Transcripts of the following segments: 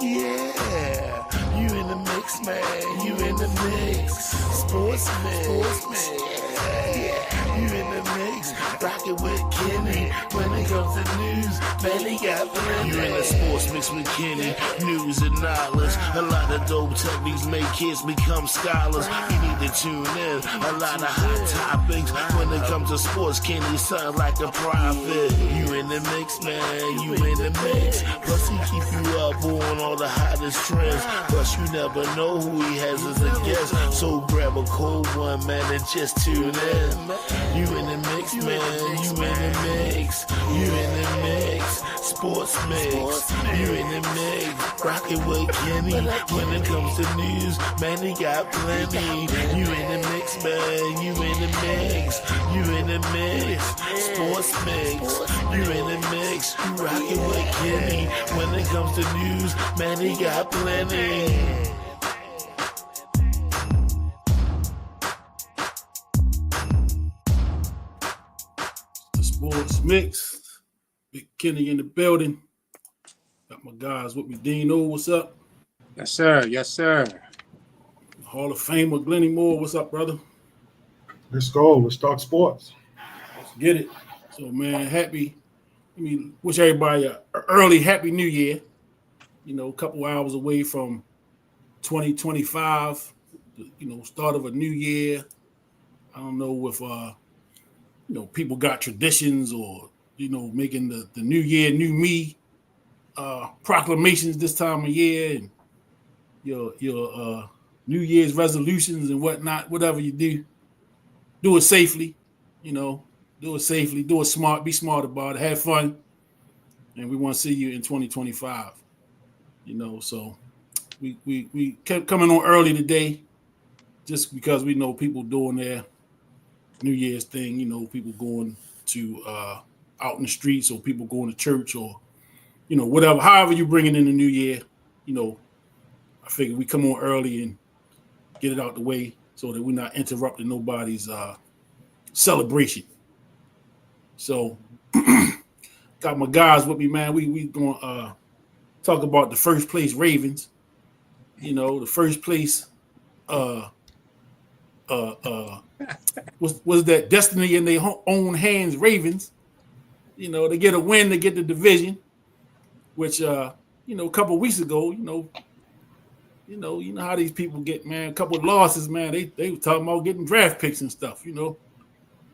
Yeah, you in the mix, man. You in the mix. Sports mix. Yeah, you in the mix. Rockin' with Kenny. When it comes to news, man, he got plenty. You in the sports mix with Kenny. News and knowledge. A lot of dope techniques make kids become scholars. You need to tune in. A lot of hot topics. When it comes to sports, Kenny sound like a prophet. You in the mix, man. You in the mix. Plus, he keep you up on all the hottest trends. Plus, you never know who he has as a guest. So grab a cold one, man, and just tune in. You in the mix, man. You in the mix. You in the mix. Sports mix. You in the mix. Rockin' with Kenny. When it comes to news, man, he got plenty. You in the mix, man. You in the mix. You in the mix. Sports mix. You in the mix. You rockin' with Kenny. When it comes to news, man, he got plenty. The Sports Mix. Big Kenny in the building. Got my guys with me. Dino, what's up? Yes, sir. Yes, sir. Hall of Famer Glennie Moore, what's up, brother? Let's go. Let's talk sports. Let's get it. So, man, wish everybody an early Happy New Year. You know, a couple hours away from 2025, start of a new year. I don't know if, people got traditions or, making the new year, new me proclamations this time of year and your New Year's resolutions and whatnot, whatever you do it safely, do it safely, do it smart, be smart about it, have fun. And we want to see you in 2025, so we kept coming on early today just because we know people doing their New Year's thing, people going to out in the streets or people going to church or, whatever, however you bring it in the new year, I figured we come on early and get it out the way so that we're not interrupting nobody's celebration. So got my guys with me, man. We going to talk about the first place Ravens. The first place was that destiny in their own hands Ravens. They get a win, they get the division, which a couple of weeks ago, you know how these people get, man. A couple of losses, man. They were talking about getting draft picks and stuff,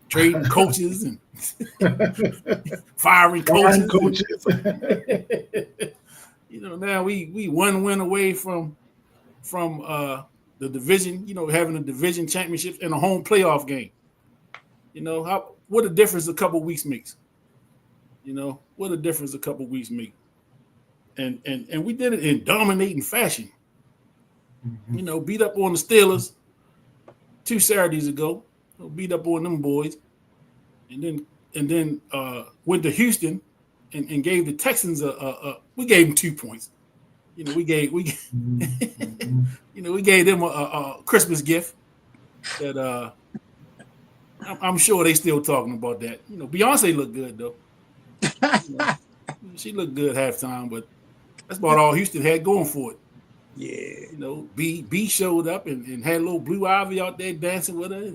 trading coaches and firing coaches. Now we one win away from the division, having a division championship and a home playoff game. What a difference a couple of weeks makes. What a difference a couple of weeks make. And we did it in dominating fashion. Mm-hmm. Beat up on the Steelers 2 Saturdays ago. Beat up on them boys. And then went to Houston and gave the Texans we gave them 2 points. We gave them a Christmas gift that I'm sure they still talking about that. Beyonce looked good though. She looked good halftime, but that's about all Houston had going for it. Yeah. B showed up and had a little Blue Ivy out there dancing with her.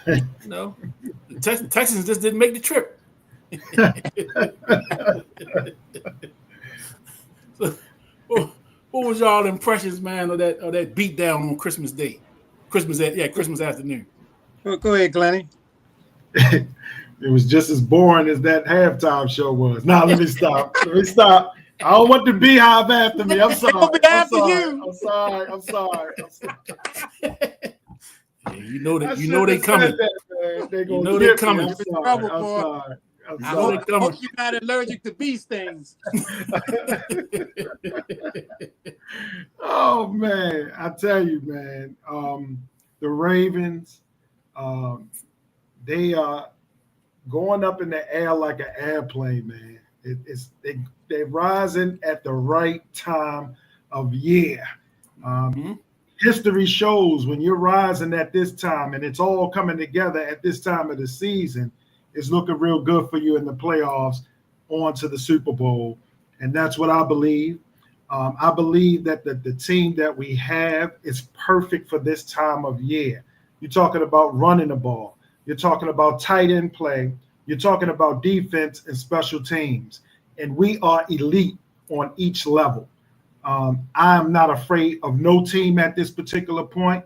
The Texans just didn't make the trip. So, what was y'all impressions, man, of that beat down on Christmas Day? Christmas afternoon. Go ahead, Glennie. It was just as boring as that halftime show was. Now let me stop. I don't want the beehive after me. I'm sorry. I'm sorry. Yeah, you know they coming. They're they're coming. I'm sorry. I hope you're not allergic to bee stings. Oh man, I tell you, man. The Ravens, they are going up in the air like an airplane, man. They're rising at the right time of year. History shows when you're rising at this time and it's all coming together at this time of the season, it's looking real good for you in the playoffs on to the Super Bowl. And that's what I believe. I believe that the team that we have is perfect for this time of year. You're talking about running the ball. You're talking about tight end play. You're talking about defense and special teams. And we are elite on each level. I am not afraid of no team at this particular point.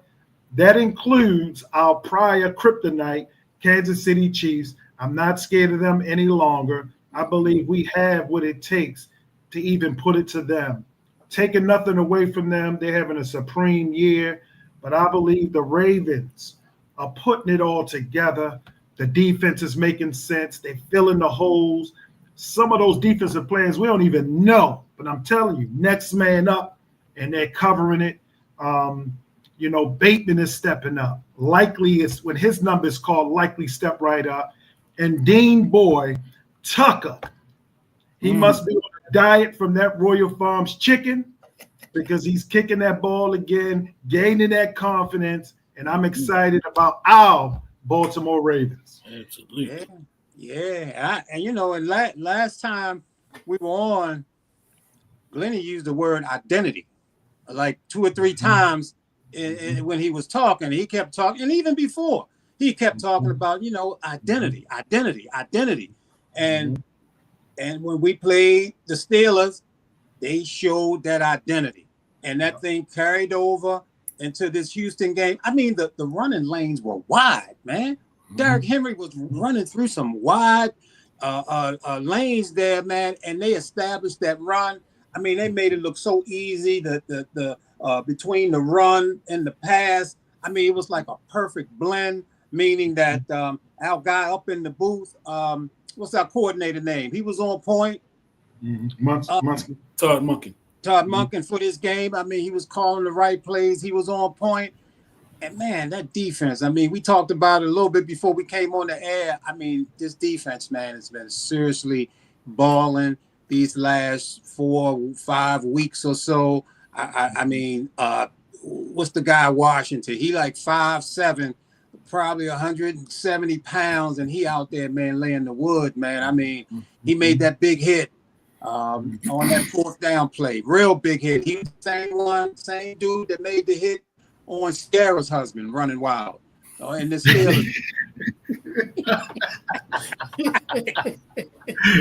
That includes our prior kryptonite, Kansas City Chiefs. I'm not scared of them any longer. I believe we have what it takes to even put it to them. Taking nothing away from them, they're having a supreme year. But I believe the Ravens are putting it all together. The defense is making sense. They're filling the holes. Some of those defensive players we don't even know. But I'm telling you, next man up, and they're covering it. Bateman is stepping up. Likely is when his number is called, likely step right up. And Dean Boy Tucker, he must be on a diet from that Royal Farms chicken because he's kicking that ball again, gaining that confidence. And I'm excited about our Baltimore Ravens. Absolutely. Yeah. And last time we were on, Glennie used the word identity like 2 or 3 times when he was talking. He kept talking, and even before, he kept talking about, identity. And when we played the Steelers, they showed that identity. And that thing carried over into this Houston game. I mean, the running lanes were wide, man. Derrick Henry was running through some wide lanes there, man, and they established that run. I mean, they made it look so easy. The between the run and the pass, I mean, it was like a perfect blend. Meaning that our guy up in the booth, what's our coordinator name? He was on point. Todd Monken. Todd Monken for this game. I mean, he was calling the right plays. He was on point. And, man, that defense, I mean, we talked about it a little bit before we came on the air. I mean, this defense, man, has been seriously balling these last 4 or 5 weeks or so. I mean, what's the guy Washington? He like 5'7", probably 170 pounds, and he out there, man, laying the wood, man. I mean, he made that big hit on that 4th down play. Real big hit. He was the same dude that made the hit on Sierra's husband running wild. And the Steelers.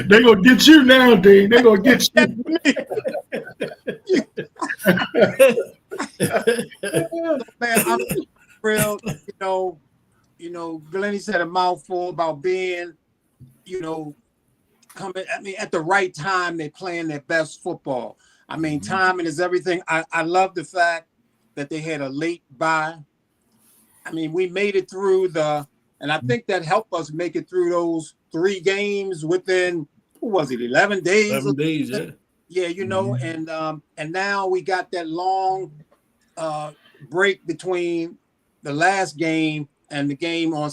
They're going to get you now, Dean. They're going to get you. Man, I'm real, Glennie said a mouthful about being, coming. I mean, at the right time, they're playing their best football. I mean, timing is everything. I love the fact that they had a late bye. I mean, we made it through and I think that helped us make it through those 3 games within, 11 days? 11 days, yeah. Yeah, and now we got that long break between the last game and the game on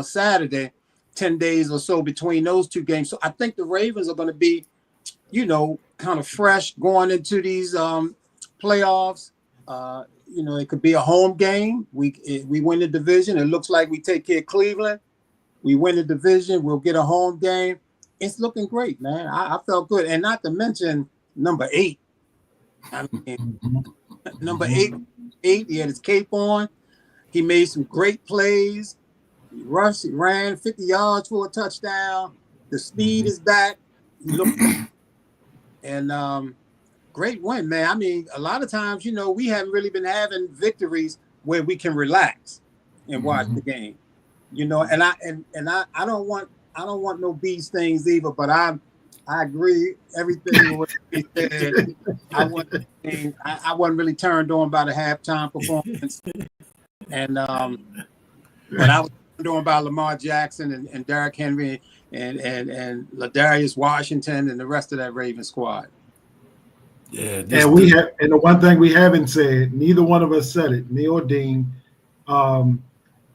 Saturday, 10 days or so between those 2 games. So I think the Ravens are going to be, kind of fresh going into these playoffs. It could be a home game. We win the division. It looks like we take care of Cleveland. We win the division. We'll get a home game. It's looking great, man. I felt good. And not to mention number 8. I mean, number 8, he had his cape on. He made some great plays. He rushed, he ran 50 yards for a touchdown. The speed is back. He looked and great win, man. I mean, a lot of times, we haven't really been having victories where we can relax and watch the game. And I don't want no beast things either, but I agree everything what he said. I wasn't really turned on by the halftime performance. And but I was turned on by Lamar Jackson and Derrick Henry and Ladarius Washington and the rest of that Ravens squad. Yeah, and the one thing we haven't said, neither one of us said it, me or Dean, the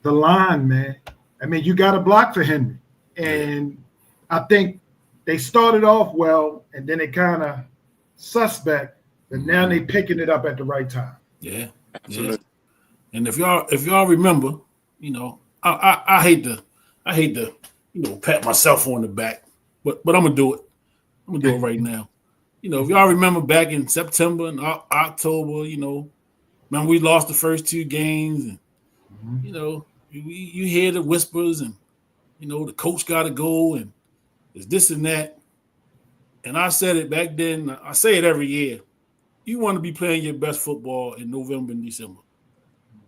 line, man. I mean, you got to block for Henry. And I think they started off well, and then it kind of suspect, but now they picking it up at the right time. Yeah, absolutely. Yeah. And if y'all remember, I hate to, pat myself on the back, but I'm gonna do it. I'm gonna do it right now. you know, if y'all remember back in September and October, you know, when we lost the first 2 games, and you know, you hear the whispers, and you know, the coach got to go, and it's this and that. And I said it back then. I say it every year. You want to be playing your best football in November and December,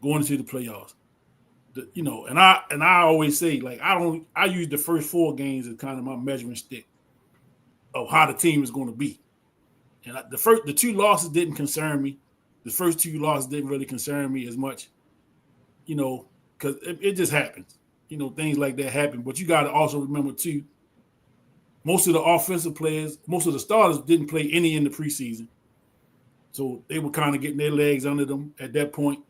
going into the playoffs. You know, and I always say, like, I use the first 4 games as kind of my measuring stick of how the team is going to be. And the 2 losses didn't concern me. The first 2 losses didn't really concern me as much, you know, because it just happens. You know, things like that happen. But you got to also remember, too, most of the offensive players, most of the starters didn't play any in the preseason. So they were kind of getting their legs under them at that point,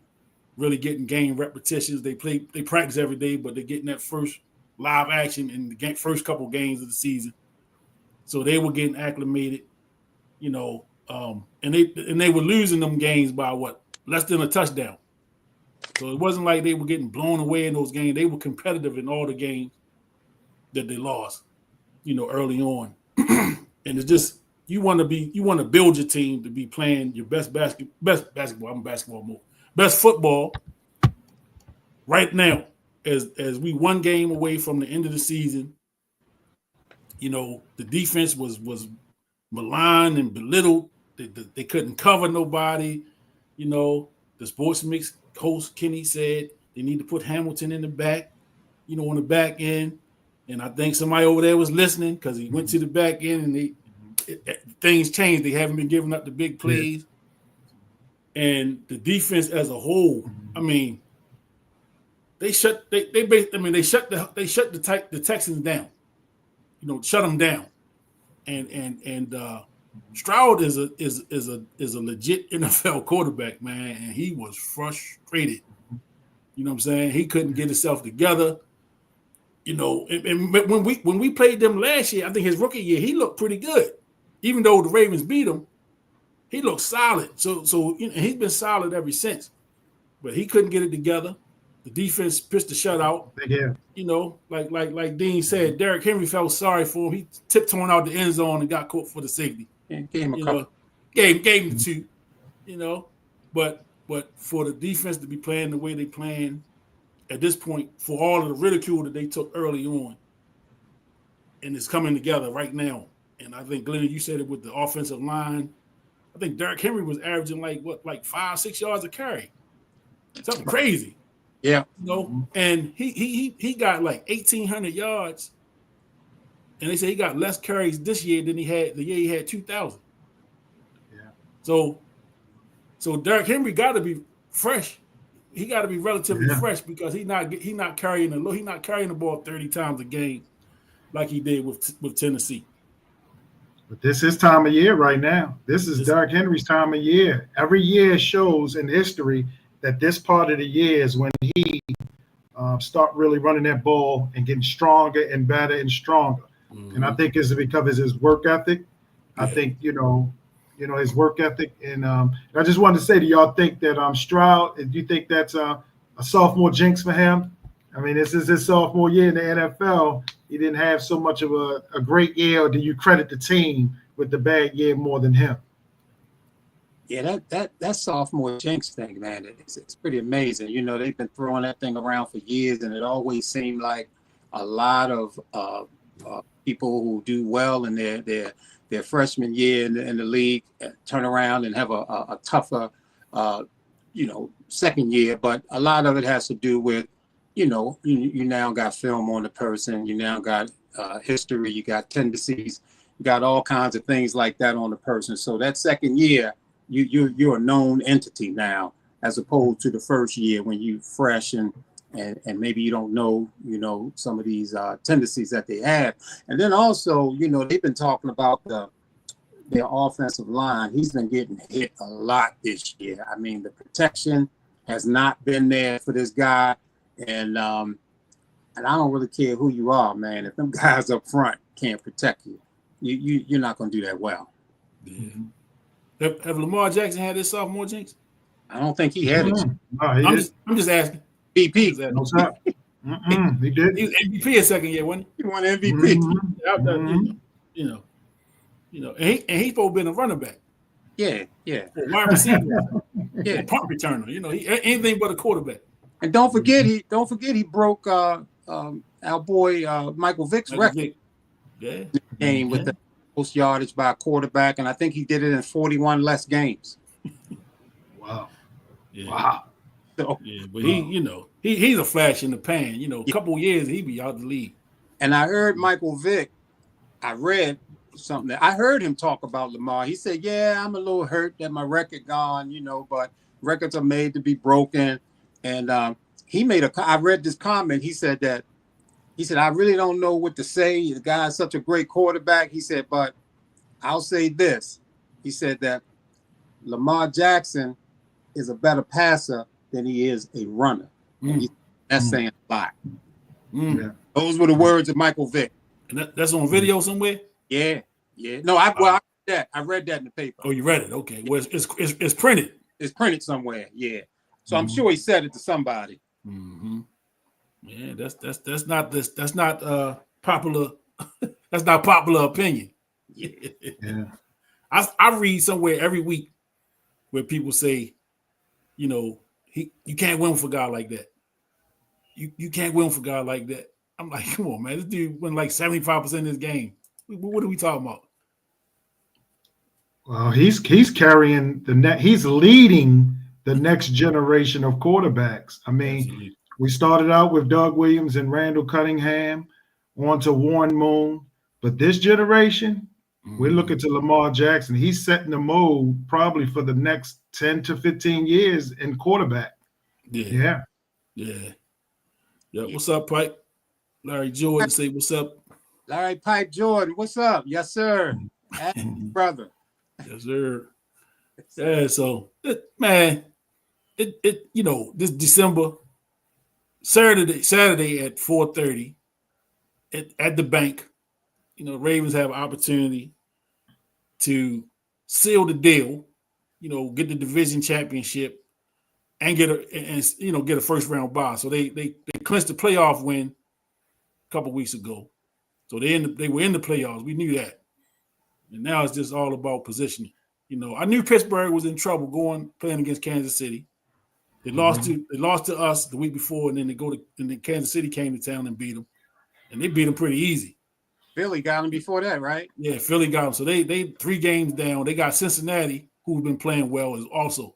really getting game repetitions. They practice every day, but they're getting that first live action in the first couple games of the season. So they were getting acclimated, you know, and they were losing them games by less than a touchdown. So it wasn't like they were getting blown away in those games. They were competitive in all the games that they lost, you know, early on. And it's just you want to build your team to be playing your best football right now. As we 1 game away from the end of the season, you know, the defense was maligned and belittled. They couldn't cover nobody. You know, the sports mix host Kenny said they need to put Hamilton in the back, you know, on the back end. And I think somebody over there was listening because he went to the back end and things changed. They haven't been giving up the big plays. Yeah. And the defense as a whole, I mean, they shut the Texans down. You know, shut them down. And Stroud is a legit NFL quarterback, man, and he was frustrated. You know what I'm saying? He couldn't get himself together. You know, and when we played them last year, I think his rookie year, he looked pretty good. Even though the Ravens beat him, he looked solid. So you know, he's been solid ever since. But he couldn't get it together. The defense pitched the shutout. Yeah. You know, like Dean said, Derrick Henry felt sorry for him. He tiptoed out the end zone and got caught for the safety. Yeah, gave him a couple. Gave him the 2. You know, but for the defense to be playing the way they playing at this point, for all of the ridicule that they took early on, and it's coming together right now. And I think, Glenn, you said it with the offensive line. I think Derrick Henry was averaging like 5-6 yards a carry, something crazy. Yeah, you know, and he got like 1,800 yards, and they say he got less carries this year than he had the year he had 2,000. Yeah. So Derrick Henry got to be fresh. He got to be relatively fresh because he's not carrying the ball 30 times a game like he did with Tennessee. But this is time of year right now. This is Derrick Henry's time of year. Every year shows in history that this part of the year is when he start really running that ball and getting stronger and better and stronger. Mm-hmm. And I think it's because of his work ethic. Yeah. I think, you know, his work ethic. And I just wanted to say, do y'all think that Stroud, do you think that's a sophomore jinx for him? I mean, this is his sophomore year in the NFL. He didn't have so much of a great year, or do you credit the team with the bad year more than him? Yeah, that sophomore jinx thing, man, it's pretty amazing. You know, they've been throwing that thing around for years, and it always seemed like a lot of people who do well in their freshman year in the league turn around and have a tougher, second year. But a lot of it has to do with, you know, you now got film on the person, you now got history, you got tendencies, you got all kinds of things like that on the person. So that second year, you're a known entity now, as opposed to the first year when you fresh and maybe you don't know, some of these tendencies that they have. And then also, they've been talking about their offensive line. He's been getting hit a lot this year. I mean, the protection has not been there for this guy. And I don't really care who you are, man. If them guys up front can't protect you, you're not going to do that well. Mm-hmm. Have Lamar Jackson had his sophomore jinx? I don't think he had it. No, I'm just asking. MVP. No, sir. He did. He was MVP a second year, wasn't he? He won MVP. Mm-hmm. You know, and he's supposed to be a running back. Yeah. Or wide receiver. Yeah. Punt returner. You know, he anything but a quarterback. And don't forget he broke our boy Michael Vick's record. Vick. Yeah. Game with the most yardage by a quarterback, and I think he did it in 41 less games. Wow. Yeah. Wow. So, yeah, but he's a flash in the pan. You know, a couple of years he be out the league. And I heard Michael Vick. I read something. I heard him talk about Lamar. He said, "Yeah, I'm a little hurt that my record gone. You know, but records are made to be broken." And he made I read this comment. He said, I really don't know what to say. The guy's such a great quarterback. He said, but I'll say this. He said that Lamar Jackson is a better passer than he is a runner. That's saying a lot. Yeah. Those were the words of Michael Vick. And that's on video somewhere? Yeah. No, I read that in the paper. Oh, you read it? Okay. Well, it's printed. It's printed somewhere. Yeah. So I'm sure he said it to somebody. Mm-hmm. Yeah, that's not popular. That's not popular opinion. Yeah. I read somewhere every week where people say, you know, you can't win for a guy like that. You can't win for a guy like that. I'm like, come on, man. This dude won like 75% of his game. What are we talking about? Well, he's carrying he's leading the next generation of quarterbacks. I mean, absolutely. We started out with Doug Williams and Randall Cunningham, on to Warren Moon. But this generation, we're looking to Lamar Jackson. He's setting the mold probably for the next 10 to 15 years in quarterback. Yeah. What's up, Pike? Larry Jordan say what's up. Larry Pike Jordan, what's up? Yes, sir. Brother. Yes, sir. Yeah, so man, it you know, this December, Saturday at 4:30 at the bank, you know, Ravens have an opportunity to seal the deal, you know, get the division championship and get a first round bye. So they clinched the playoff win a couple weeks ago. So they were in the playoffs. We knew that. And now it's just all about positioning. You know, I knew Pittsburgh was in trouble playing against Kansas City. They lost to us the week before, and then Kansas City came to town and beat them, and they beat them pretty easy. Philly got them before that, right? Yeah, Philly got them. So they 3 games down. They got Cincinnati, who's been playing well also.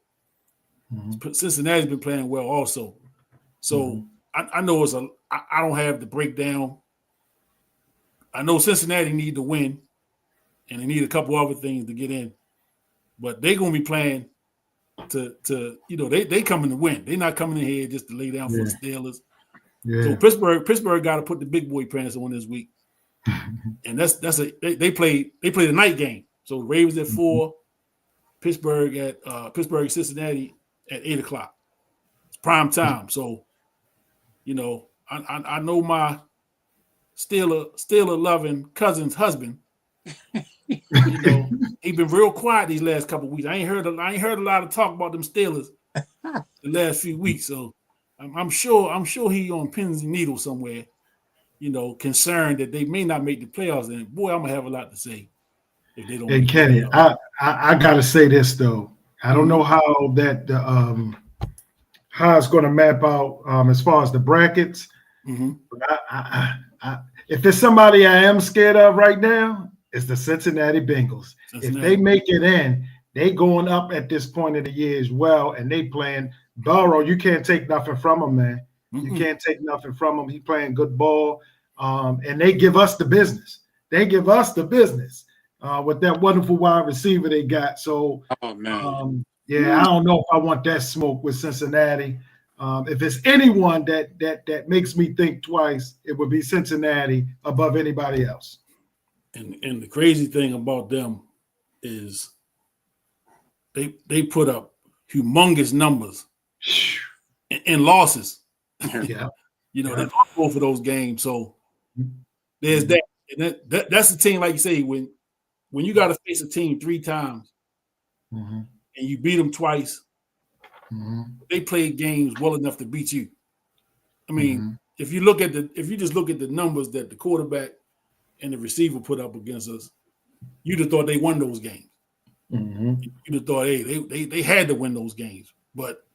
Cincinnati's been playing well also. So I know I don't have the breakdown. I know Cincinnati need to win, and they need a couple other things to get in. But they're gonna be playing to you know, they coming to win. They're not coming in here just to lay down for the Steelers. Yeah. So Pittsburgh got to put the big boy pants on this week. And they play the night game. So the Ravens at 4, Pittsburgh Cincinnati at 8:00. It's prime time. So, you know, I know my Steeler loving cousin's husband. You know, he been real quiet these last couple of weeks. I ain't heard a lot of talk about them Steelers the last few weeks. So I'm sure he on pins and needles somewhere, you know, concerned that they may not make the playoffs. And boy, I'm gonna have a lot to say if they don't. Hey Kenny, I gotta say this though. I don't know how that how it's gonna map out as far as the brackets. But if there's somebody I am scared of right now, it's the Cincinnati Bengals. If they make it in, they going up at this point of the year as well, and they playing Burrow. You can't take nothing from him, man. You can't take nothing from him. He playing good ball, and they give us the business. They give us the business with that wonderful wide receiver they got. So, I don't know if I want that smoke with Cincinnati. If it's anyone that makes me think twice, it would be Cincinnati above anybody else. And the crazy thing about them is they put up humongous numbers in losses. Yeah. You know, they lost both of those games. So there's that. And that's the team, like you say, when you got to face a team 3 times and you beat them twice, they played games well enough to beat you. I mean, if you just look at the numbers that the quarterback and the receiver put up against us, you'd have thought they won those games. Mm-hmm. You'd have thought, hey, they had to win those games. But,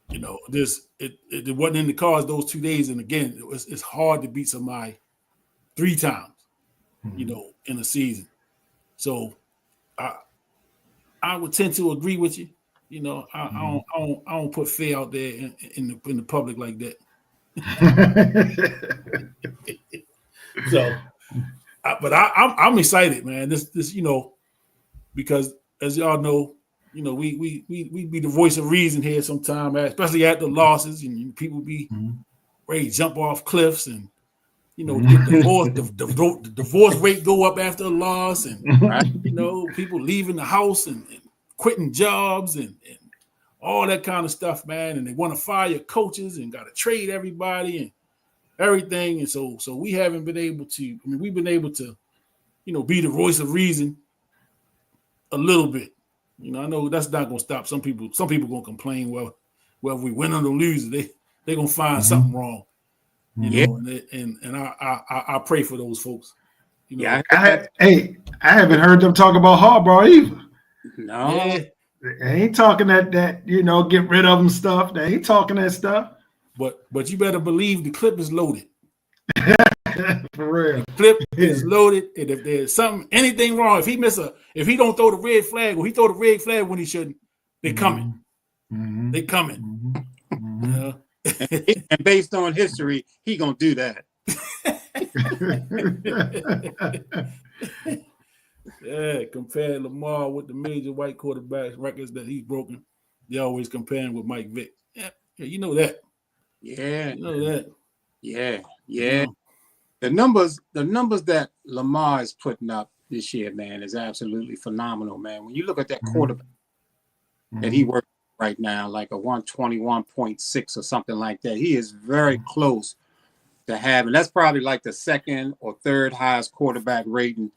you know, it wasn't in the cards those 2 days. And again, it's hard to beat somebody 3 times, you know, in a season. So I would tend to agree with you. You know, I don't put fear out there in the public like that. So, but I'm excited, man. This you know, because as y'all know, you know, we be the voice of reason here sometimes, especially after losses, and people be ready to jump off cliffs, and you know, the divorce rate go up after a loss, and you know, people leaving the house and quitting jobs and all that kind of stuff, man. And they want to fire coaches and got to trade everybody and everything. And so we haven't been able to. I mean, we've been able to, you know, be the voice of reason a little bit. You know, I know that's not going to stop some people. Some people going to complain. Well, if we win or lose, they're going to find something wrong. You know, and I pray for those folks. You know, I haven't heard them talk about Harbaugh either. No, yeah, They ain't talking that you know, get rid of them stuff. They ain't talking that stuff. but you better believe the clip is loaded. For real. The clip is loaded, and if there's anything wrong, if he don't throw the red flag, or he throw the red flag when he shouldn't, they coming. They coming. Yeah. and based on history, he gonna do that. Yeah, compare Lamar with the major white quarterbacks records that he's broken. They always compare him with Mike Vick. Yeah, you know that. Yeah, You know that. yeah. You know? The numbers that Lamar is putting up this year, man, is absolutely phenomenal, man. When you look at that quarterback that he works right now, like a 121.6 or something like that, he is very close to having. That's probably like the second or third highest quarterback rating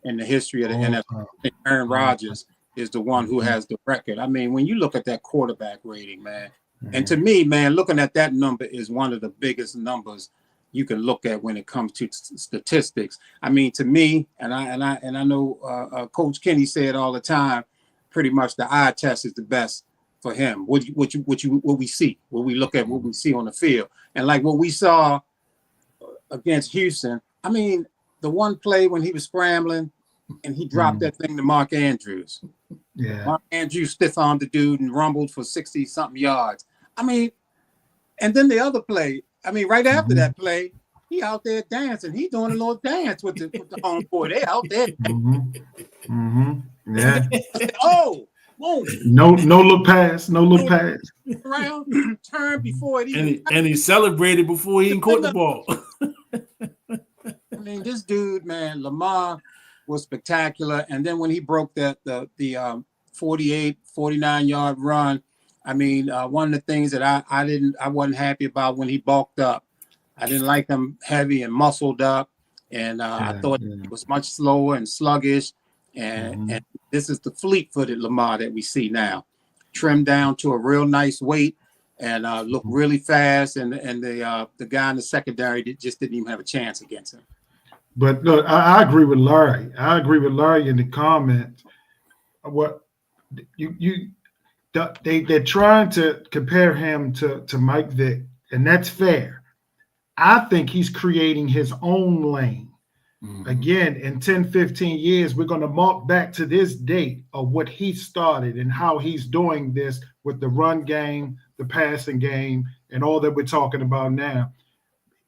in the history of the NFL. Aaron Rodgers is the one who has the record. I mean, when you look at that quarterback rating, man, and to me, man, looking at that number is one of the biggest numbers you can look at when it comes to statistics. I mean, to me, and I know Coach Kenny said all the time, pretty much the eye test is the best for him. What we see, what we look at, what we see on the field, and like what we saw against Houston. I mean, the one play when he was scrambling and he dropped that thing to Mark Andrews. Yeah. Mark Andrews stiff-armed the dude and rumbled for 60-something yards. I mean, and then the other play, I mean, right after that play, he out there dancing. He doing a little dance with the homeboy. They out there. Yeah. Oh, whoa. No look pass. No look pass. Around, turn before it even. And he celebrated before he even caught the ball. I mean, this dude, man, Lamar was spectacular. And then when he broke the 48, 49-yard run, I mean, one of the things that I wasn't happy about when he bulked up. I didn't like him heavy and muscled up, and I thought he was much slower and sluggish. And this is the fleet-footed Lamar that we see now, trimmed down to a real nice weight and look really fast. And the guy in the secondary just didn't even have a chance against him. But look, I agree with Larry. I agree with Larry in the comments. What they're trying to compare him to Mike Vick, and that's fair. I think he's creating his own lane. Again, in 10, 15 years, we're going to mark back to this date of what he started and how he's doing this with the run game, the passing game, and all that we're talking about now.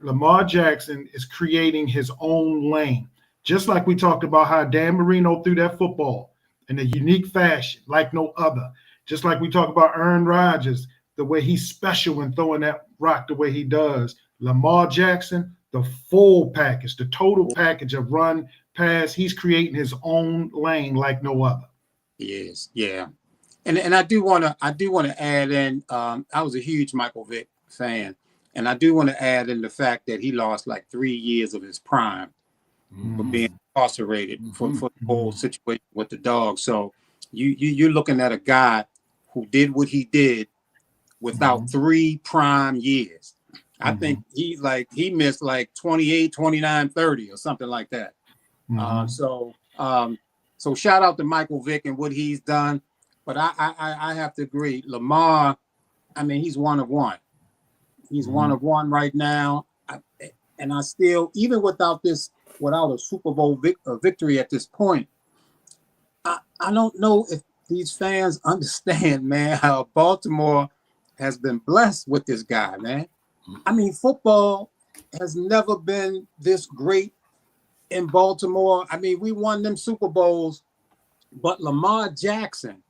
Lamar Jackson is creating his own lane, just like we talked about how Dan Marino threw that football in a unique fashion, like no other. Just like we talk about Aaron Rodgers, the way he's special in throwing that rock the way he does. Lamar Jackson, the full package, the total package of run, pass, he's creating his own lane like no other. Yes, yeah. And I do want to add in, I was a huge Michael Vick fan. And I do want to add in the fact that he lost like 3 years of his prime for being incarcerated for the whole situation with the dog. So you're looking at a guy who did what he did without 3 prime years. I think he missed like 28, 29, 30 or something like that. So shout out to Michael Vick and what he's done. But I have to agree. Lamar, I mean, he's one of one. He's one of one right now. And I still, even without a Super Bowl victory at this point, I don't know if these fans understand, man, how Baltimore has been blessed with this guy, man. I mean, football has never been this great in Baltimore. I mean, we won them Super Bowls, but Lamar Jackson,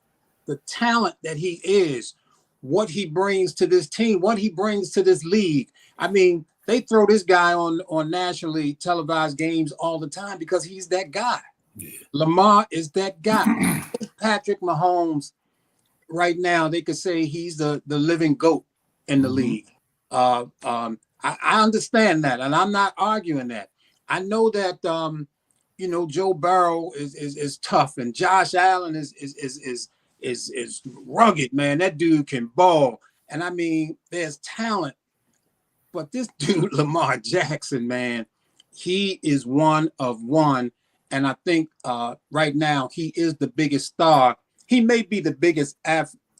the talent that he is, what he brings to this team, what he brings to this league. I mean, they throw this guy on nationally televised games all the time because he's that guy. Yeah. Lamar is that guy. Patrick Mahomes, right now, they could say he's the living GOAT in the league. I understand that, and I'm not arguing that. I know that Joe Burrow is tough, and Josh Allen is rugged, man. That dude can ball, and I mean, there's talent. But this dude, Lamar Jackson, man, he is one of one. And I think right now he is the biggest star. He may be the biggest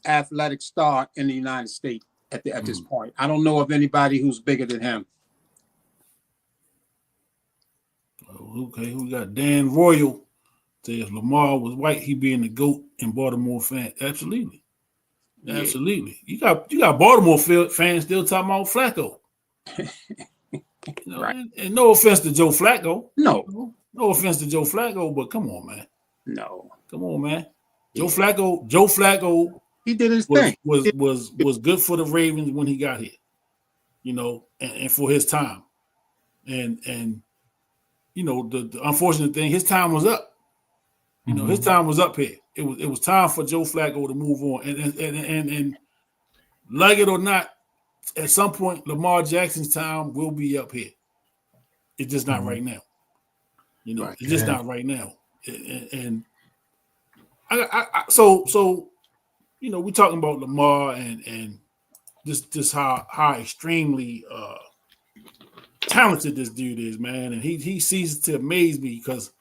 athletic star in the United States at this point. I don't know of anybody who's bigger than him. Okay, we got Dan Royal. Say if Lamar was white, he'd be in the GOAT in Baltimore fan. Absolutely. Yeah. Absolutely. You got Baltimore fans still talking about Flacco. Right. And no offense to Joe Flacco. No offense to Joe Flacco, but come on, man. No. Come on, man. Joe Flacco, he did his thing. Was good for the Ravens when he got here, and for his time. And the unfortunate thing, his time was up. His time was up here. It was time for Joe Flacco to move on. And like it or not, at some point, Lamar Jackson's time will be up here. It's just not right now. Right. It's just not right now. And so we're talking about Lamar and just how extremely talented this dude is, man. And he ceases to amaze me because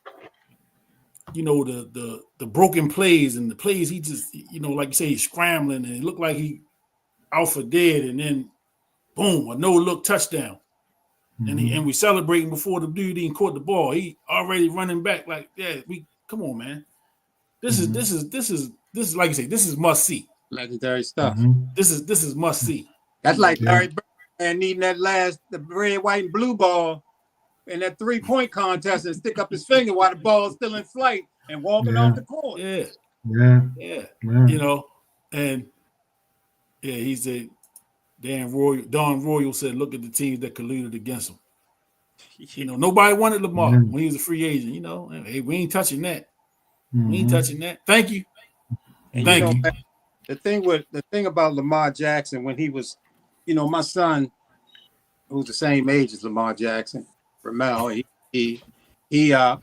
the broken plays and the plays he just like you say, he's scrambling and it looked like he out for dead, and then boom, a no-look touchdown. And we celebrating before the dude even caught the ball. He already running back like, come on, man. This is like you say, this is must see. Legendary stuff. This is must see. That's like Larry Bird and needing the red, white, and blue ball in that 3-point contest and stick up his finger while the ball is still in flight and walking off the court. Yeah. And he said, Don Royal said, look at the teams that colluded against him. Nobody wanted Lamar when he was a free agent. Hey, we ain't touching that. We ain't touching that. Thank you. Thank you. The thing about Lamar Jackson when he was, my son, who's the same age as Lamar Jackson, Ramel, he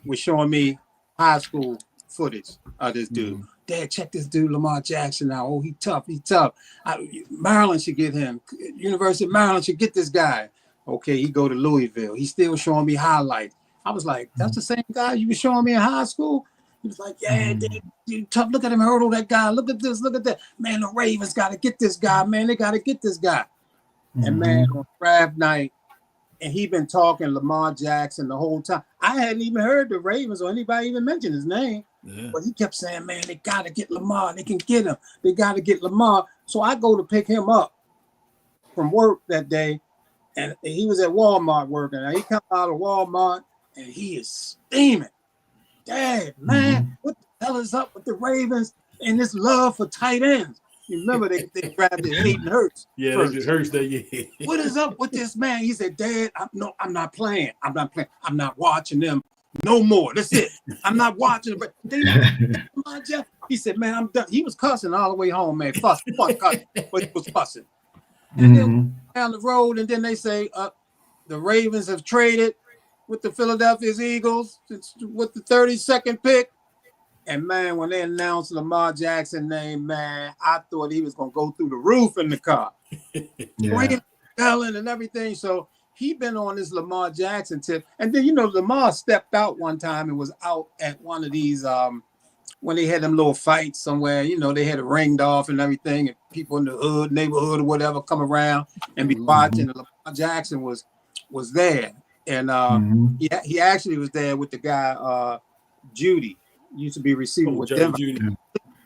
was showing me high school footage of this dude. Dad, check this dude, Lamar Jackson out. Oh, he's tough. Maryland should get him. University of Maryland should get this guy. Okay, he go to Louisville. He's still showing me highlights. I was like, that's the same guy you were showing me in high school? He was like, Dad, you tough. Look at him hurdle that guy. Look at this. Look at that. Man, the Ravens got to get this guy. Man, they got to get this guy. And man, on draft night, and he been talking Lamar Jackson the whole time. I hadn't even heard the Ravens or anybody even mention his name. Yeah. But he kept saying, man, they got to get Lamar. They can get him. They got to get Lamar. So I go to pick him up from work that day, and he was at Walmart working. Now he come out of Walmart, and he is steaming. Dad, man, what the hell is up with the Ravens and this love for tight ends? You remember they grabbed Hayden Hurst. Yeah, they did Hurst that year. What is up with this man? He said, Dad, I'm not playing. I'm not watching them no more. That's it. I'm not watching them. He said, man, I'm done. He was cussing all the way home, man. Cussing, but he was cussing. And then down the road, and then they say the Ravens have traded with the Philadelphia Eagles with the 32nd pick. And man, when they announced Lamar Jackson name, man, I thought he was gonna go through the roof in the car. Yelling and everything. So he been on this Lamar Jackson tip. And then, you know, Lamar stepped out one time and was out at one of these when they had them little fights somewhere, you know, they had it ringed off and everything, and people in the hood, neighborhood or whatever come around and be watching. And Lamar Jackson was there. And he actually was there with the guy Judy, used to be receiver with Denver.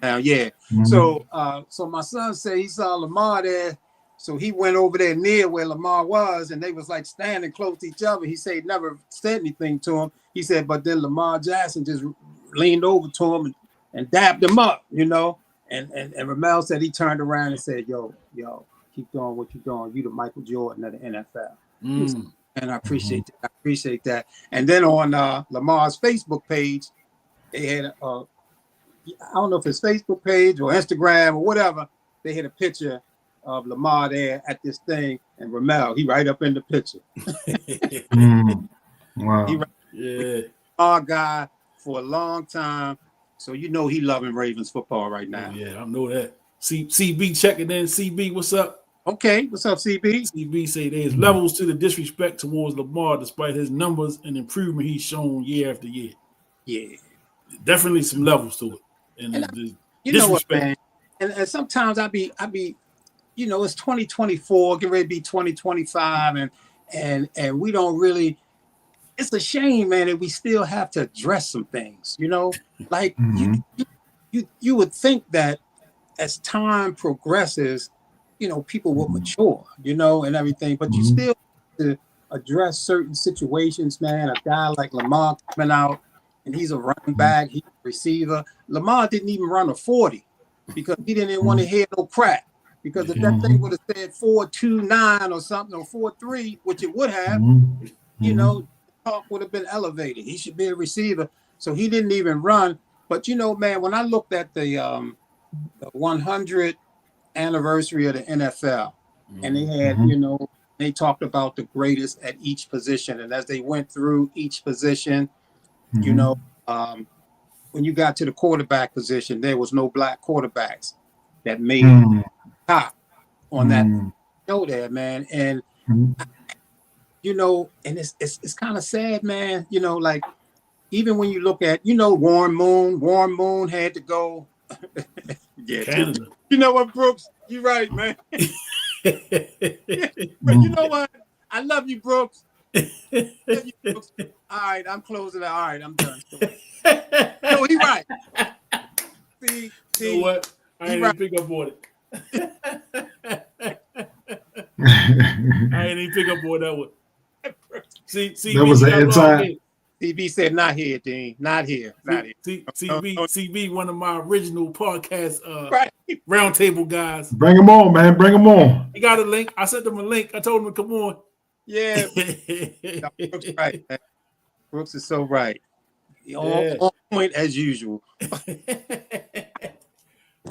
Now, yeah. So my son said he saw Lamar there. So he went over there near where Lamar was, and they was like standing close to each other. He said he never said anything to him. He said, but then Lamar Jackson just leaned over to him and dapped him up, you know. And Ramel said he turned around and said, yo, keep doing what you're doing. You the Michael Jordan of the NFL. And I appreciate that. I appreciate that. And then on Lamar's Facebook page, they had I don't know if it's Facebook page or Instagram or whatever. They had a picture of Lamar there at this thing, and Ramel, he right up in the picture. Wow. Our guy for a long time, so you know he loving Ravens football right now. Yeah, I know that. CB checking in. CB, what's up? Okay, what's up, CB? CB say there's levels to the disrespect towards Lamar despite his numbers and improvement he's shown year after year. Yeah, definitely some levels to it. And you know what, man? And sometimes I be, you know, it's 2024, get ready to be 2025, and we don't really. It's a shame, man, that we still have to address some things. You know, like you would think that as time progresses, you know, people will mature, you know, and everything, but you still have to address certain situations, man. A guy like Lamar coming out, and he's a running back, he's a receiver. Lamar didn't even run a 40 because he didn't want to hear no crap. Because if that thing would have said 4.29 or something, or 4.3, which it would have, you know, talk would have been elevated. He should be a receiver. So he didn't even run. But, you know, man, when I looked at the 100th anniversary of the NFL, and they had, you know, they talked about the greatest at each position. And as they went through each position, you know, when you got to the quarterback position, there was no black quarterbacks that made top on that show there, man. And you know, and it's kind of sad, man. You know, like even when you look at, you know, Warren Moon had to go. Canada. You know what, Brooks? You're right, man. But you know what? I love you, Brooks. Love you, Brooks. All right, I'm closing it. All right, I'm done. No, he's right. See, you know what? I ain't even pick up on it. I ain't even pick up on that one. See, that was an inside. CB said, "Not here, Dean. Not here. Not here." CB, one of my original podcast roundtable guys. Bring him on, man. Bring him on. He got a link. I sent him a link. I told him to come on. Yeah, Brooks right. Man. Brooks is so right. On point as usual.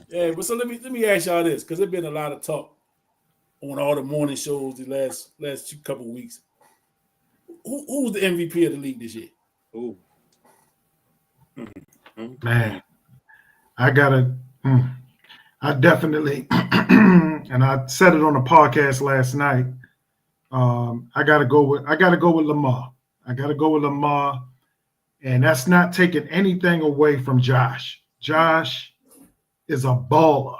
Yeah, but so let me ask y'all this, because there's been a lot of talk on all the morning shows the last couple of weeks. Who's the MVP of the league this year? Ooh. Man, I definitely, and I said it on a podcast last night. I gotta go with Lamar. I gotta go with Lamar, and that's not taking anything away from Josh. Josh is a baller,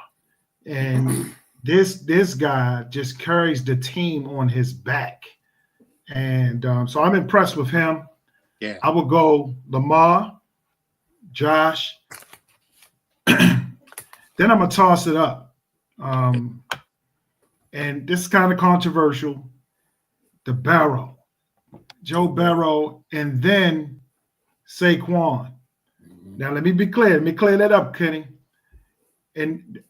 and this guy just carries the team on his back, and so I'm impressed with him. Yeah, I will go Lamar, Josh. Then I'm gonna toss it up, and this is kind of controversial. The Barrow, Joe Barrow, and then Saquon. Now let me be clear. Let me clear that up, Kenny. And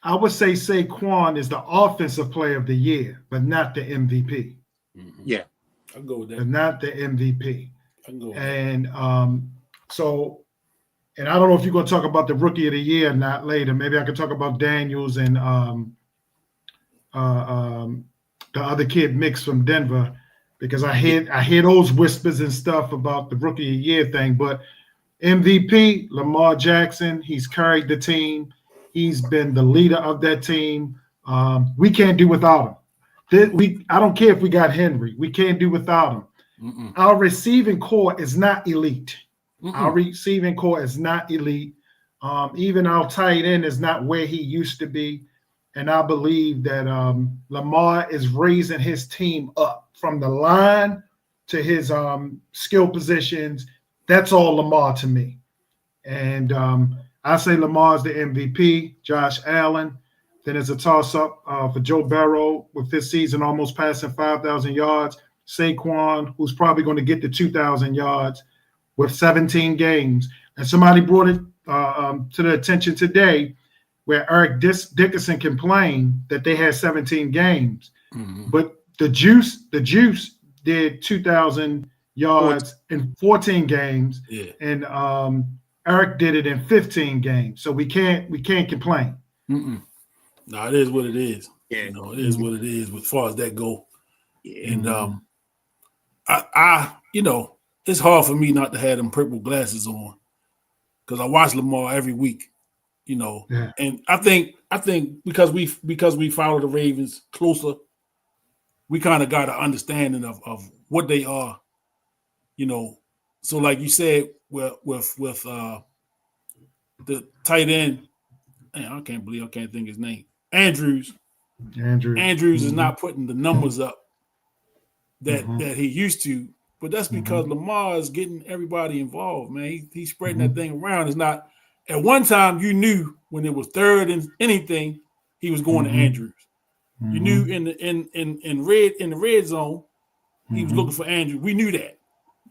I would say Saquon is the offensive player of the year, but not the MVP. Yeah, I'll go with that. But not the MVP. I'll go with and so, and I don't know if you're going to talk about the rookie of the year or not later. Maybe I could talk about Daniels and the other kid Mix from Denver, because I hear those whispers and stuff about the rookie of the year thing. But MVP, Lamar Jackson, he's carried the team. He's been the leader of that team. We can't do without him. I don't care if we got Henry. We can't do without him. Our receiving core is not elite. Our receiving core is not elite. Even our tight end is not where he used to be. And I believe that Lamar is raising his team up from the line to his skill positions. That's all Lamar to me. And I say Lamar's the MVP, Josh Allen. Then it's a toss-up for Joe Burrow with this season almost passing 5,000 yards. Saquon, who's probably going to get to 2,000 yards with 17 games. And somebody brought it to the attention today where Eric Dickerson complained that they had 17 games. But the Juice did 2,000 yards in 14 games. Yeah. And Eric did it in 15 games. So we can't complain. No, it is what it is. Yeah. It is what it is as far as that go. Yeah. And I it's hard for me not to have them purple glasses on because I watch Lamar every week, Yeah. And I think because we follow the Ravens closer, we kind of got an understanding of what they are, So like you said, with the tight end, man, I can't believe I can't think his name. Andrews is not putting the numbers up that he used to, but that's because Lamar is getting everybody involved, man. He's spreading that thing around. It's not at one time you knew when it was third and anything, he was going to Andrews. You knew in the red zone, he was looking for Andrews. We knew that.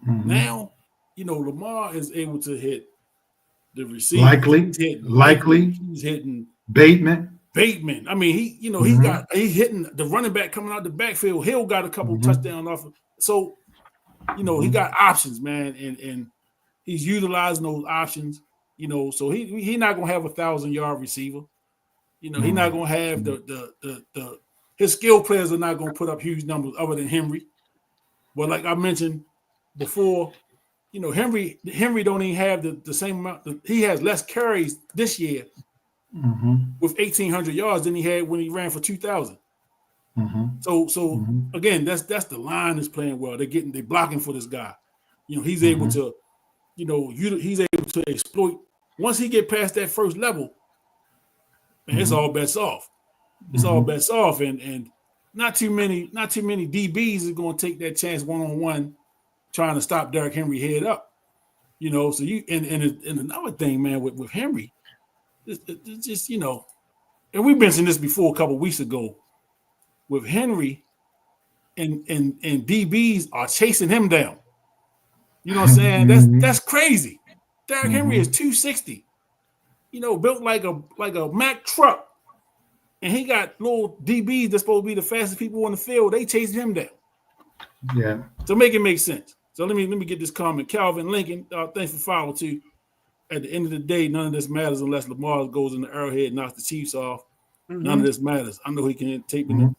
Now, Lamar is able to hit the receiver. Likely. He's hitting Bateman. I mean, he's hitting the running back coming out the backfield. Hill got a couple touchdowns off. So, he got options, man, and he's utilizing those options. So he's not gonna have 1,000-yard receiver. He's not gonna have the his skill players are not gonna put up huge numbers other than Henry. But like I mentioned before, Henry don't even have the same amount. He has less carries this year with 1,800 yards than he had when he ran for 2,000. So again, that's the line is playing well. They're blocking for this guy. He's able to, he's able to exploit. Once he get past that first level, man, it's all bets off. It's all bets off, and not too many DBs is going to take that chance one-on-one trying to stop Derrick Henry head up. So you and another thing, man, with Henry, it's just and we mentioned this before a couple of weeks ago. With Henry and DBs are chasing him down. You know what I'm saying? That's crazy. Derrick Henry is 260. Built like a Mack truck. And he got little DBs that's supposed to be the fastest people on the field. They chasing him down. Yeah. So make it make sense. So let me get this comment. Calvin Lincoln, thanks for following too. At the end of the day, none of this matters unless Lamar goes in the Arrowhead and knocks the Chiefs off. None of this matters. I know he can take them.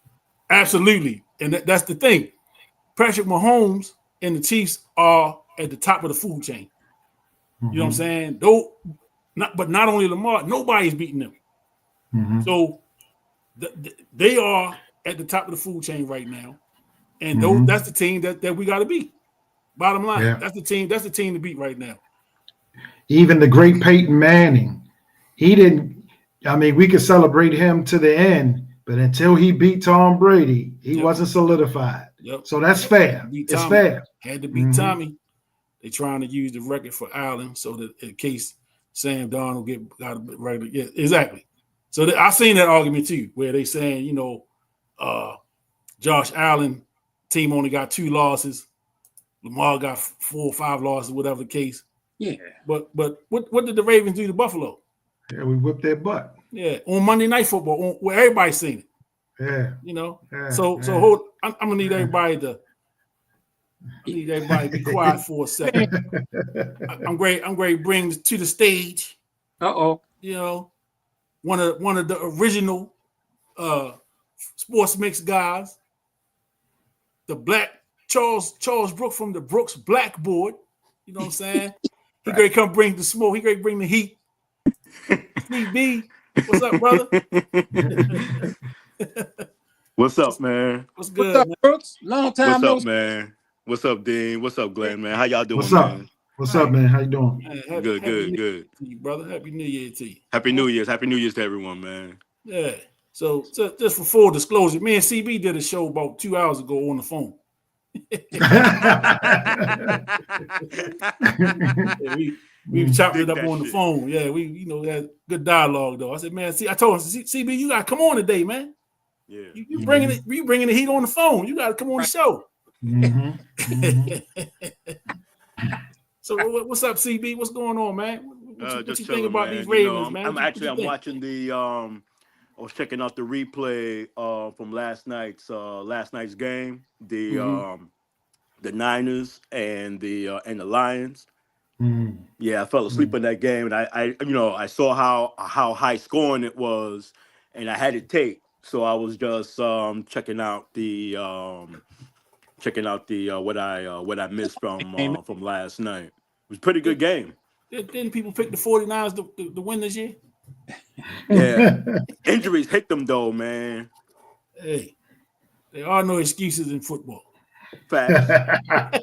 Absolutely. And that's the thing. Patrick Mahomes and the Chiefs are at the top of the food chain. You know what I'm saying? But not only Lamar, nobody's beating them. So they are at the top of the food chain right now. And that's the team that we got to beat. Bottom line, that's the team to beat right now. Even the great Peyton Manning, he didn't. I mean, we could celebrate him to the end, but until he beat Tom Brady, he wasn't solidified. So that's fair. It's fair. Had to beat Tommy. They're trying to use the record for Allen so that in case Sam Darnold got a regular. Yeah, exactly. So I seen that argument too, where they saying, Josh Allen team only got 2 losses. Lamar got 4 or 5 losses, whatever the case. Yeah. But what did the Ravens do to Buffalo? Yeah, we whipped their butt. Yeah, on Monday Night Football, where everybody's seen it. Yeah. Yeah, so hold. I'm gonna need everybody to be quiet for a second. I'm great to bring to the stage. One of the original sports mix guys, the black Charles Brooks from the Brooks Blackboard. You know what I'm saying? He great come bring the smoke. He great bring the heat. Steve B, what's up, brother? What's up, man? What's What's good, up, man? Brooks? Long time What's no up, man? What's up, Dean? What's up, Glenn, man? How y'all doing, What's up? man? What's up, man? How you doing? Man, Good, happy good, New good. Year to you, brother. Happy New Year to you. Happy New Year's. Happy New Year's to everyone, man. Yeah. So just for full disclosure, me and CB did a show about 2 hours ago on the phone. Yeah, we chopped it Dig up that on the shit. phone. Yeah, we had good dialogue though. I said, man, I told him, CB, you gotta come on today, man. Yeah. You bringing it, you bringing the heat on the phone. You gotta come on the show. So what's up, CB? What's going on, man? What Just you think chilling, about man. these You know, Ravens, man? I'm What you think? watching the I was checking out the replay from last night's game, the Niners and the Lions. Yeah, I fell asleep in that game, and I saw how high scoring it was, and I had it taped, so I was just checking out the what I missed from last night. It was a pretty good game. Didn't people pick the 49ers to win this year? Yeah, injuries hit them though, man. Hey, there are no excuses in football. Facts.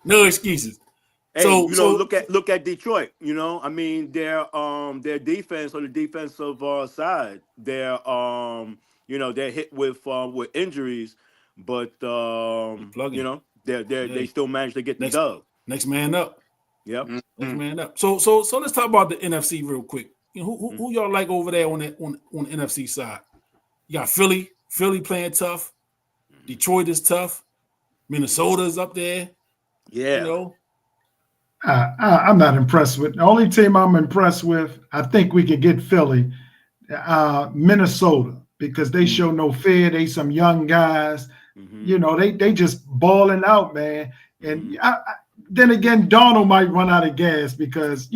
No excuses. Hey, So look at Detroit. You know, I mean, their defense on the defensive side, they're hit with injuries, but they still managed to get the dub. Next man up. Yep. Next man up. So let's talk about the NFC real quick. You know, who y'all like over there on the NFC side? You got Philly playing tough. Detroit is tough. Minnesota's up there. Yeah. You know. I'm not impressed with. The only team I'm impressed with, I think we could get Philly, Minnesota, because they show no fear. They some young guys. You know, they just balling out, man. And then again, Donald might run out of gas because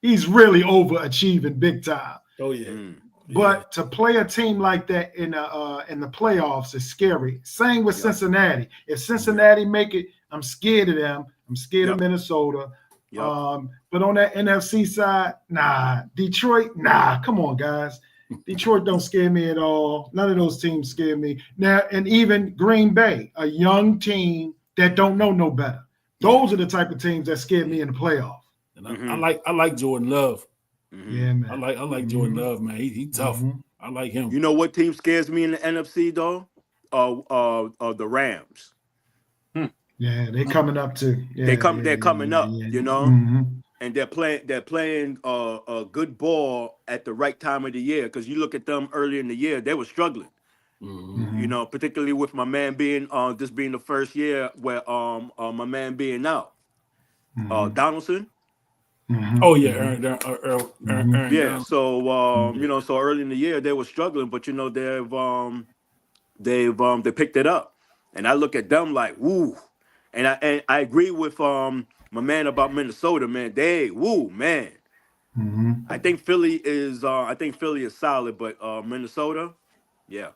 he's really overachieving big time. Oh yeah. But to play a team like that in the playoffs is scary. Same with Cincinnati. If Cincinnati make it, I'm scared of them. I'm scared of Minnesota. But on that NFC side, nah. Detroit, nah. Come on, guys. Detroit don't scare me at all. None of those teams scare me. Now, and even Green Bay, a young team that don't know no better. Those are the type of teams that scare me in the playoffs. And I like Jordan Love. Yeah, man. I like Jordan Love, man. He tough. I like him. You know what team scares me in the NFC though? The Rams. Yeah, they coming up too. Yeah, they're coming up, you know, and they're playing a good ball at the right time of the year. Because you look at them early in the year, they were struggling. You know, particularly with my man being this being the first year where my man being out, Donaldson. Oh yeah, Aaron Yeah. So so early in the year they were struggling, but they picked it up, and I look at them like woo. And I agree with my man about Minnesota, man. Man. I think Philly is solid, but Minnesota, yeah.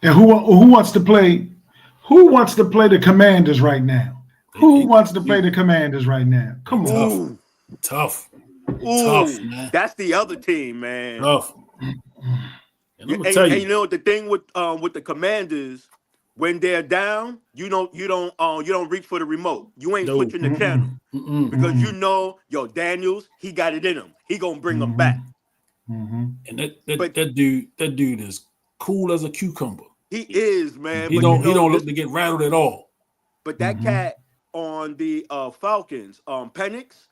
And who wants to play? Who wants to play the Commanders right now? Who wants to play the Commanders right now? Come on, tough, man. That's the other team, man. Tough. And I'm gonna tell you, you know the thing with the Commanders. When they're down, you don't reach for the remote. You ain't switching the channel because yo Daniels, he got it in him. He gonna bring them back. And that dude is cool as a cucumber. He is, man. He don't look to get rattled at all. But that cat on the Falcons, Penix,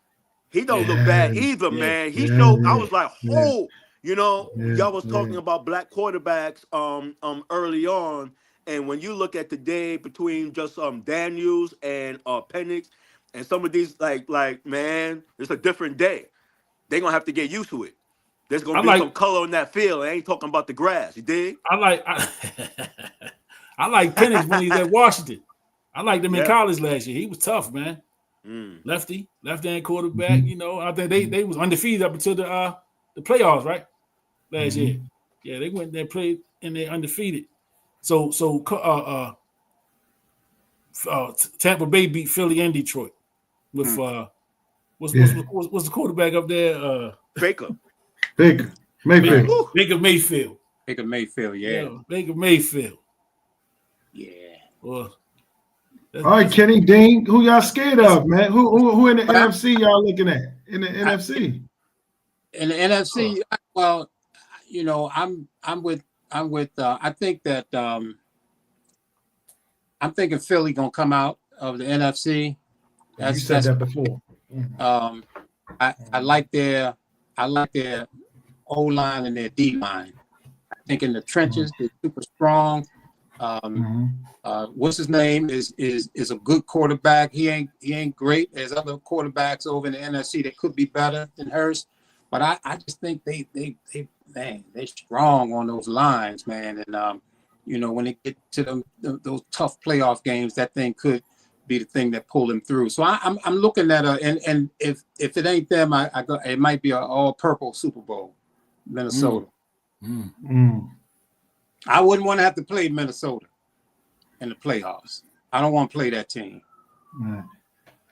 he don't look bad either, man. He showed. I was like, y'all was talking about black quarterbacks early on. And when you look at the day between just Daniels and Penix and some of these, like man, it's a different day. They're gonna have to get used to it. There's gonna be some color on that field. I ain't talking about the grass. You dig? I like Penix when he's at Washington. I liked him in college last year. He was tough, man. Left-hand quarterback. You know, I think they was undefeated up until the playoffs, right? Last year. Yeah, they went there, played, and they undefeated. So Tampa Bay beat Philly and Detroit with what's the quarterback up there? Baker Mayfield. Baker Mayfield. Baker Mayfield, yeah. Baker Mayfield. Yeah. Well, all right, Kenny Dean, who y'all scared of, man? Who in the NFC y'all looking at? In the NFC? In the NFC, well, you know, I'm with I think that I'm thinking Philly gonna come out of the NFC. You said that before. I like their O line and their D line. I think in the trenches they're super strong. What's his name is a good quarterback. He ain't great. There's other quarterbacks over in the NFC that could be better than Hurst, but I just think they're strong on those lines, man. And you know, when they get to those tough playoff games, that thing could be the thing that pull them through. So I'm looking at and if it ain't them, it might be an all purple Super Bowl, Minnesota. I wouldn't want to have to play Minnesota in the playoffs. I don't want to play that team.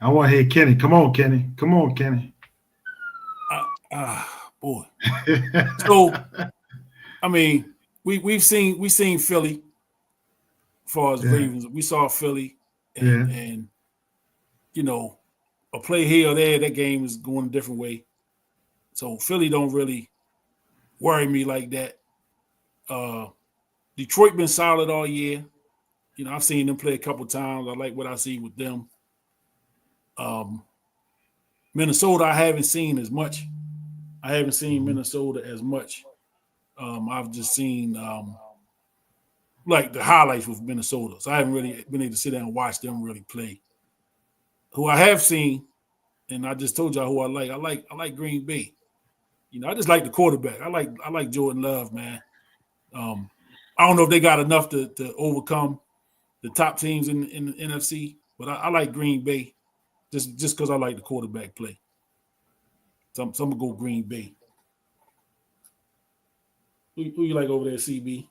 I want to hear Kenny. Come on, Kenny. Come on, Kenny. Boy. So, I mean, we've seen Philly as far as Ravens. We saw Philly, and you know, a play here or there, that game is going a different way. So Philly don't really worry me like that. Detroit been solid all year. You know, I've seen them play a couple times. I like what I see with them. Minnesota, I haven't seen as much. I haven't seen Minnesota as much. I've just seen like the highlights with Minnesota. So I haven't really been able to sit down and watch them really play. Who I have seen, and I just told y'all who I like. I like Green Bay. You know, I just like the quarterback. I like Jordan Love, man. I don't know if they got enough to overcome the top teams in the NFC, but I like Green Bay just because I like the quarterback play. So I'm gonna go Green Bay. Who you like over there, CB?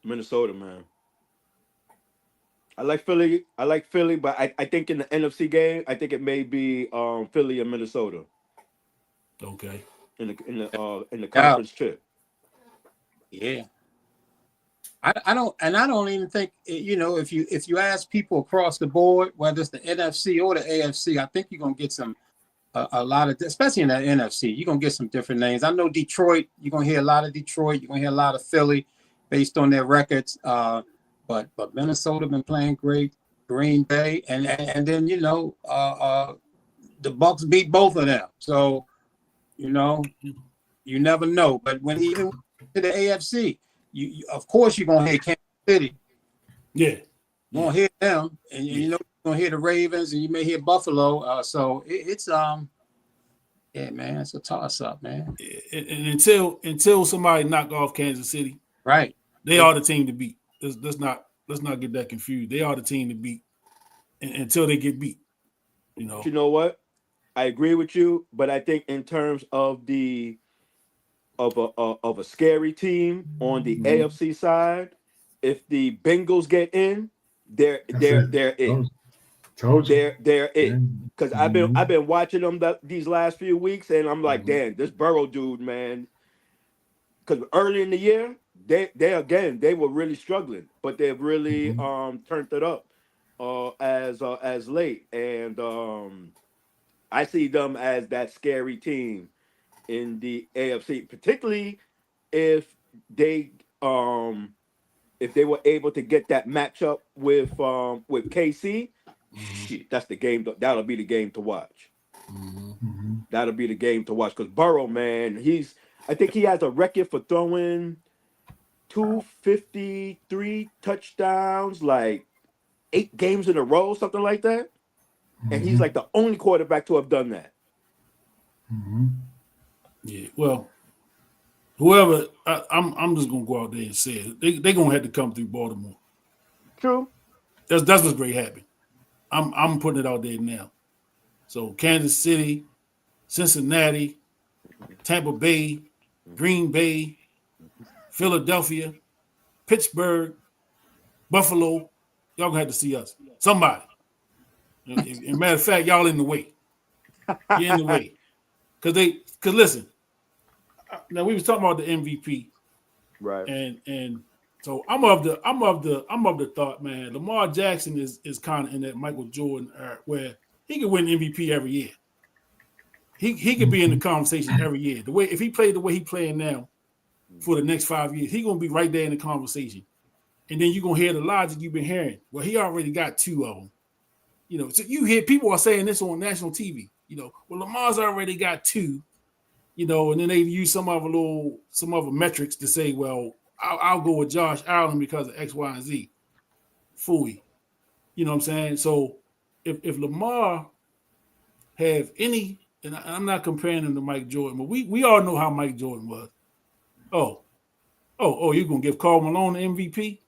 Minnesota, man. I like Philly, but I think in the NFC game, I think it may be Philly and Minnesota. Okay. In the conference trip. Yeah. I don't even think, you know, if you ask people across the board, whether it's the NFC or the AFC, I think you're gonna get some a lot of, especially in the NFC, you're gonna get some different names. I know Detroit, you're gonna hear a lot of Detroit, you're gonna hear a lot of Philly based on their records. But Minnesota been playing great, Green Bay, and then you know the Bucks beat both of them. So, you know, you never know. But when even to the AFC, you of course you're gonna hear Kansas City. Yeah. You're gonna hear them, and you know you're gonna hear the Ravens, and you may hear Buffalo. So it's yeah, man, it's a toss up, man. And until somebody knock off Kansas City, right? They are the team to beat. Let's not get that confused. They are the team to beat until they get beat. You know. You know what? I agree with you, but I think in terms of of a scary team on the AFC side, if the Bengals get in, they're in. Told you. They're in. Because I've been watching them these last few weeks, and I'm like, damn, this Burrow dude, man. Because early in the year, they were really struggling, but they've really turned it up as late, and I see them as that scary team in the AFC, particularly if they were able to get that matchup with KC. Shit, that's the game. That'll be the game to watch. That'll be the game to watch because Burrow, man, I think he has a record for throwing 253 touchdowns, like 8 games in a row, something like that. And he's like the only quarterback to have done that. Yeah, well, whoever, I'm just gonna go out there and say it. They're gonna have to come through Baltimore. True. That's what's great happening. I'm putting it out there now. So Kansas City, Cincinnati, Tampa Bay, Green Bay, Philadelphia, Pittsburgh, Buffalo, y'all gonna have to see us. Somebody. As a matter of fact, y'all in the way. You're in the way. Because listen, now we was talking about the MVP, Right. and so I'm of the thought, man. Lamar Jackson is kind of in that Michael Jordan era where he could win MVP every year. He could be in the conversation every year. The way if he played the way he playing now for the next 5 years, he gonna be right there in the conversation. And then you're gonna hear the logic you've been hearing. Well, he already got 2 of them. You know, so you hear people are saying this on national TV. You know, well, Lamar's already got 2. You know, and then they use some other metrics to say, well, I'll go with Josh Allen because of X, Y, and Z. Fooey. You know what I'm saying? So if Lamar have any, and I'm not comparing him to Mike Jordan, but we all know how Mike Jordan was. Oh, you're gonna give Karl Malone the MVP?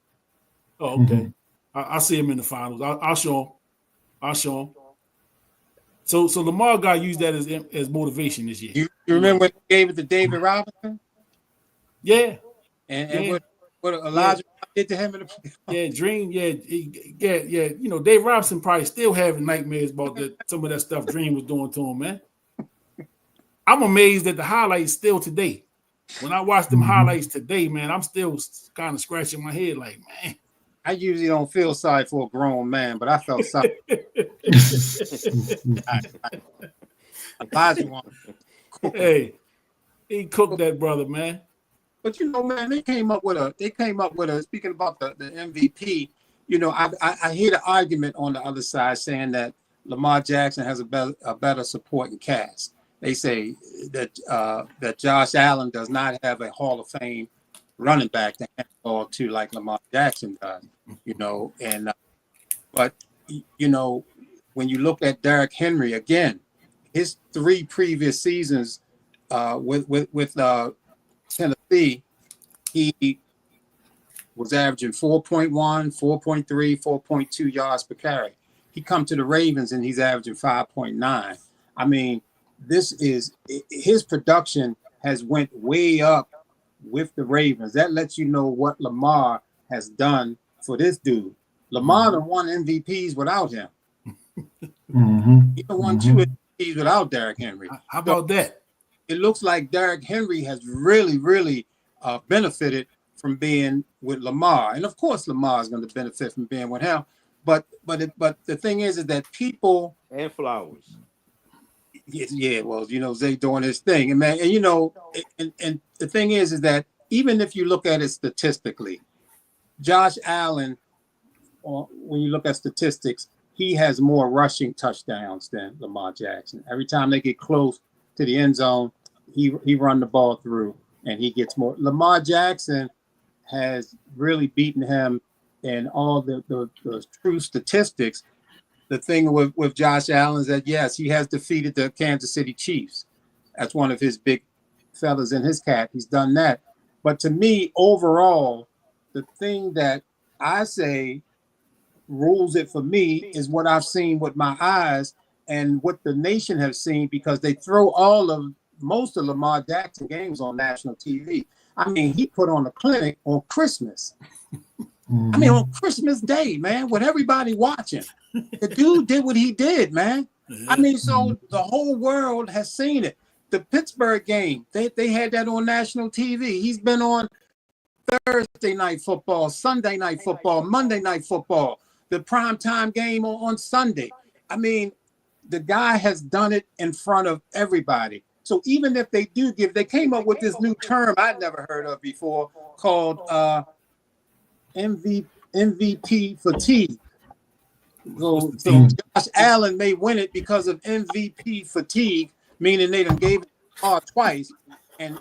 Oh, okay. I'll see him in the finals. I'll show him. So Lamar got used that as motivation this year. You remember when he gave it to David Robinson? Yeah. And what Elijah did to him in the Dream. Yeah. You know, Dave Robinson probably still having nightmares about some of that stuff Dream was doing to him, man. I'm amazed at the highlights still today. When I watch them highlights today, man, I'm still kind of scratching my head like, man. I usually don't feel sorry for a grown man, but I felt sorry. Hey, he cooked that brother, man. But you know, man, they came up with a speaking about the MVP, you know, I hear the argument on the other side saying that Lamar Jackson has a better supporting cast. They say that Josh Allen does not have a Hall of Fame running back to hand the ball to like Lamar Jackson does, you know. And but you know, when you look at Derrick Henry again, his 3 previous seasons with Tennessee, he was averaging 4.1, 4.3, 4.2 yards per carry. He come to the Ravens and he's averaging 5.9. I mean, this is his production has went way up with the Ravens. That lets you know what Lamar has done for this dude. Lamar done won MVPs without him. He done won 2 MVPs without Derrick Henry. How about that? It looks like Derrick Henry has really benefited from being with Lamar, and of course Lamar is going to benefit from being with him. But the thing is that people and Flowers. Yeah, well, you know, Zay doing his thing, and man, and you know, and the thing is that even if you look at it statistically, Josh Allen, when you look at statistics, he has more rushing touchdowns than Lamar Jackson. Every time they get close to the end zone, he run the ball through, and he gets more. Lamar Jackson has really beaten him in all the true statistics. The thing with Josh Allen is that, yes, he has defeated the Kansas City Chiefs. That's one of his big fellas in his cat. He's done that. But to me, overall, the thing that I say rules it for me is what I've seen with my eyes and what the nation has seen, because they throw most of Lamar Jackson games on national TV. I mean, he put on a clinic on Christmas. I mean, on Christmas Day, man, with everybody watching. The dude did what he did, man. I mean, so the whole world has seen it. The Pittsburgh game, they had that on national TV. He's been on Thursday night football, Sunday night football, Monday night football, the primetime game on Sunday. I mean, the guy has done it in front of everybody. So even if they they came up with this new term I'd never heard of before called MVP fatigue. So Josh Allen may win it because of MVP fatigue, meaning they done gave it twice and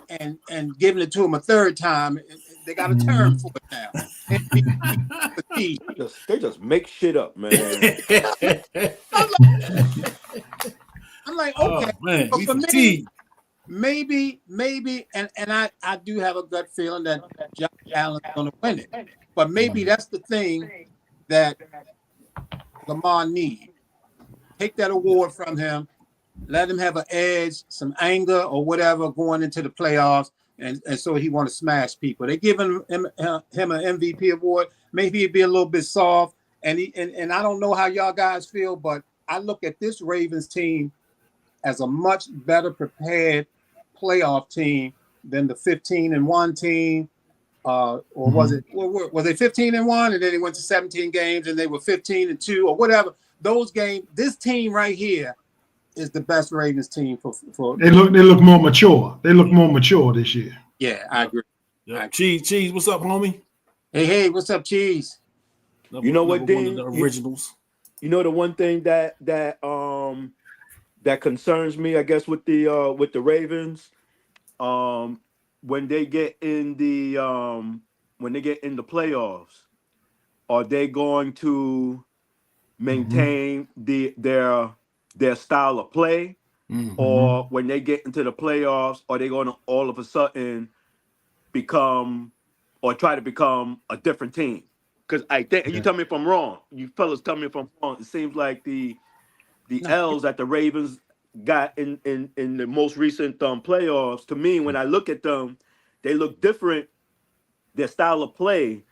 giving it to him a third time. They got a term for it now. MVP fatigue. They just make shit up, man. I'm like, okay, man, but for me, maybe, and I do have a gut feeling that Josh Allen's going to win it. But maybe that's the thing that Lamar needs. Take that award from him, let him have an edge, some anger or whatever going into the playoffs, and so he want to smash people. They giving him an MVP award. Maybe he'd be a little bit soft, and I don't know how y'all guys feel, but I look at this Ravens team as a much better prepared playoff team then the 15-1 team, or was it? Was they 15-1 and then they went to 17 games and they were 15-2 or whatever? Those games. This team right here is the best Ravens team for. They look more mature. They look more mature this year. Yeah, I agree. Yeah. Cheese, what's up, homie? Hey, what's up, Cheese? You know what, Dean? One of the originals. You know the one thing that concerns me, I guess, with the Ravens, when they get in the playoffs, are they going to maintain their style of play, or when they get into the playoffs, are they going to all of a sudden become or try to become a different team? Because I think, and you tell me if I'm wrong. You fellas tell me if I'm wrong. It seems like the L's that the Ravens got in the most recent playoffs, to me, when I look at them, they look different. Their style of play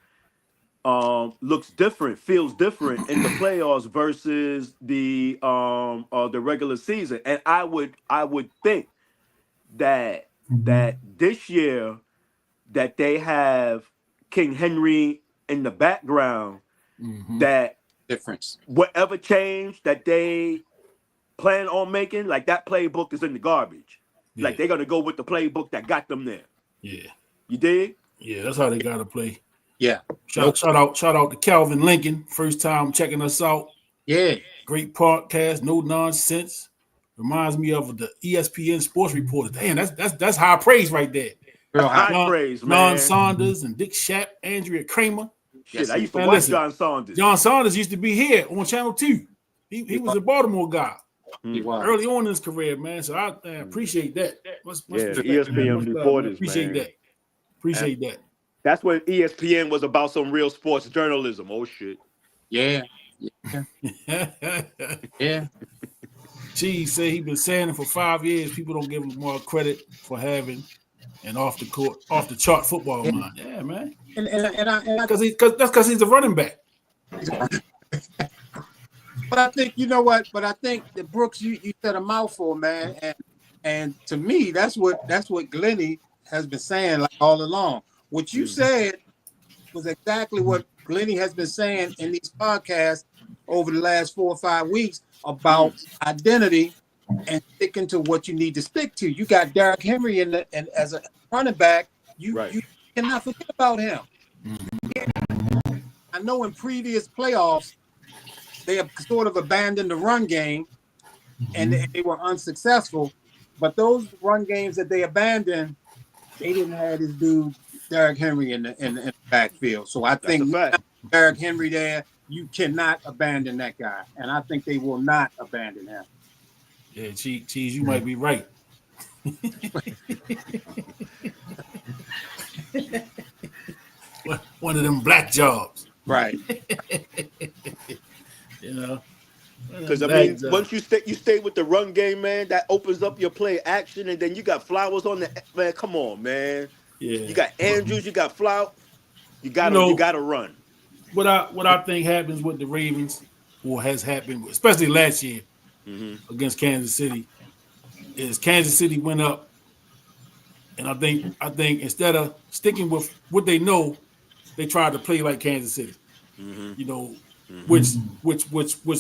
looks different, feels different in the playoffs versus the regular season. And I would think that this year that they have King Henry in the background, that difference, whatever change that they plan on making, like that playbook is in the garbage. Yeah. Like they're gonna go with the playbook that got them there. Yeah. You dig? Yeah, that's how they gotta play. Yeah. Shout out to Calvin Lincoln, first time checking us out. Yeah. Great podcast, no nonsense. Reminds me of the ESPN sports reporter. Damn, that's high praise right there. Real high praise, man. John Saunders and Dick Schapp, Andrea Kramer. Shit, I used to watch John Saunders. John Saunders used to be here on Channel 2. He was a Baltimore guy early on in his career, man. So I appreciate that. ESPN reporters, appreciate that. Appreciate that. That's when ESPN was about some real sports journalism. Oh shit. Yeah. Cheese say he been saying it for 5 years. People don't give him more credit for having an off the chart football mind. Yeah, man. Because he's a running back. But I think, you know what? But I think that Brooks, you said a mouthful, man. And to me, that's what Glenny has been saying like all along. What you said was exactly what Glenny has been saying in these podcasts over the last 4 or 5 weeks about identity and sticking to what you need to stick to. You got Derrick Henry and as a running back, you cannot forget about him. I know in previous playoffs, they have sort of abandoned the run game and they were unsuccessful. But those run games that they abandoned, they didn't have this dude Derrick Henry in the backfield. So I think Derrick Henry there, you cannot abandon that guy. And I think they will not abandon him. Yeah, Cheese, you might be right. One of them black jobs. Right. You know. Because I mean, once you stay with the run game, man, that opens up your play action, and then you got Flowers on the man. Come on, man. Yeah. You got Andrews, you got Flower. You gotta run. What I think happens with the Ravens, or has happened, especially last year against Kansas City, is Kansas City went up, and I think instead of sticking with what they know, they tried to play like Kansas City. You know. Which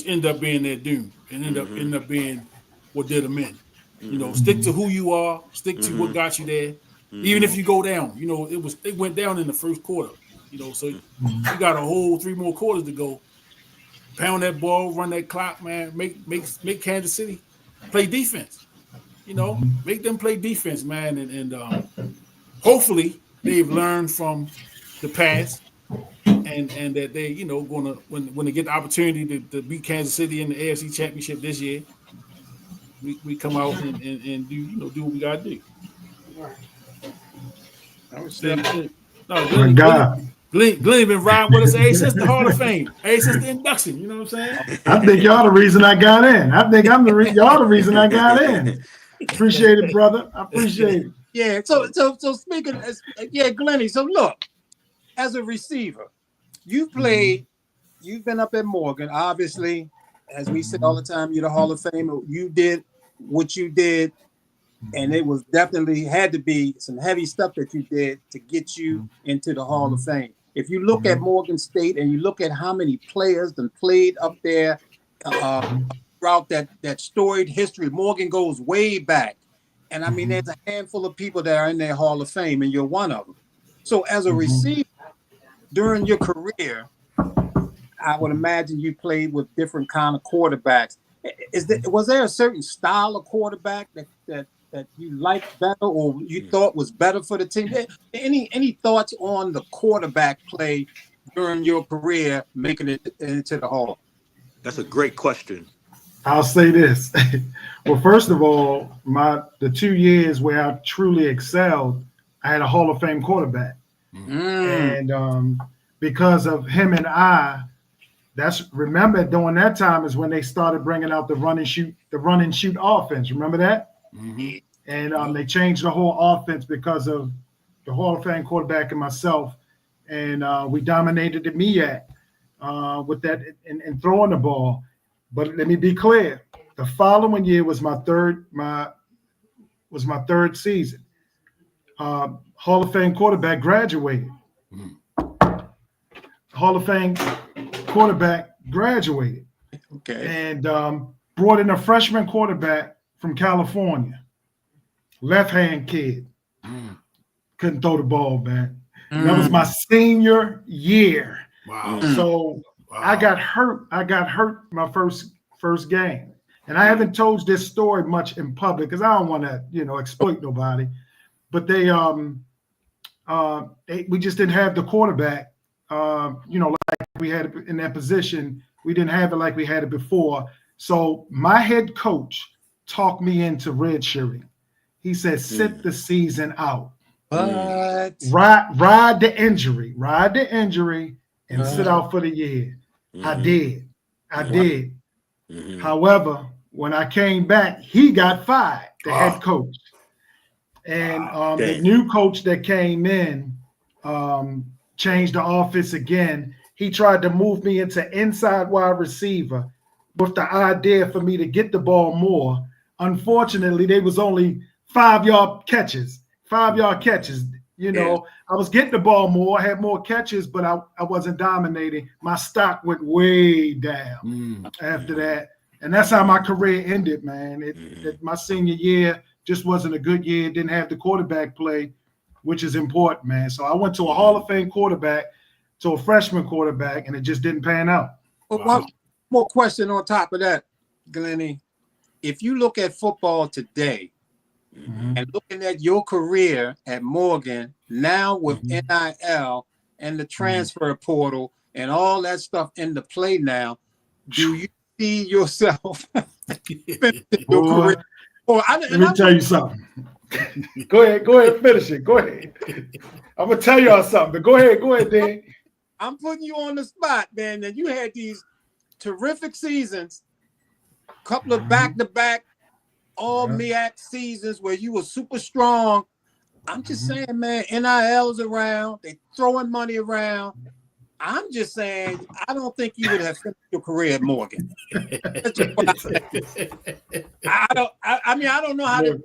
end up being their doom and end up being what did them in. You know, stick to who you are, stick to what got you there. Even if you go down, you know, they went down in the first quarter. You know, so you got a whole 3 more quarters to go. Pound that ball, run that clock, man. Make Kansas City play defense. You know, make them play defense, man. And hopefully they've learned from the past. And that they, you know, gonna when they get the opportunity to beat Kansas City in the AFC Championship this year, we come out and do what we gotta do. Glenn been riding with us since the Hall of Fame, since the induction. You know what I'm saying? I think y'all the reason I got in. I think y'all the reason I got in. Appreciate it, brother. I appreciate it. Yeah. So speaking, Glenny. So look, as a receiver. You've been up at Morgan, obviously, as we say all the time, you're the Hall of Famer. You did what you did and it was definitely had to be some heavy stuff that you did to get you into the Hall of Fame. If you look at Morgan State and you look at how many players that played up there throughout that storied history, Morgan goes way back. And I mean, there's a handful of people that are in their Hall of Fame, and you're one of them. So as a receiver, during your career, I would imagine you played with different kind of quarterbacks. Was there a certain style of quarterback that you liked better or you thought was better for the team? Any thoughts on the quarterback play during your career making it into the Hall? That's a great question. I'll say this. Well, first of all, the 2 years where I truly excelled, I had a Hall of Fame quarterback. And because of him and I, remember during that time is when they started bringing out the run and shoot offense. Remember that? And they changed the whole offense because of the Hall of Fame quarterback and myself. And we dominated the MEAC with that and throwing the ball. But let me be clear: the following year was my third season. Hall of Fame quarterback graduated. Hall of Fame quarterback graduated. Okay. And brought in a freshman quarterback from California, left-hand kid. Couldn't throw the ball, man. That was my senior year. Wow. So I got hurt. I got hurt my first game. And I haven't told this story much in public because I don't want to, exploit nobody. But we just didn't have the quarterback, like we had in that position. We didn't have it like we had it before. So my head coach talked me into redshirting. He said, sit the season out. What? Ride the injury, and sit out for the year. I did. However, when I came back, he got fired, the head coach. And the new coach that came in changed the offense again. He tried to move me into inside wide receiver with the idea for me to get the ball more. Unfortunately, they was only 5-yard catches. 5-yard catches. I was getting the ball more. I had more catches, but I wasn't dominating. My stock went way down after that. And that's how my career ended, man. My senior year just wasn't a good year. Didn't have the quarterback play, which is important, man. So I went to a Hall of Fame quarterback, to a freshman quarterback, and it just didn't pan out. Well, one more question on top of that, Glennie. If you look at football today and looking at your career at Morgan, now with NIL and the transfer portal and all that stuff into play now, do you see yourself finishing your career? Let me tell you something. Go ahead, finish it. Go ahead. I'm gonna tell y'all something, but go ahead, Dan. I'm putting you on the spot, man. And you had these terrific seasons, couple of back-to-back all MEAC seasons where you were super strong. I'm just saying, man, NIL's around, they throwing money around. I'm just saying, I don't think you would have finished your career at Morgan. That's just what I'm saying. I don't know how to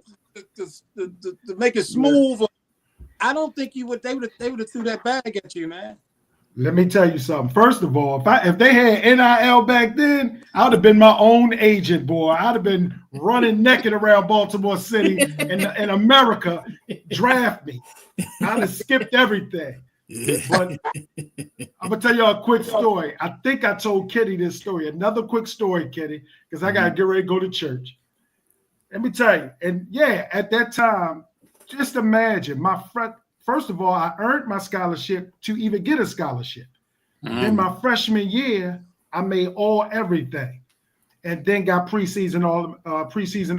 make it smooth. I don't think you would. They would have threw that bag at you, man. Let me tell you something. First of all, if they had NIL back then, I would have been my own agent, boy. I'd have been running naked around Baltimore City in America. Draft me. I'd have skipped everything. But I'm gonna tell you a quick story. I think I told Kitty this story. Another quick story, Kitty, because I gotta get ready to go to church. Let me tell you. And yeah, at that time, just imagine first of all, I earned my scholarship to even get a scholarship. Then my freshman year, I made all everything, and then got preseason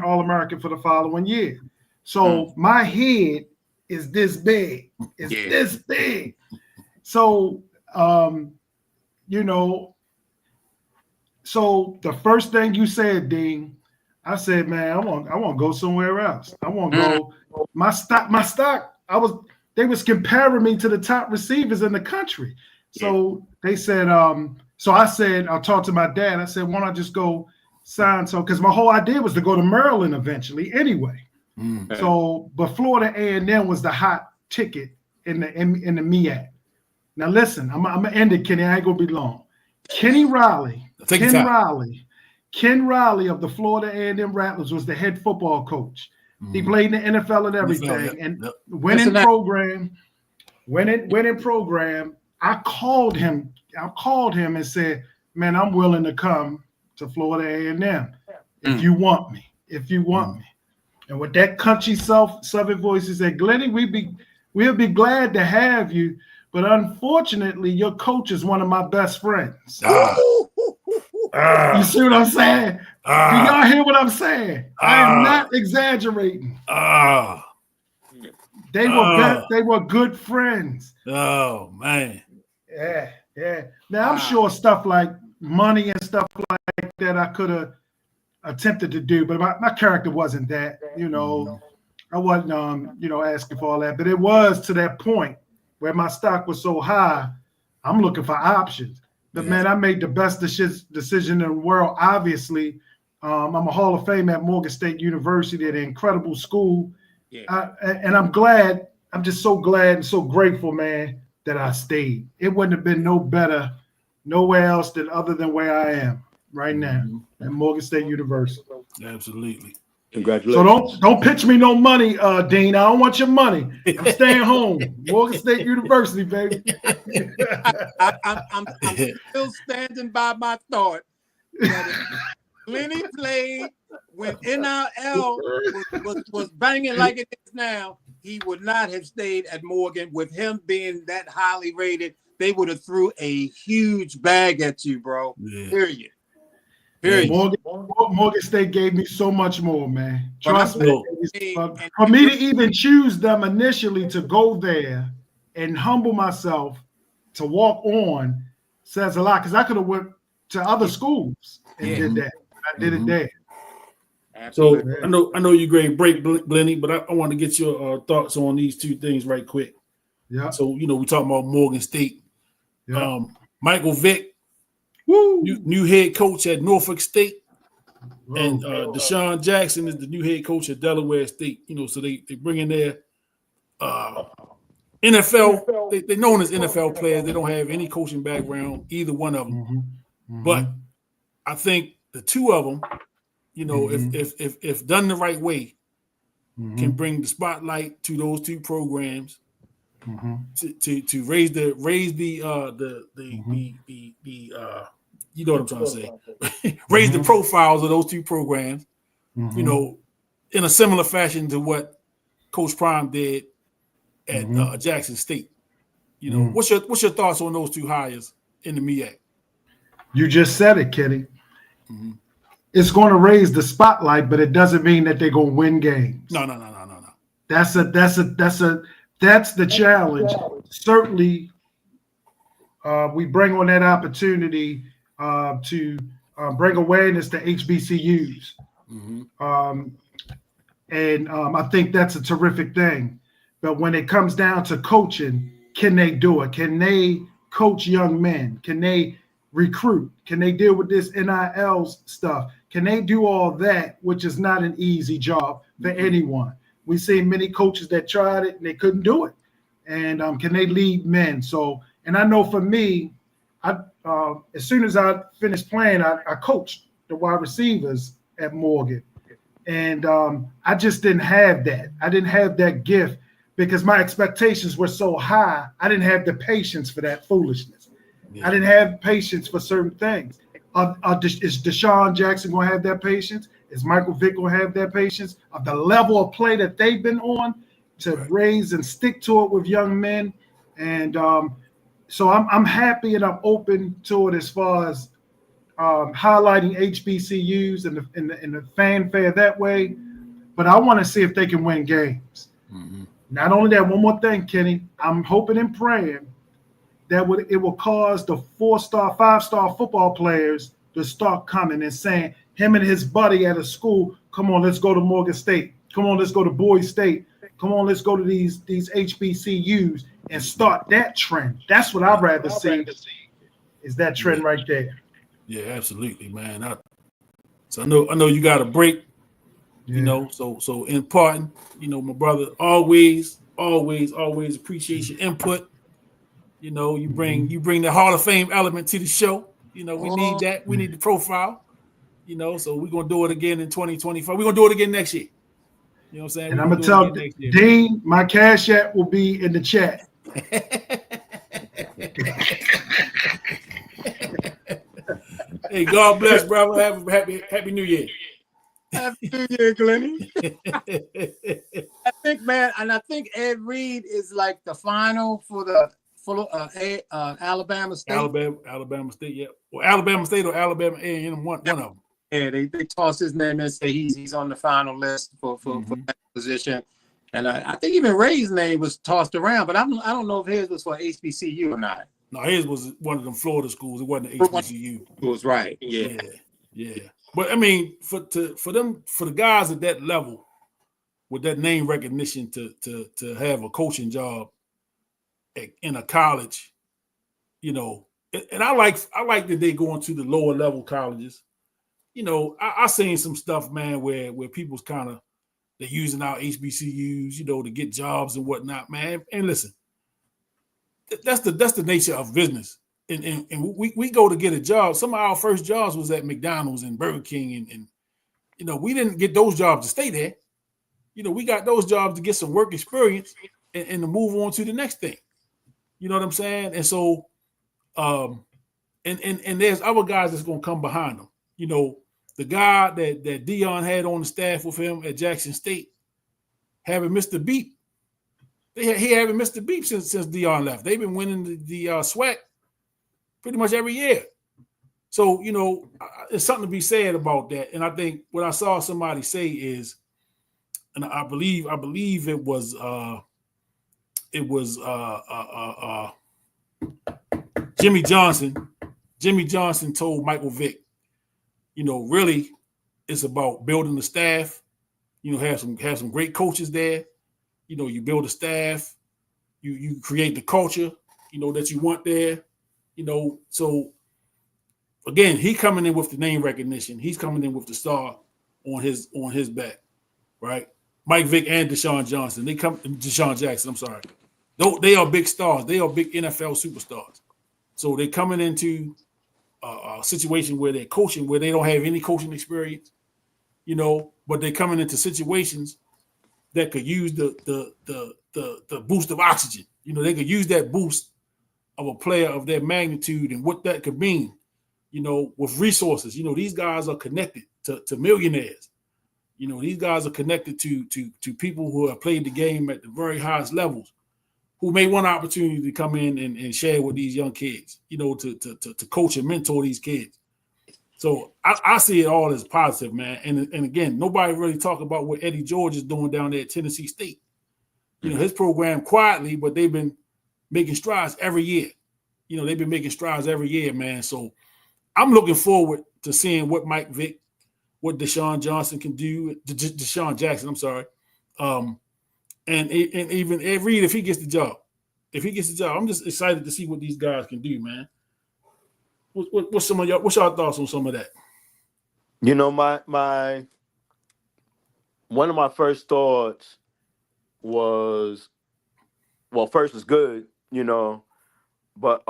All-American for the following year. So my head is this big. This big. So so the first thing you said, Dean, I said, man, I want to go somewhere else. I want to go. My stock. They was comparing me to the top receivers in the country. So they said, so I said, I'll talk to my dad. I said, why don't I just go sign? So, because my whole idea was to go to Maryland eventually anyway. So, but Florida A&M was the hot ticket in the MEAC. Now listen, I'm gonna end it, Kenny. I ain't gonna be long. Ken Riley of the Florida A&M Rattlers was the head football coach. He played in the NFL and everything, and winning program. I called him and said, "Man, I'm willing to come to Florida A&M if you want me. And with that country southern voice, he said, "Glennie, we'll be glad to have you, but unfortunately, your coach is one of my best friends." You see what I'm saying? Do y'all hear what I'm saying? I am not exaggerating. They were good friends. Oh man. Yeah. Now I'm sure stuff like money and stuff like that I could have attempted to do, but my character wasn't that. I wasn't asking for all that. But it was to that point where my stock was so high, I'm looking for options. But man, I made the best decision in the world. Obviously, I'm a Hall of Fame at Morgan State University, an incredible school. And I'm glad. I'm just so glad and so grateful, man, that I stayed. It wouldn't have been no better nowhere else than other than where I am right now at Morgan State University. Absolutely. Congratulations. So don't pitch me no money, Dean. I don't want your money. I'm staying home. Morgan State University, baby. I'm still standing by my thought that if Glennie played when NIL was banging like it is now, he would not have stayed at Morgan. With him being that highly rated, they would have threw a huge bag at you, bro. Yeah. Period. Morgan State gave me so much more, man. Trust me. For me to even choose them initially to go there and humble myself to walk on says a lot, because I could have went to other schools and did that. I did it there. So I know you great break, Glennie, but I want to get your thoughts on these two things right quick. Yeah. So we talking about Morgan State. Yeah. Michael Vick, new head coach at Norfolk State, and DeSean Jackson is the new head coach at Delaware State. So they bring in their NFL. They're known as NFL players. They don't have any coaching background, either one of them. But I think the two of them, if done the right way, can bring the spotlight to those two programs to raise the you know what I'm trying to say, raise the profiles of those two programs, in a similar fashion to what Coach Prime did at Jackson State. What's your thoughts on those two hires in the MEAC? You just said it, Kenny. It's going to raise the spotlight, but it doesn't mean that they're going to win games. No. That's the challenge. Certainly, we bring on that opportunity to bring awareness to HBCUs, and I think that's a terrific thing. But when it comes down to coaching, can they do it? Can they coach young men? Can they recruit? Can they deal with this NIL stuff? Can they do all that, which is not an easy job for anyone? We've seen many coaches that tried it and they couldn't do it. And can they lead men? So, and I know for me, as soon as I finished playing, I coached the wide receivers at Morgan. And I just didn't have that. I didn't have that gift because my expectations were so high. I didn't have the patience for that foolishness. I didn't have patience for certain things. Is DeSean Jackson going to have that patience? Is Michael Vick going to have that patience? Of the level of play that they've been on to raise and stick to it with young men. And so I'm happy and I'm open to it as far as highlighting HBCUs and the fanfare that way. But I want to see if they can win games. Not only that, one more thing, Kenny. I'm hoping and praying that it will cause the 4-star, 5-star football players to start coming and saying, him and his buddy at a school, come on, let's go to Morgan State. Come on, let's go to Boyd State. Come on, let's go to these HBCUs and start that trend. That's what I'd rather see, is that trend right there. Yeah, absolutely, man. So I know you got a break. You know, so in part, you know, my brother, always appreciate your input. You know, you bring the Hall of Fame element to the show. You know, we need that. We need the profile. You know, so we're gonna do it again in 2025. We're gonna do it again next year. You know what I'm saying? And I'm gonna tell Dean, my Cash App will be in the chat. Hey, God bless, brother. Have a happy New Year. Happy New Year, Glenny. I think, man, and I think Ed Reed is like the final for the Alabama State. Alabama State, yeah. Well, Alabama State or Alabama A&M, one of them. Yeah, they toss his name and say he's on the final list for that position. And I think even Ray's name was tossed around, but I don't know if his was for HBCU or not. No, his was one of them Florida schools. It wasn't HBCU. It was right. Yeah. But I mean, for the guys at that level, with that name recognition, to have a coaching job in a college, you know, and I like that they go into the lower level colleges. You know, I seen some stuff, man, where people's kind of they're using our HBCUs, you know, to get jobs and whatnot, man. And listen, that's the nature of business. And we go to get a job. Some of our first jobs was at McDonald's and Burger King, and you know, we didn't get those jobs to stay there. You know, we got those jobs to get some work experience and to move on to the next thing. You know what I'm saying? And so, and there's other guys that's gonna come behind them. You know, the guy that DeSean had on the staff with him at Jackson State, having Mr. Beep. He haven't missed a beat since DeSean left. They've been winning the SWAC pretty much every year. So, you know, there's something to be said about that. And I think what I saw somebody say is, and I believe it was Jimmy Johnson. Jimmy Johnson told Michael Vick, you know, really it's about building the staff. You know, have some great coaches there. You know, you build a staff, you create the culture, you know, that you want there. You know, so again, he coming in with the name recognition. He's coming in with the star on his back, right? Mike Vick and DeSean Jackson. I'm sorry. They are big stars. They are big NFL superstars. So they're coming into a situation where they're coaching, where they don't have any coaching experience, you know, but they're coming into situations that could use the boost of oxygen. You know, they could use that boost of a player of their magnitude and what that could mean, you know, with resources. You know, these guys are connected to millionaires. You know, these guys are connected to people who have played the game at the very highest levels, who may want an opportunity to come in and share with these young kids, you know, to coach and mentor these kids. So I see it all as positive, man. And again, nobody really talk about what Eddie George is doing down there at Tennessee State. You know, his program quietly, but they've been making strides every year. You know, they've been making strides every year, man. So I'm looking forward to seeing what Mike Vick, what DeSean Johnson can do, DeSean Jackson, I'm sorry. And even Ed Reed, if he gets the job. I'm just excited to see what these guys can do, man. What's your thoughts on some of that? You know, my one of my first thoughts was, well, first was good, you know, but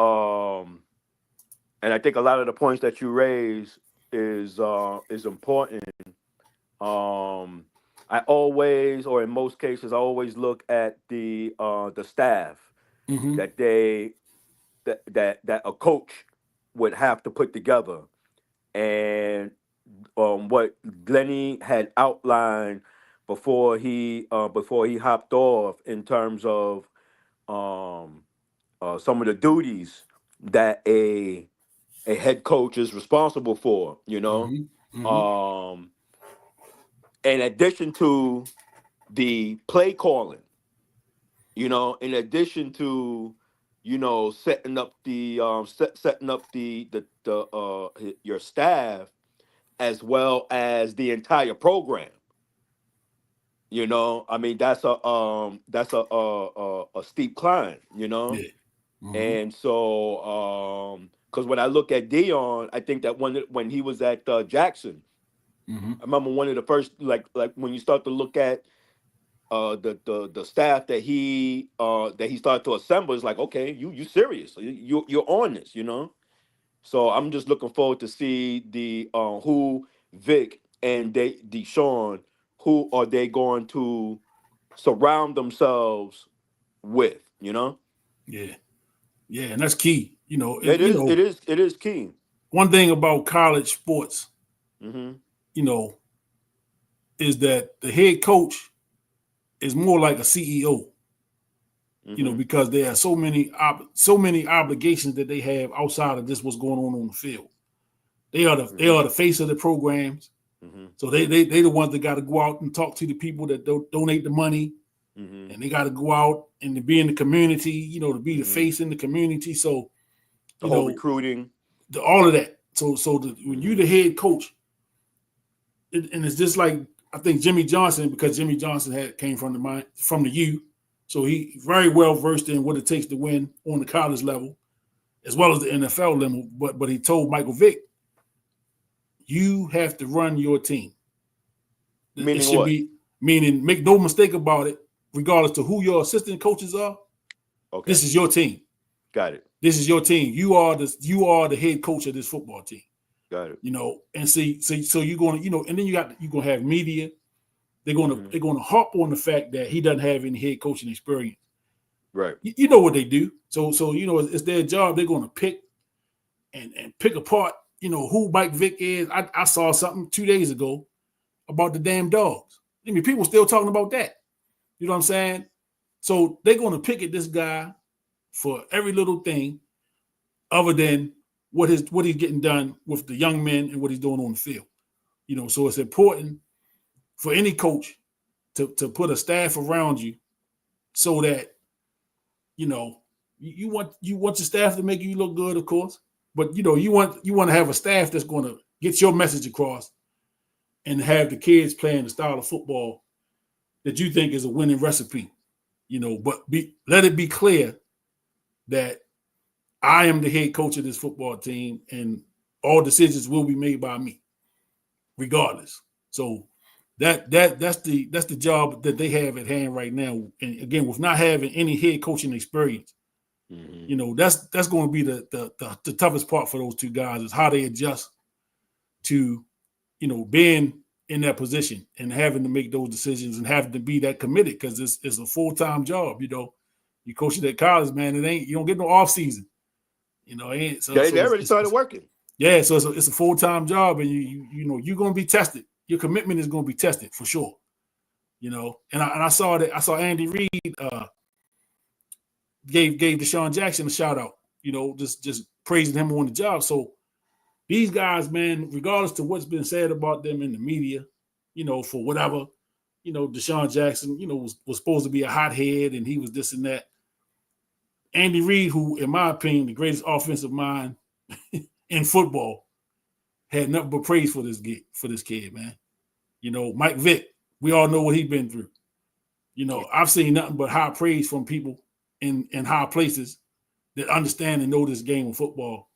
and I think a lot of the points that you raise is important. I always, or in most cases, I always look at the staff that that a coach would have to put together, and what Glenny had outlined before he hopped off in terms of some of the duties that a head coach is responsible for, you know. In addition to the play calling, you know, in addition to, you know, setting up your staff, as well as the entire program. You know, I mean, that's a steep climb, you know. Yeah. And so because when I look at DeSean, I think that when he was at Jackson, Mm-hmm. I remember one of the first, like when you start to look at the staff that he started to assemble, it's like, okay, you serious, you're on this, you know. So I'm just looking forward to see the who Vic and DeSean, who are they going to surround themselves with, you know. Yeah, yeah, and that's key. You know, Yeah, and you know, it is key. one thing about college sports, Mm-hmm. you know, is that the head coach is more like a CEO. You know, Mm-hmm. because there are so many obligations that they have outside of just what's going on the field. They are the face of the programs. Mm-hmm. So they the ones that got to go out and talk to the people that donate the money, Mm-hmm. and they got to go out and to be in the community. You know, to be the Mm-hmm. face in the community. So The you whole know, recruiting, all of that. So when you're the head coach, and it's just like I think Jimmy Johnson, because Jimmy Johnson came from the U, so he very well versed in what it takes to win on the college level as well as the NFL level. But he told Michael Vick, you have to run your team. It meaning should what? be meaning make no mistake about it, regardless to who your assistant coaches are. Okay, This is your team. got it. This is your team. You are the head coach of this football team. Got it. You know, and see, so you're gonna, you know, and then you're gonna have media. They're gonna harp on the fact that he doesn't have any head coaching experience. Right. You know what they do. So you know it's their job. They're gonna pick and pick apart, you know, who Mike Vick is. I saw something 2 days ago about the damn dogs. I mean, people still talking about that. You know what I'm saying? So they're gonna pick at this guy for every little thing, other than what he's getting done with the young men and what he's doing on the field. You know, so it's important for any coach to put a staff around you so that, you know, you want your staff to make you look good, of course, but you know, you want to have a staff that's going to get your message across and have the kids playing the style of football that you think is a winning recipe. You know, but let it be clear that I am the head coach of this football team and all decisions will be made by me, regardless. So that's the job that they have at hand right now. And again, with not having any head coaching experience, you know, that's going to be the toughest part for those two guys is how they adjust to, you know, being in that position and having to make those decisions and having to be that committed, because it's a full-time job. You know, you coaching at college, man, you don't get no off season. You know, they already started working. Yeah, so it's a full-time job, and you know you're going to be tested. Your commitment is going to be tested for sure. You know, and I saw Andy Reid gave DeSean Jackson a shout out. You know, just praising him on the job. So these guys, man, regardless to what's been said about them in the media, you know, for whatever, you know, DeSean Jackson, you know, was supposed to be a hothead and he was this and that. Andy Reid, who, in my opinion, the greatest offensive mind in football, had nothing but praise for this kid, man. You know, Mike Vick, we all know what he's been through. You know, I've seen nothing but high praise from people in high places that understand and know this game of football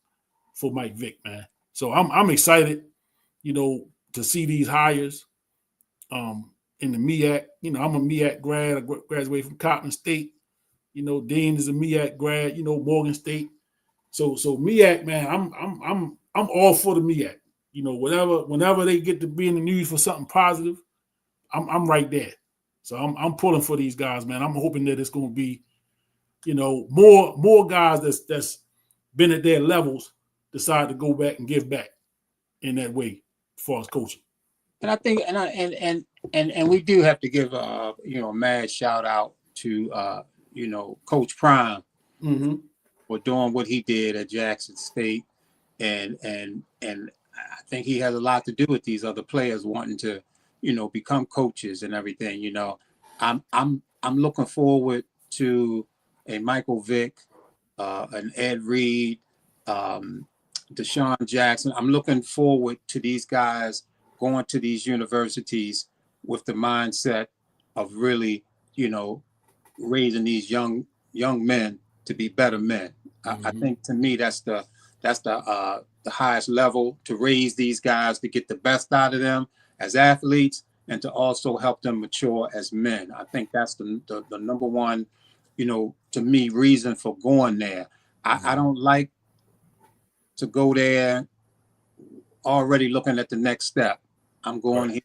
for Mike Vick, man. So I'm excited, you know, to see these hires in the MEAC. You know, I'm a MEAC grad. I graduated from Coppin State. You know, Dean is a MEAC grad. You know, Morgan State. So MEAC, man, I'm all for the MEAC. You know, whenever they get to be in the news for something positive, I'm right there. So I'm pulling for these guys, man. I'm hoping that it's going to be, you know, more guys that's been at their levels decide to go back and give back in that way as far as coaching. And I think and we do have to give you know, a mad shout out to you know, Coach Prime for doing what he did at Jackson State, and I think he has a lot to do with these other players wanting to, you know, become coaches and everything. You know, I'm looking forward to a Michael Vick, an Ed Reed, DeSean Jackson. I'm looking forward to these guys going to these universities with the mindset of really, you know, raising these young men to be better men. I think, to me, that's the the highest level to raise these guys, to get the best out of them as athletes, and to also help them mature as men. I think that's the number one, to me, reason for going there. I don't like to go there already looking at the next step. I'm going here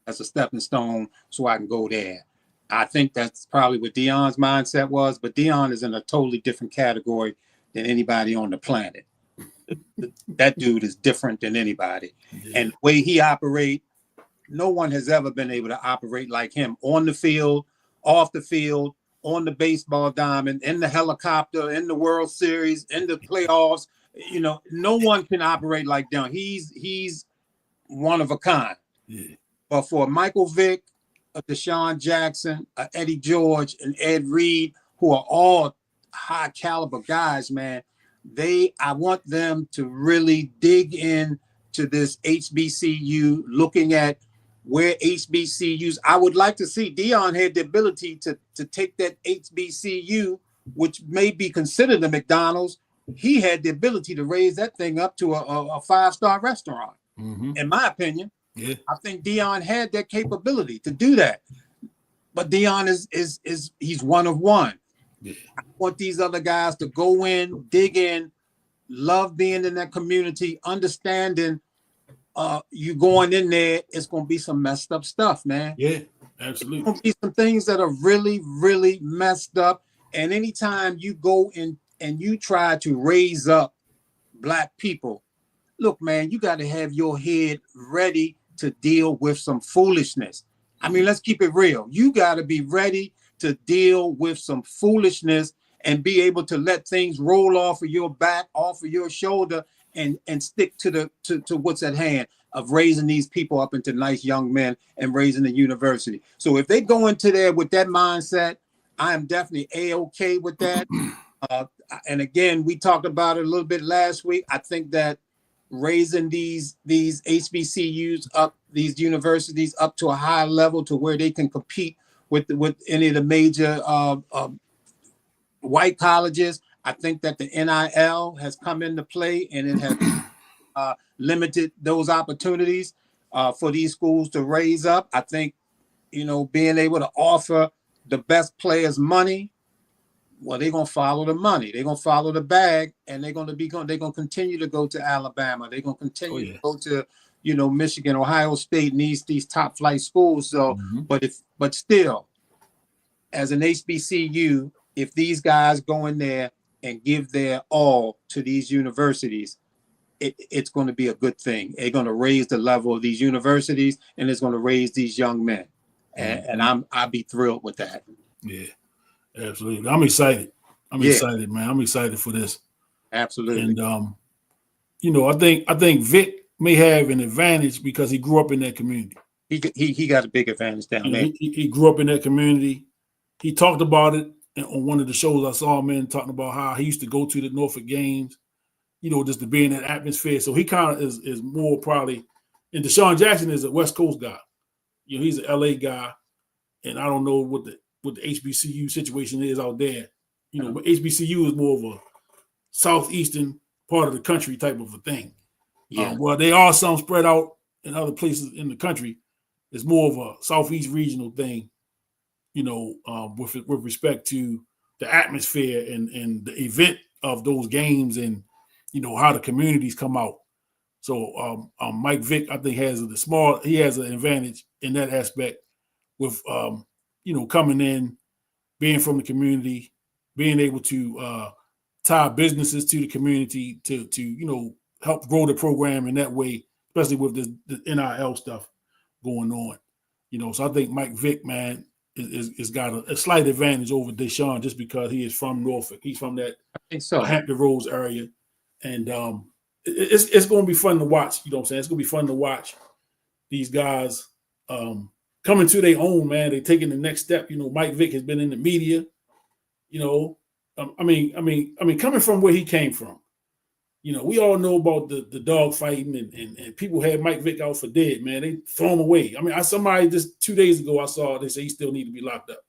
as a stepping stone so I can go there. I think that's probably what DeSean's mindset was, but DeSean is in a totally different category than anybody on the planet. That dude is different than anybody. Yeah. And the way he operates, no one has ever been able to operate like him on the field, off the field, on the baseball diamond, in the helicopter, in the World Series, in the playoffs. No one can operate like them. He's one of a kind. Yeah. But for Michael Vick, DeSean Jackson, Eddie George, and Ed Reed, who are all high caliber guys, man, I want them to really dig in to this HBCU, looking at where HBCUs. I would like to see DeSean had the ability to take that HBCU, which may be considered a McDonald's. He had the ability to raise that thing up to a 5-star restaurant, in my opinion. Yeah. I think DeSean had that capability to do that. But DeSean is he's one of one. Yeah. I want these other guys to go in, dig in, love being in that community, understanding you going in there, it's gonna be some messed up stuff, man. Yeah, absolutely. It's gonna be some things that are really, really messed up. And anytime you go in and you try to raise up Black people, look, man, you got to have your head ready to deal with some foolishness. I mean, let's keep it real. You got to be ready to deal with some foolishness and be able to let things roll off of your back, off of your shoulder, and stick to what's at hand of raising these people up into nice young men and raising the university. So if they go into there with that mindset, I am definitely A-okay with that. And again, we talked about it a little bit last week. I think that raising these HBCUs up, these universities up to a high level to where they can compete with any of the major white colleges. I think that the NIL has come into play, and it has limited those opportunities for these schools to raise up. I think, being able to offer the best players money, well, they're gonna follow the money. They're gonna follow the bag, and they're gonna continue to go to Alabama. They're gonna continue to go to, Michigan, Ohio State, and these top flight schools. So, but still, as an HBCU, if these guys go in there and give their all to these universities, it's going to be a good thing. They're going to raise the level of these universities, and it's going to raise these young men. And I'll be thrilled with that. Yeah. Absolutely. I'm excited. I'm excited, man. I'm excited for this. Absolutely. And I think Vick may have an advantage because he grew up in that community. He got a big advantage down there. He grew up in that community. He talked about it on one of the shows I saw him in, talking about how he used to go to the Norfolk games, just to be in that atmosphere. So he kind of is more probably, and DeSean Jackson is a West Coast guy. He's an LA guy, and I don't know what the HBCU situation is out there, but HBCU is more of a southeastern part of the country type of a thing. Yeah. Well, they are some spread out in other places in the country. It's more of a southeast regional thing, with respect to the atmosphere and the event of those games and, how the communities come out. So Mike Vick, I think, has an advantage in that aspect with, coming in, being from the community, being able to tie businesses to the community to help grow the program in that way, especially with the NIL stuff going on. So I think Mike Vick, man, is got a slight advantage over DeSean just because he is from Norfolk. He's from that Hampton Roads area. And it's going to be fun to watch. You know what I'm saying? It's going to be fun to watch these guys coming to their own, man. They're taking the next step. Mike Vick has been in the media. Coming from where he came from. We all know about the dog fighting and people had Mike Vick out for dead, man. They throw him away. Somebody just 2 days ago I saw they say he still need to be locked up.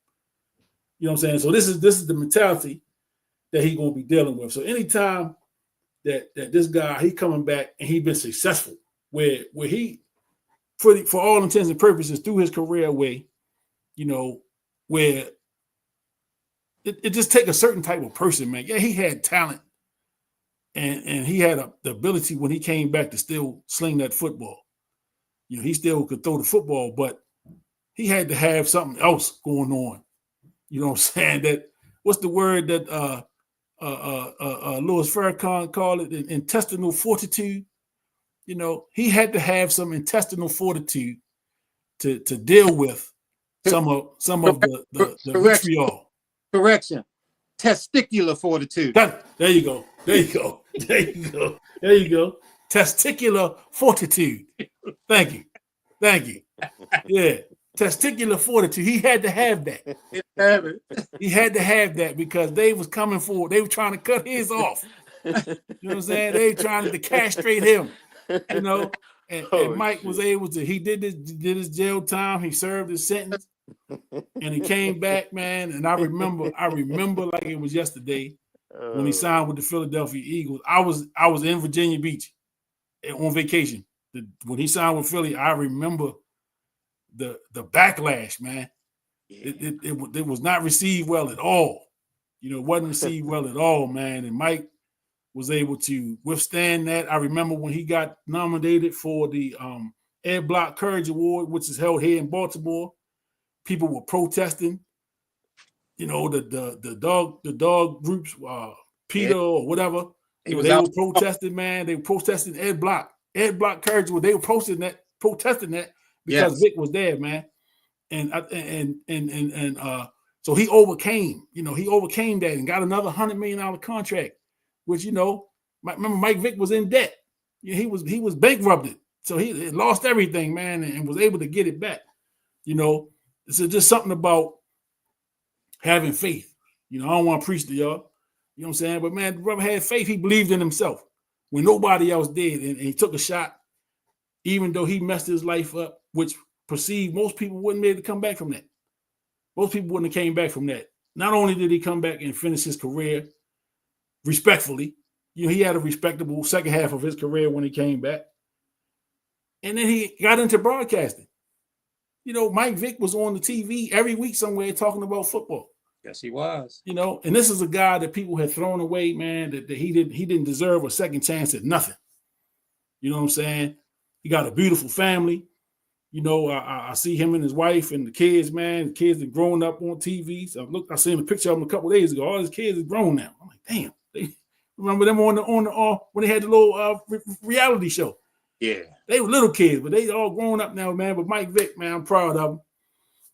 You know what I'm saying? So this is the mentality that he's going to be dealing with. So anytime that this guy, he coming back and he been successful where he for all intents and purposes through his career away, you know, where it just take a certain type of person, man. Yeah, he had talent and he had the ability when he came back to still sling that football. You know, he still could throw the football, but he had to have something else going on. You know what I'm saying? That what's the word that Louis Farrakhan called it? Intestinal fortitude. You know, he had to have some intestinal fortitude to deal with some of the vitriol. Correction. Testicular fortitude. There you go. Testicular fortitude. Thank you. Yeah. Testicular fortitude. He had to have that. He had to have that because they was coming forward. They were trying to cut his off. You know what I'm saying? They were trying to castrate him. You know, and Mike was able to. He did his jail time. He served his sentence, and he came back, man. And I remember like it was yesterday when he signed with the Philadelphia Eagles. I was in Virginia Beach on vacation. When he signed with Philly, I remember the backlash, man. Yeah. It was not received well at all. You know, it wasn't received well at all, man. And Mike was able to withstand that. I remember when he got nominated for the Ed Block Courage Award, which is held here in Baltimore. People were protesting. You know, the dog groups, PETA or whatever. They were protesting, man. They were protesting Ed Block Courage Award. They were protesting that because Vick was there, man. And so he overcame that and got another $100 million contract. Which, you know, remember Mike Vick was in debt. He was bankrupted. So he lost everything, man, and was able to get it back. You know, it's just something about having faith. You know, I don't want to preach to y'all. You know what I'm saying? But, man, the brother had faith. He believed in himself when nobody else did. And he took a shot, even though he messed his life up, which perceived most people wouldn't be able to come back from that. Most people wouldn't have came back from that. Not only did he come back and finish his career respectfully, you know, he had a respectable second half of his career when he came back. And then he got into broadcasting. You know, Mike Vick was on the TV every week somewhere talking about football. Yes, he was. You know, and this is a guy that people had thrown away, man, that he didn't deserve a second chance at nothing. You know what I'm saying? He got a beautiful family. You know, I see him and his wife and the kids, man. The kids have grown up on TV. So I seen a picture of them a couple of days ago. All his kids are grown now. I'm like, damn. Remember them on the when they had the little reality show? Yeah, they were little kids, but they all grown up now, man. But Mike Vick, man, I'm proud of him.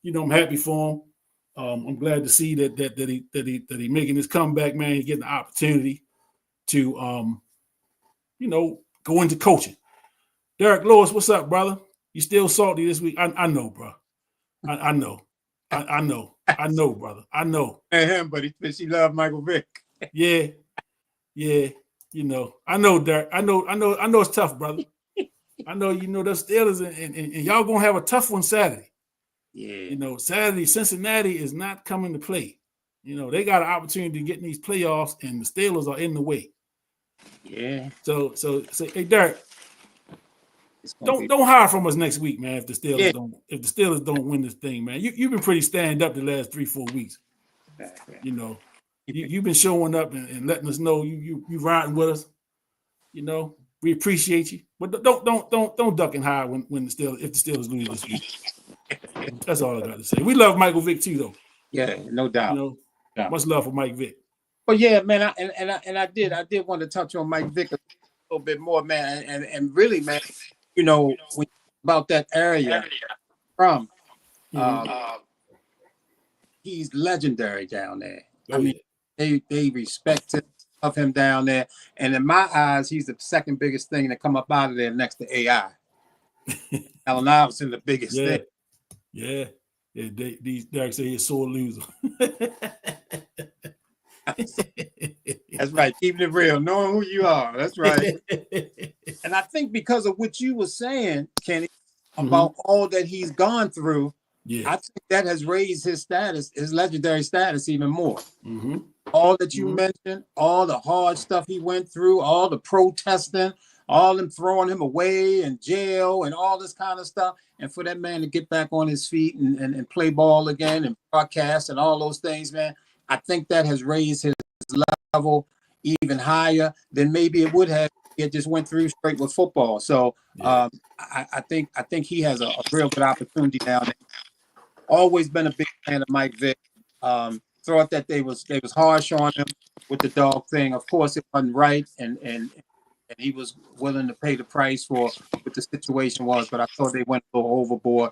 You know, I'm happy for him. I'm glad to see that he making his comeback, man. He's getting the opportunity to you know, go into coaching. Derek Lewis, what's up, brother? You still salty this week? I know, bro. I know. I know, brother. I know. And him, but she loved Michael Vick. Yeah. You know. I know, Derek. I know it's tough, brother. I know, you know, the Steelers and y'all gonna have a tough one Saturday. Yeah. You know, Saturday, Cincinnati is not coming to play. You know, they got an opportunity to get in these playoffs, and the Steelers are in the way. Yeah. So hey, Derek, don't hire from us next week, man. If the Steelers don't win this thing, man. You've been pretty stand up the last 3-4 weeks. You know, you've been showing up and letting us know you riding with us. You know, we appreciate you, but don't duck and hide if the Steelers lose this week. That's all I got to say. We love Michael Vick too, though. Yeah, no doubt. You know, much love for Mike Vick. But yeah, man, I did want to touch on Mike Vick a little bit more, man, and really, man, you know, about that area from, he's legendary down there. I mean, they respect him down there, and in my eyes, he's the second biggest thing that come up out of there next to AI. Allen Iverson, the biggest thing. Yeah. Derek say he's a sore loser. That's right. Keeping it real, knowing who you are. That's right. And I think because of what you were saying, Kenny, about all that he's gone through, I think that has raised his status, his legendary status, even more. all that you mentioned, all the hard stuff he went through, all the protesting, all them throwing him away in jail and all this kind of stuff. And for that man to get back on his feet and play ball again and broadcast and all those things, man, I think that has raised his level even higher than maybe it would have if it just went through straight with football. So I think he has a real good opportunity now. Always been a big fan of Mike Vick. Thought that they was harsh on him with the dog thing. Of course, it wasn't right, and he was willing to pay the price for what the situation was. But I thought they went a little overboard.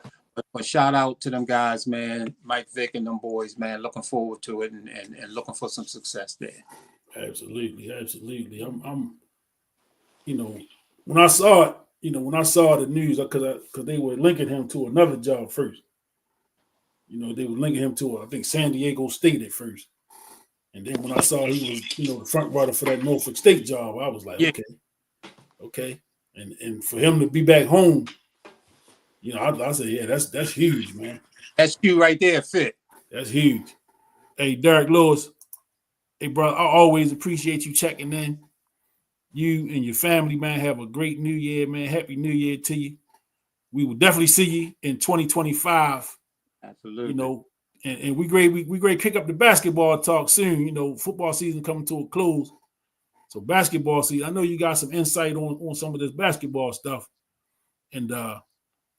But shout out to them guys, man, Mike Vick and them boys, man. Looking forward to it and looking for some success there. Absolutely. I'm when I saw it, when I saw the news, because they were linking him to another job first. They were linking him to, I think, San Diego State at first. And then when I saw he was, the front runner for that Norfolk State job, I was like, okay. And for him to be back home, I said, yeah, that's huge, man. That's you right there, Fit. That's huge. Hey, Derek Lewis. Hey, bro, I always appreciate you checking in. You and your family, man, have a great New Year, man. Happy New Year to you. We will definitely see you in 2025. Absolutely. And we great pick up the basketball talk soon. Football season coming to a close. So basketball season, I know you got some insight on some of this basketball stuff. And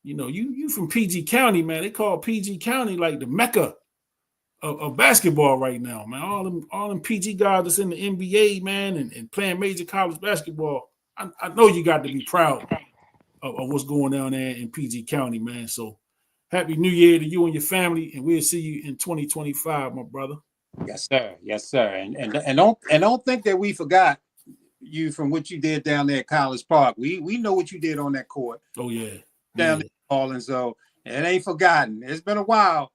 you from PG County, man. They call PG County like the Mecca of basketball right now, man. All them PG guys that's in the NBA, man, and playing major college basketball. I know you got to be proud of what's going on there in PG County, man. So Happy New Year to you and your family, and we'll see you in 2025, my brother. Yes, sir. And don't think that we forgot you from what you did down there at College Park. We know what you did on that court. Oh yeah, down there, Paul, so it ain't forgotten. It's been a while.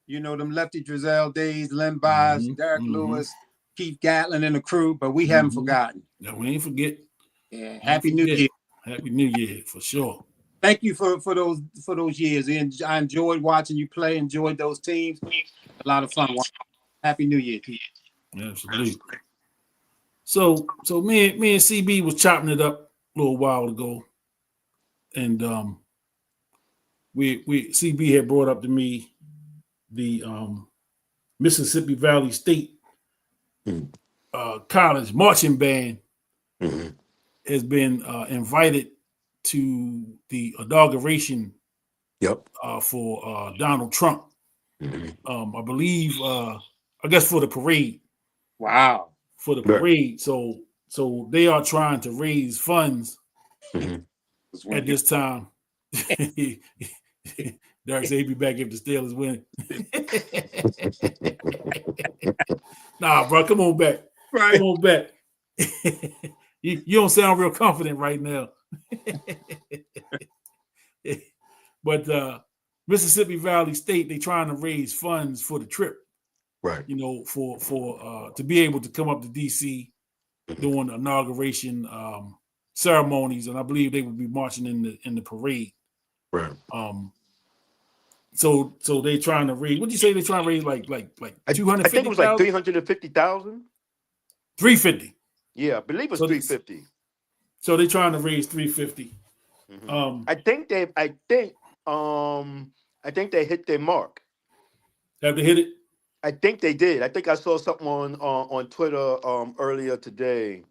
Them Lefty Drizel days, Len Bias, Derek Lewis, Keith Gatlin, and the crew, but we haven't forgotten. No, we ain't forget. Yeah, Happy New Year. Happy New Year for sure. Thank you for those years. I enjoyed watching you play. Enjoyed those teams. A lot of fun. Happy New Year to you. Absolutely. So me and CB was chopping it up a little while ago, and we CB had brought up to me the Mississippi Valley State college marching band has been invited to the inauguration for Donald Trump. I believe, I guess for the parade. Wow. For the parade. So they are trying to raise funds at this time. Derek said he'd be back if the Steelers win. Nah, bro, come on back. Right. Come on back. You don't sound real confident right now. But Mississippi Valley State, they trying to raise funds for the trip. Right. For to be able to come up to DC during the inauguration ceremonies, and I believe they would be marching in the parade. Right. So they trying to raise. What did you say they trying to raise? Like 250? I think it was like 350,000. 350. Yeah, I believe it was 350. So they trying to raise 350. I think they hit their mark. Have they hit it? I think they did. I think I saw something on Twitter earlier today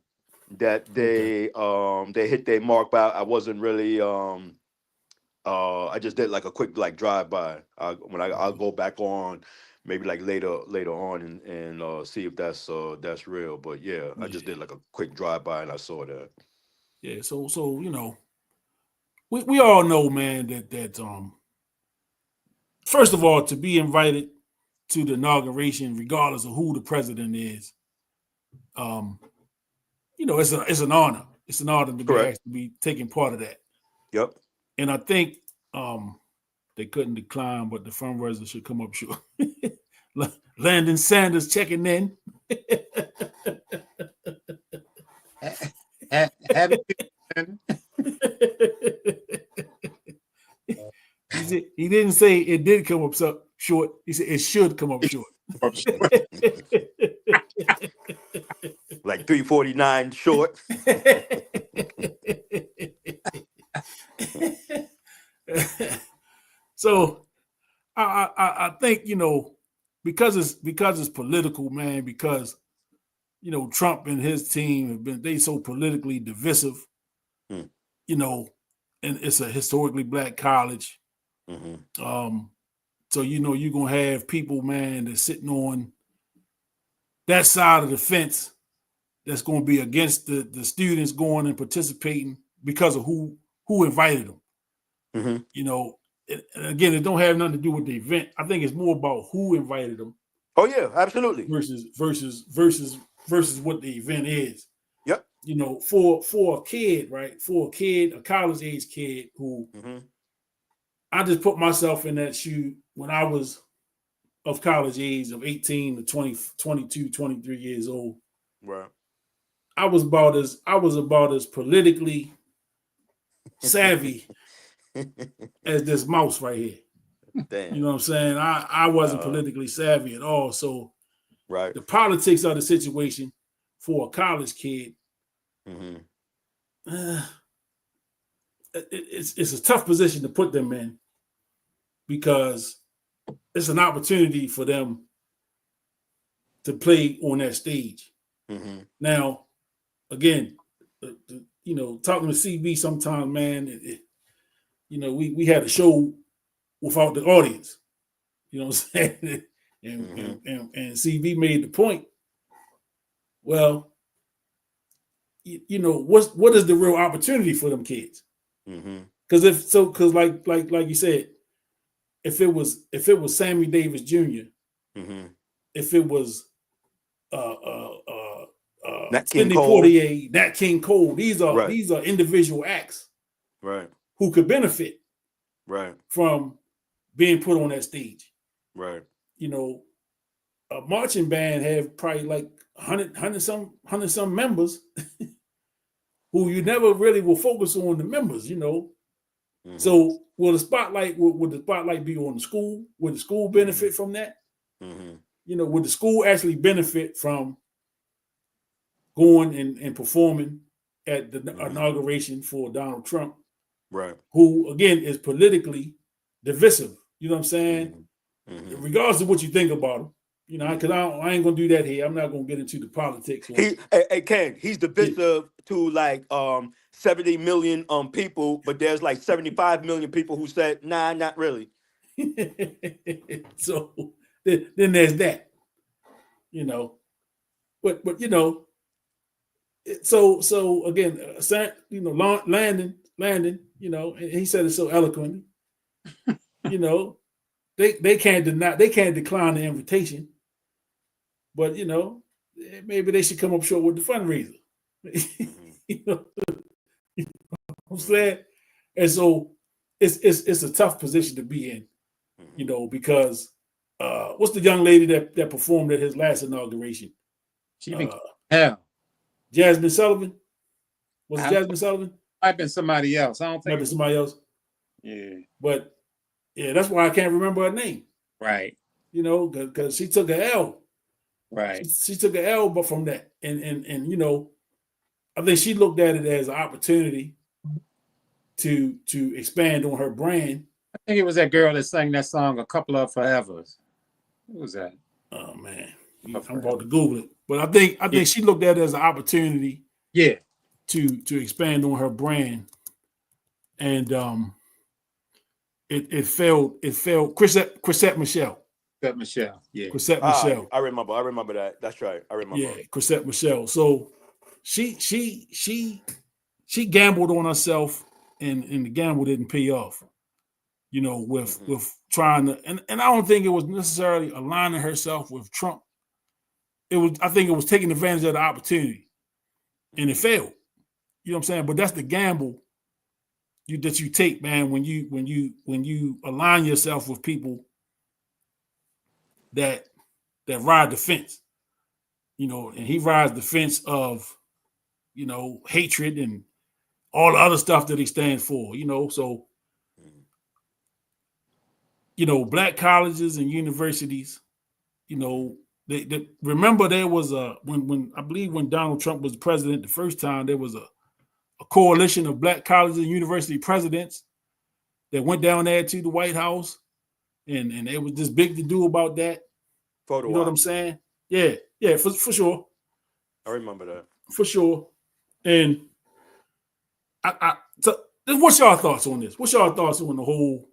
that they hit their mark, but I wasn't really I just did like a quick drive by. I'll go back on maybe like later on and see if that's real. But yeah, I just did like a quick drive by and I saw that. Yeah, so we all know, man, that first of all, to be invited to the inauguration, regardless of who the president is, it's an honor. It's an honor to be asked to be taking part of that. Yep. And I think they couldn't decline, but the fundraiser should come up short. Landon Sanders checking in. He didn't say it did come up short. He said it should come up short. Like 349 short. So I think, you know, because it's political, man, because, you know, Trump and his team have been, they so politically divisive, you know, and it's a historically black college. So, you know, you're going to have people, man, that's sitting on that side of the fence that's going to be against the students going and participating because of who invited them. You know, and again, it don't have nothing to do with the event. I think it's more about who invited them. Oh yeah, absolutely. Versus what the event is. Yep. You know, for a kid, right? For a kid, a college age kid who I just put myself in that shoe when I was of college age of 18 to 20, 22, 23 years old. Right. I was about as politically savvy as this mouse right here. Damn. You know what I'm saying? I wasn't politically savvy at all. So right. The politics of the situation for a college kid, it's a tough position to put them in because it's an opportunity for them to play on that stage. Now, again, you know, talking to CB sometimes, man, you know, we had a show without the audience. You know what I'm saying? And CB made the point. Well, you know, what is the real opportunity for them kids? Because like you said, if it was Sammy Davis Jr., if it was Nat King Sidney Cole. Poitier, Nat King Cole, these are individual acts, right, who could benefit, right, from being put on that stage, right. You know, a marching band have probably like 100 some members who you never really will focus on the members, you know. So would the spotlight be on the school? Would the school benefit from that? You know, would the school actually benefit from going and performing at the inauguration for Donald Trump, right? Who again is politically divisive. You know what I'm saying? Regardless of what you think about him, you know, because I ain't gonna do that here. I'm not gonna get into the politics. Ken, he's divisive to like 70 million people, but there's like 75 million people who said, nah, not really. So then there's that, you know, but you know, so again, you know, Landon, you know, and he said it so eloquently, you know, they can't decline the invitation, but you know, maybe they should come up short with the fundraiser. You know what I'm saying? And so it's a tough position to be in, you know, because what's the young lady that performed at his last inauguration? Jasmine Sullivan. Was it Jasmine Sullivan? Might have been somebody else. I don't think. Might be somebody else. Yeah. But yeah, that's why I can't remember her name. Right. You know, because she took an L. Right. She took an L, but from that, and you know, I think she looked at it as an opportunity to expand on her brand. I think it was that girl that sang that song, "A Couple of Forevers." Who was that? Oh man, I'm about to Google it. But I think she looked at it as an opportunity. Yeah. To expand on her brand, and it failed. Chrisette Michele. Chrisette Michele. Yeah. Chrisette Michele. I remember that. That's right. I remember. Yeah, Chrisette Michele. So she gambled on herself, and the gamble didn't pay off. You know, with trying to, and I don't think it was necessarily aligning herself with Trump. I think it was taking advantage of the opportunity, and it failed. You know what I'm saying? But that's the gamble that you take, man, when you align yourself with people that ride the fence. You know, and he rides the fence of, you know, hatred and all the other stuff that he stands for, you know. So, you know, black colleges and universities, you know, remember there was when I believe when Donald Trump was president the first time, there was a coalition of black colleges and university presidents that went down there to the White House, and it was this big to do about that. Photo you know op. what I'm saying? Yeah, for sure. I remember that. For sure. And so what's your thoughts on this? What's your thoughts on the whole,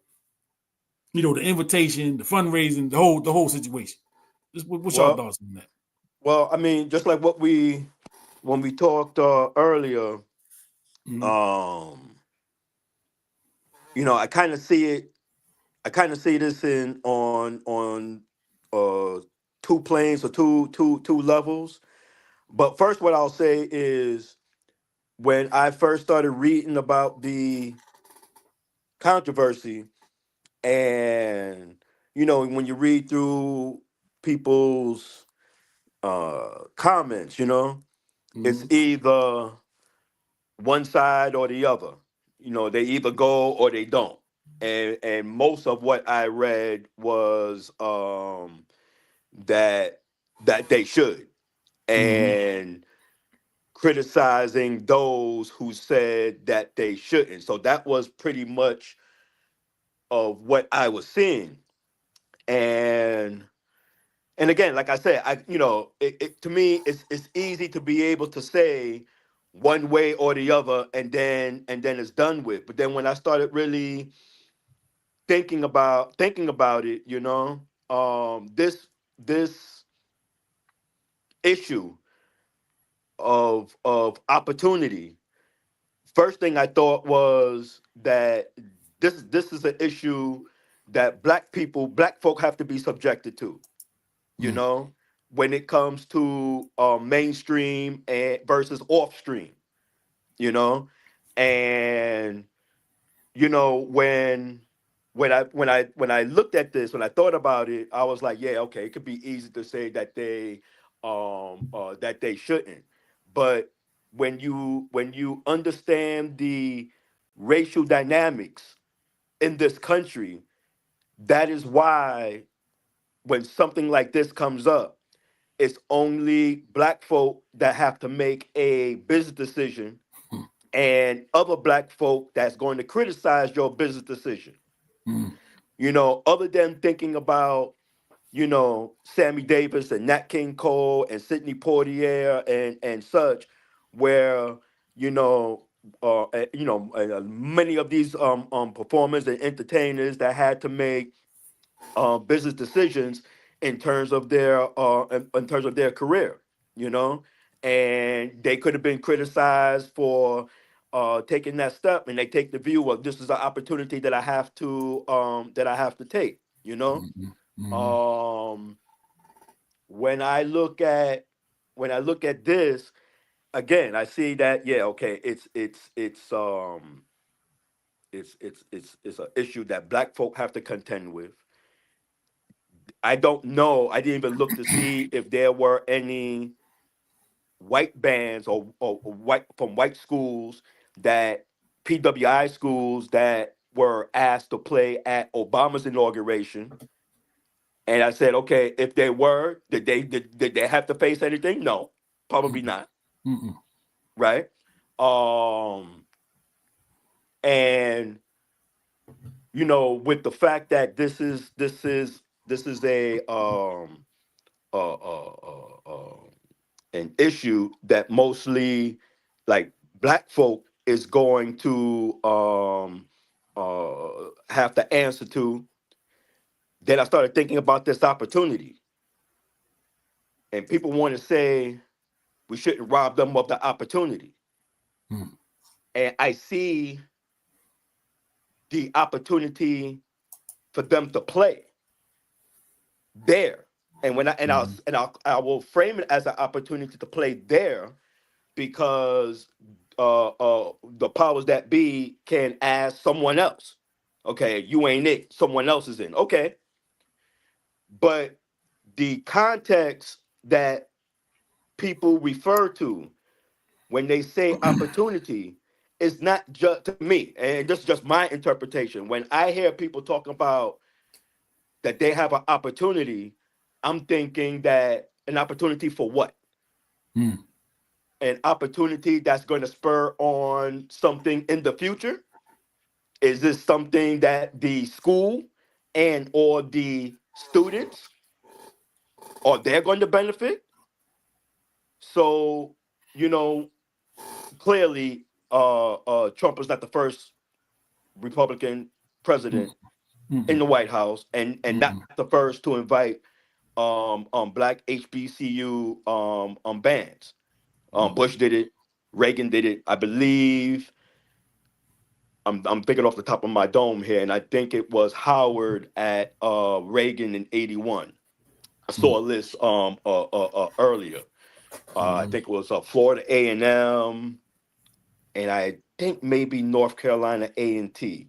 the invitation, the fundraising, the whole situation? What's your thoughts on that? Well, I mean, just like when we talked earlier, I kind of see it. I kind of see this on two planes or two levels. But first, what I'll say is when I first started reading about the controversy, and when you read through people's comments, it's either one side or the other. They either go or they don't. And most of what I read was that they should, and criticizing those who said that they shouldn't. So that was pretty much of what I was seeing. And again, like I said, to me, it's easy to be able to say one way or the other, and then it's done with. But then when I started really thinking about it, this issue of opportunity. First thing I thought was that this is an issue that black folk have to be subjected to. When it comes to mainstream and versus off stream, and when I looked at this, when I thought about it, I was like, yeah, okay, it could be easy to say that they shouldn't, but when you understand the racial dynamics in this country, that is why when something like this comes up, it's only black folk that have to make a business decision, and other black folk that's going to criticize your business decision. Other than thinking about, Sammy Davis and Nat King Cole and Sidney Poitier and such, where, many of these performers and entertainers that had to make business decisions in terms of their career, and they could have been criticized for taking that step, and they take the view of this is an opportunity that I have to take. When I look at this again, I see that it's an issue that black folk have to contend with. I don't know. I didn't even look to see if there were any white bands or white schools, that PWI schools, that were asked to play at Obama's inauguration. And I said, okay, if they were, did they have to face anything? No, probably not. Right? And with the fact that this is an issue that mostly, like, black folk is going to have to answer to, then I started thinking about this opportunity. And people want to say we shouldn't rob them of the opportunity. And I see the opportunity for them to play there. And when I will frame it as an opportunity to play there, because the powers that be can ask someone else, okay, you ain't it, someone else is in, okay. But the context that people refer to when they say opportunity is not just, to me, and this is just my interpretation, when I hear people talking about that they have an opportunity, I'm thinking that an opportunity for what? Mm. An opportunity that's going to spur on something in the future? Is this something that the school and or the students are they're going to benefit? So, you know, clearly, Trump is not the first Republican Mm. president in Mm. the White House, and not Mm. the first to invite black HBCU bands. Bush did it, Reagan did it, I believe. I'm thinking off the top of my dome here, and I think it was Howard at Reagan in '81. I saw a list earlier. I think it was Florida A&M, and I think maybe North Carolina A&T.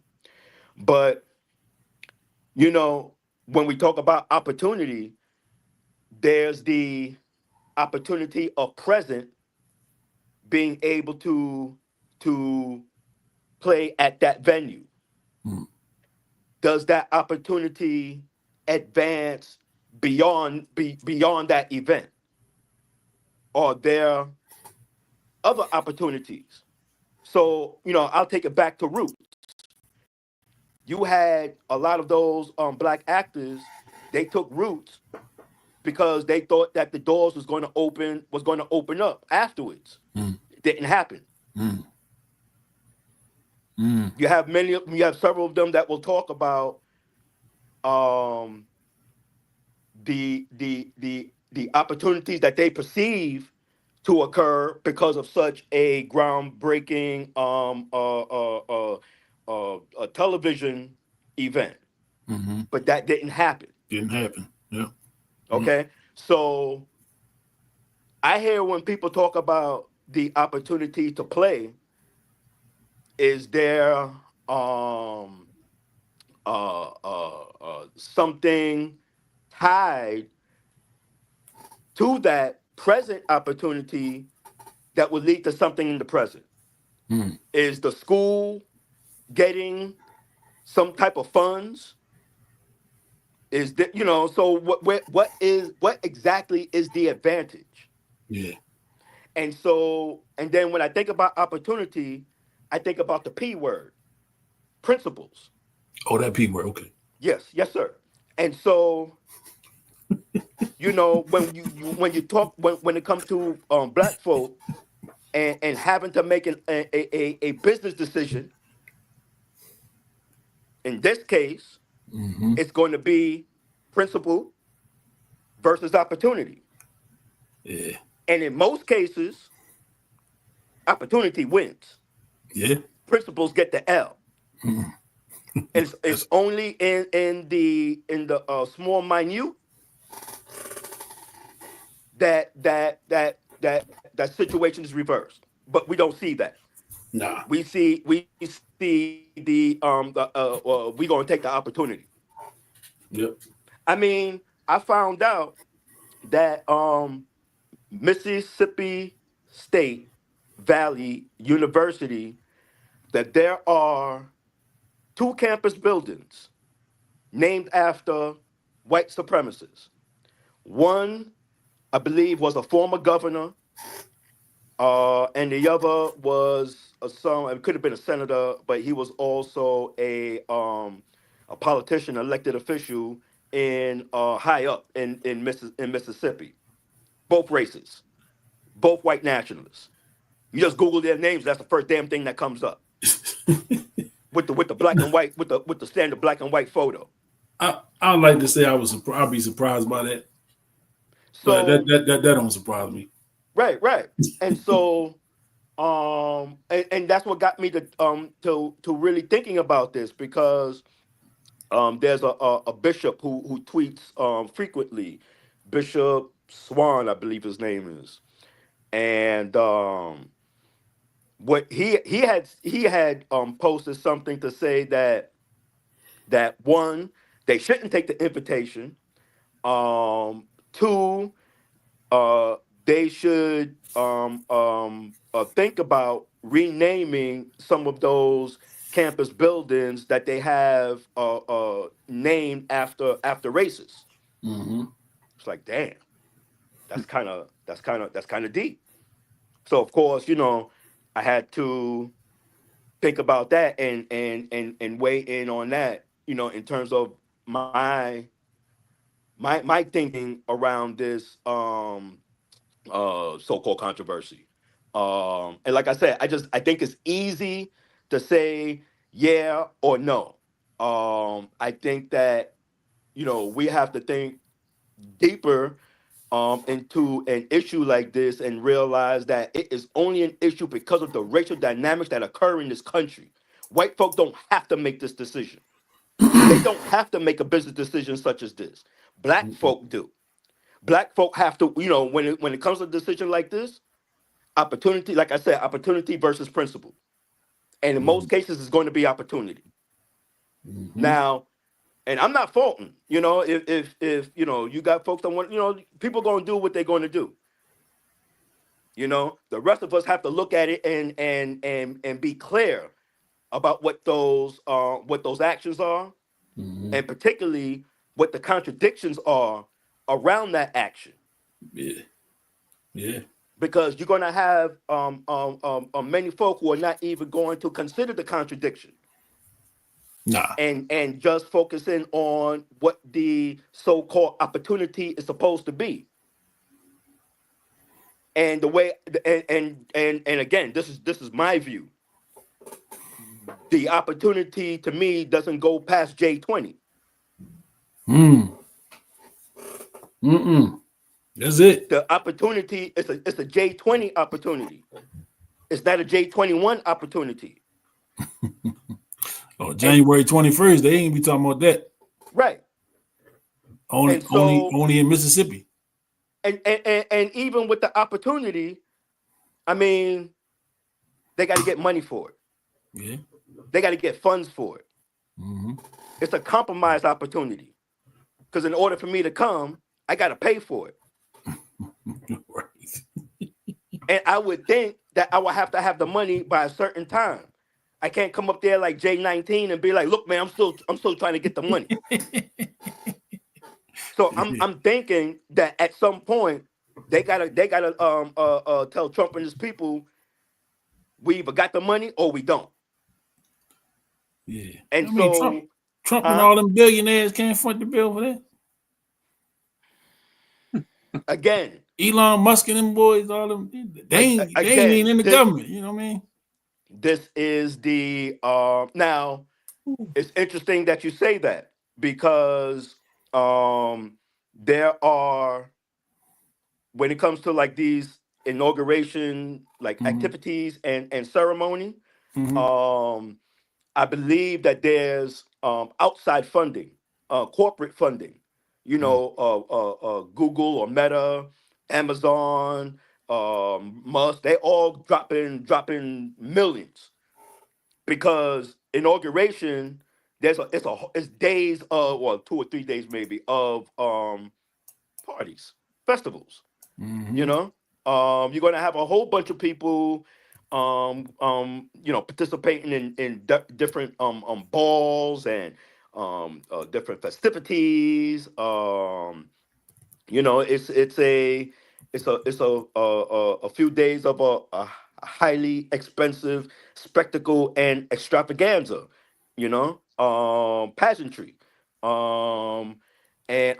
But you know, when we talk about opportunity, there's the opportunity of present being able to play at that venue. Mm. Does that opportunity advance beyond that event? Are there other opportunities? So, I'll take it back to root. You had a lot of those black actors, they took roots because they thought that the doors was going to open up afterwards. Mm. It didn't happen. Mm. Mm. You have several of them that will talk about um the opportunities that they perceive to occur because of such a groundbreaking a television event, Mm-hmm. but that didn't happen. Didn't happen. Yeah. Mm. Okay, so I hear when people talk about the opportunity to play, is there um something tied to that present opportunity that would lead to something in the present? Mm. Is the school getting some type of funds? Is that, so what exactly is the advantage? Yeah. And then when I think about opportunity, I think about the P word, principles. Oh, that P word. Okay. Yes, sir. And so, when you talk when it comes to black folk and having to make a business decision, in this case, Mm-hmm. it's going to be principle versus opportunity. Yeah. And in most cases, opportunity wins. Yeah. Principles get the L. Mm. It's only in the small minute that situation is reversed. But we don't see that. Nah. We see we gonna take the opportunity. Yep. I mean, I found out that Mississippi State Valley University, that there are two campus buildings named after white supremacists. One, I believe, was a former governor, and the other was it could have been a senator, but he was also a politician, elected official in high up in Mississippi. Both races, both white nationalists. You just Google their names, that's the first damn thing that comes up with the black and white with the standard black and white photo. I'd like to say I'll be surprised by that, but So that don't surprise me. right, and so and that's what got me to really thinking about this, because there's a bishop who tweets frequently, Bishop Swan, I believe his name is, and what he had posted something to say that one, they shouldn't take the invitation. Two, they should think about renaming some of those campus buildings that they have named after races. Mm-hmm. It's like, damn, that's kind of deep. So of course, I had to think about that and weigh in on that, in terms of my thinking around this so-called controversy. And like I said, I think it's easy to say yeah or no. I think that we have to think deeper into an issue like this and realize that it is only an issue because of the racial dynamics that occur in this country. White folk don't have to make this decision. They don't have to make a business decision such as this. Black folk do. Black folk have to, when it comes to a decision like this, opportunity, like I said, opportunity versus principle. And in most cases, it's going to be opportunity. Now, and I'm not faulting, if you got folks that want, people going to do what they're going to do. The rest of us have to look at it and be clear about what those actions are, and particularly what the contradictions are around that action. Yeah. Because you're going to have many folk who are not even going to consider the contradiction. Nah. And just focusing on what the so-called opportunity is supposed to be. And the way and again, this is my view. The opportunity to me doesn't go past J20. That's it. The opportunity it's a J20 opportunity. It's not a J21 opportunity. Oh, January 21st, they ain't be talking about that. Right. Only in Mississippi. And even with the opportunity, I mean, they got to get money for it. Yeah. They got to get funds for it. It's a compromised opportunity. Because in order for me to come, I got to pay for it. Right. And I would think that I would have to have the money by a certain time. I can't come up there like J19 and be like, "Look, man, I'm still trying to get the money." So I'm thinking that at some point they gotta tell Trump and his people, we either got the money or we don't. Yeah. And Trump and all them billionaires can't front the bill for that. Again, Elon Musk and them boys, all them, they ain't even in the government. You know what I mean? This is the now. It's interesting that you say that because there are, when it comes to like these inauguration like activities and ceremony, I believe that there's outside funding, corporate funding. Google or Meta, Amazon, Musk, they all dropping millions because inauguration it's days of, well, 2 or 3 days maybe of parties, festivals. You're gonna have a whole bunch of people participating in different balls and different festivities. It's a few days of a highly expensive spectacle and extravaganza, pageantry. And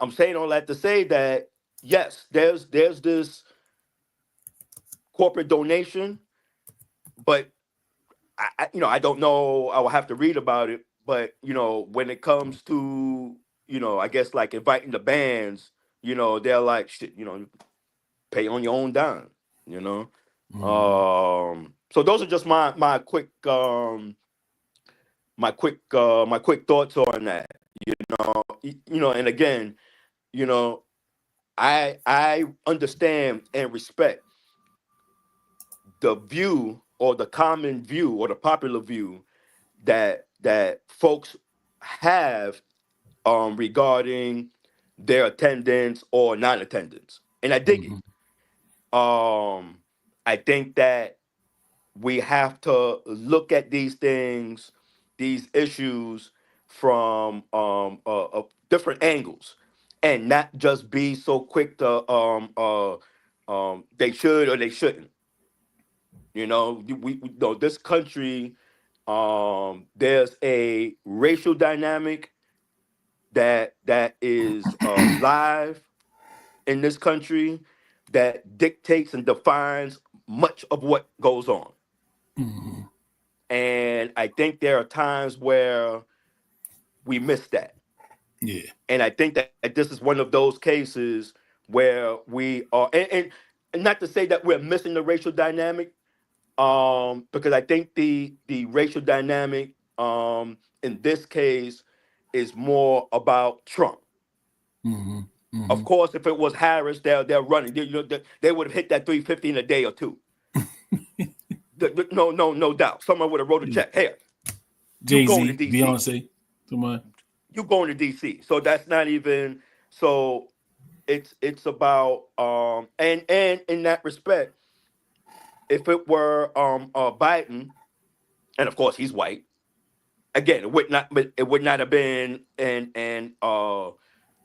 I'm saying all that to say that yes, there's this corporate donation, but I don't know. I will have to read about it. But when it comes to I guess like inviting the bands, they're like shit. Pay on your own dime. So those are just my quick thoughts on that. And again, I understand and respect the view or the common view or the popular view that folks have regarding their attendance or non-attendance, and I dig it. I think that we have to look at these things, these issues from different angles, and not just be so quick to they should or they shouldn't. You know, we know this country. There's a racial dynamic that is live in this country that dictates and defines much of what goes on. Mm-hmm. And I think there are times where we miss that. Yeah. And I think that this is one of those cases where we are, and not to say that we're missing the racial dynamic, because I think the racial dynamic in this case is more about Trump. Mm-hmm. Mm-hmm. Of course, if it was Harris, they're running. They would have hit that 350 in a day or two. No doubt. Someone would have wrote a check. Hey, you going to Jay-Z, DC? Beyonce, somebody. You going to DC? So that's not even. So it's about and in that respect, if it were Biden, and of course he's white. Again, it would not have been a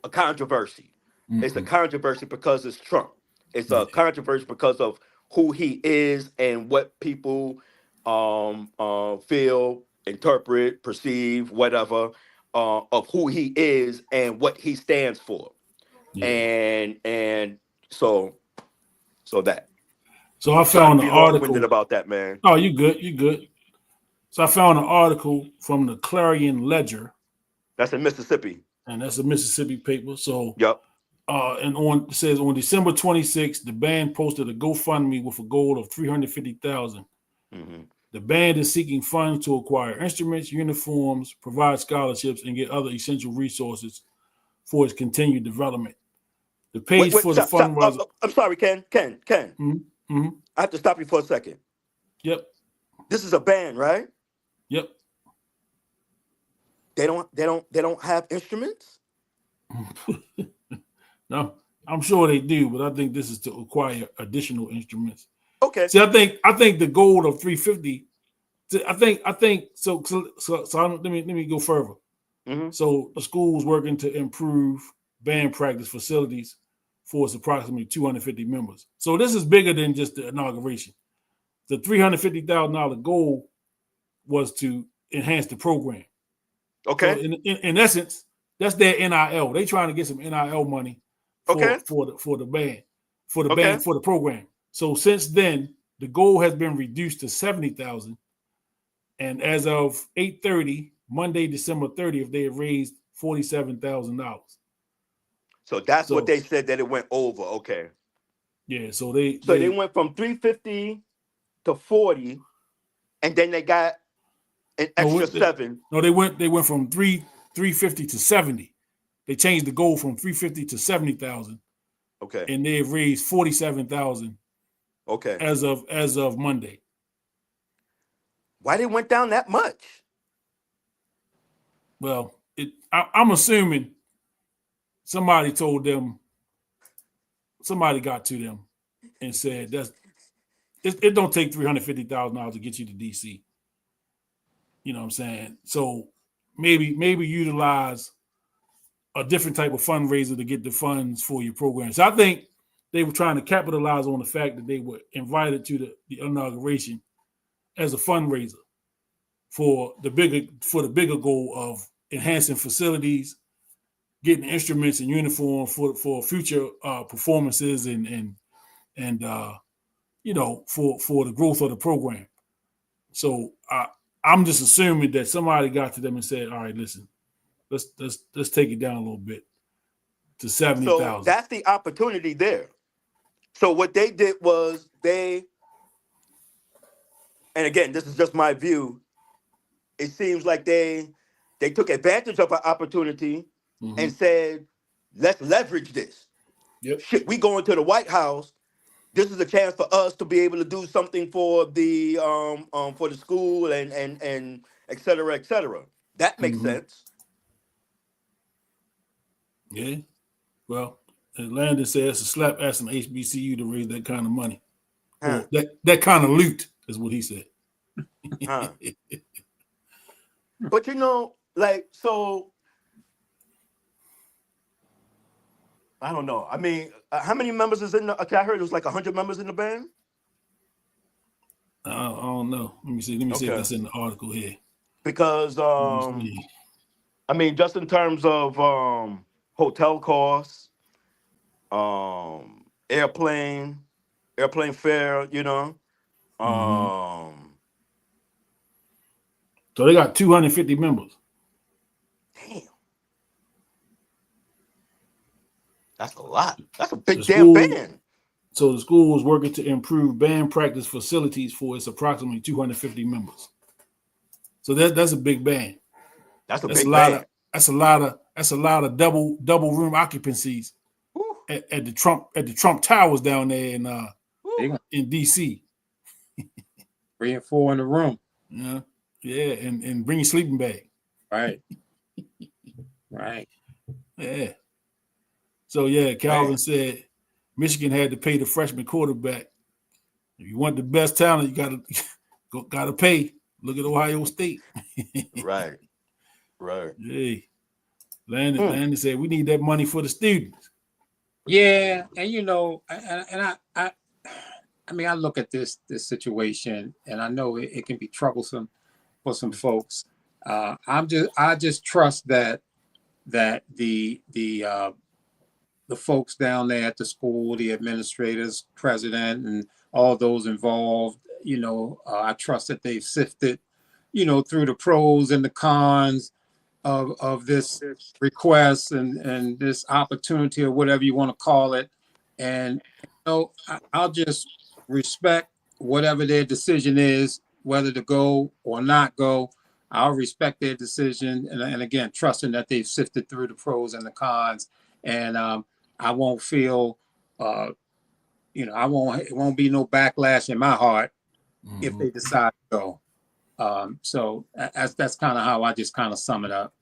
controversy. Mm-hmm. It's a controversy because it's Trump. It's a controversy because of who he is and what people feel, interpret, perceive, whatever, of who he is and what he stands for. Yeah. And so that. So I found an article about that, man. Oh, you good? You good? So I found an article from the Clarion Ledger. That's in Mississippi, and that's a Mississippi paper. So yep. And it says on December 26th, the band posted a GoFundMe with a goal of $350,000. Mm-hmm. The band is seeking funds to acquire instruments, uniforms, provide scholarships, and get other essential resources for its continued development. The page for the fundraiser. I'm sorry, Ken. Mm-hmm. Mm-hmm. I have to stop you for a second. Yep. This is a band, right? Yep. They don't have instruments? No, I'm sure they do, but I think this is to acquire additional instruments. Okay. See, I think the goal of 350. I think so. Let me go further. Mm-hmm. So the school's working to improve band practice facilities for its approximately 250 members. So this is bigger than just the inauguration. The $350,000 goal was to enhance the program. Okay. So in essence, that's their NIL. They trying to get some NIL money for the band, for the program. So since then, the goal has been reduced to $70,000, and as of 8:30, Monday, December 30th, they have raised $47,000. So that's what they said that it went over. Okay. Yeah. So they went from 350 to 40, and then they got an extra 7. No, they went from 350 to 70. They changed the goal from 350 to 70,000. Okay. And they have raised 47,000. Okay. As of Monday. Why they went down that much? Well, I'm assuming somebody got to them and said it don't take $350,000 to get you to DC. You know what I'm saying? So maybe utilize a different type of fundraiser to get the funds for your program. So I think they were trying to capitalize on the fact that they were invited to the inauguration as a fundraiser for the bigger goal of enhancing facilities, getting instruments and uniforms for future performances and for the growth of the program. So I'm just assuming that somebody got to them and said, "All right, listen, let's take it down a little bit to 70,000." So that's the opportunity there. So what they did was and again, this is just my view, it seems like they took advantage of an opportunity and said, let's leverage this. Yep. Shit, we going to the White House. This is a chance for us to be able to do something for the school and et cetera, et cetera. That makes sense. Yeah. Well, Landon says it's a slap asking HBCU to raise that kind of money. Huh. Or that kind of loot is what he said. Huh. But so I don't know. I mean, how many members is in the? I heard it was like 100 members in the band. I don't know. Let me see. Let me see if Okay. that's in the article here. Because I mean, just in terms of hotel costs, airplane fare, you know. So they got 250 members. Damn. That's a lot. That's a big The damn school- band. So the school was working to improve band practice facilities for its approximately 250 members. So that's a big band. That's a That's big a lot band. That's a lot of double room occupancies at the Trump Towers down there in DC. 3 and 4 in the room. Yeah, and bring your sleeping bag. Right. Right. Yeah. So yeah, Calvin said Michigan had to pay the freshman quarterback. If you want the best talent, you gotta pay. Look at Ohio State. Right. Hey, Landon said we need that money for the students. Yeah, and you know, and I mean, I look at this situation, and I know it can be troublesome for some folks. I just trust that the folks down there at the school, the administrators, president, and all those involved, you know, I trust that they've sifted, you know, through the pros and the cons of this request and this opportunity, or whatever you want to call it. And you know, I'll just respect whatever their decision is, whether to go or not go. I'll respect their decision, and again, trusting that they've sifted through the pros and the cons. And I won't feel, you know, it won't be no backlash in my heart if they decide to go. So that's kind of how I just kind of sum it up.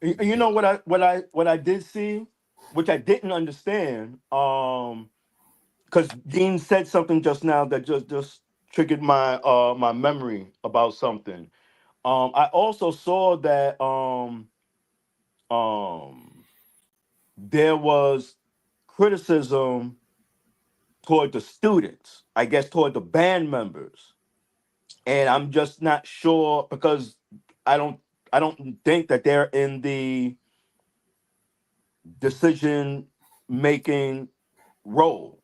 You know what I did see, which I didn't understand, because Dean said something just now that just triggered my my memory about something. I also saw that there was criticism toward the students, I guess toward the band members, and I'm just not sure because I don't think that they're in the decision making role.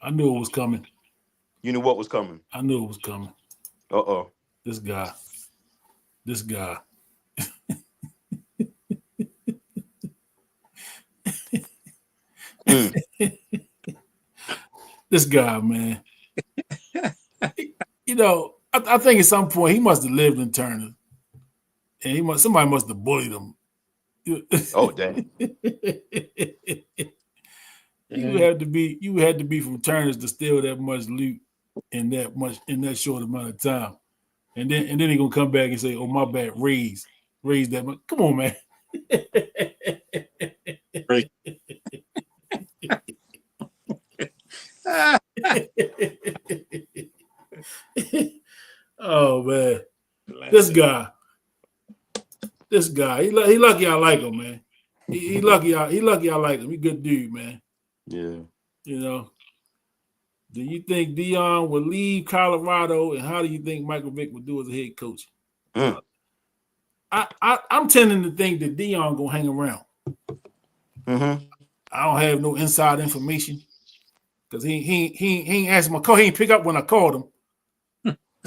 I knew it was coming. You knew what was coming. I knew it was coming. Uh-oh. This guy. This guy, man. You know, I think at some point he must have lived in Turner, and somebody must have bullied him. Oh, damn. You had to be from Turner's to steal that much loot in that short amount of time, and then he gonna come back and say, "Oh, my bad, raise that much." Come on, man. Right. Oh man, this guy, he lucky I like him, man. He lucky I like him. He good dude, man. Yeah. You know. Do you think DeSean will leave Colorado, and how do you think Michael Vick would do as a head coach? I'm tending to think that DeSean gonna hang around. I don't have no inside information because he ain't asked my call. He ain't pick up when I called him.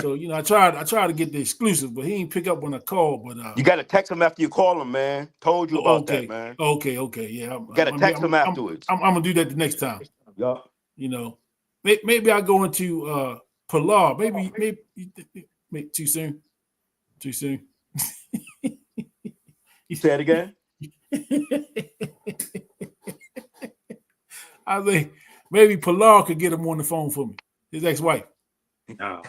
So you know, I tried to get the exclusive, but he ain't pick up when I called. But you got to text him after you call him, man. Told you about that, man. Okay, yeah. You got to text him afterwards. I'm gonna do that the next time. Yeah. You know, maybe I go into Pilar. Maybe too soon. Too soon. You say it again? I think maybe Pilar could get him on the phone for me. His ex-wife. No,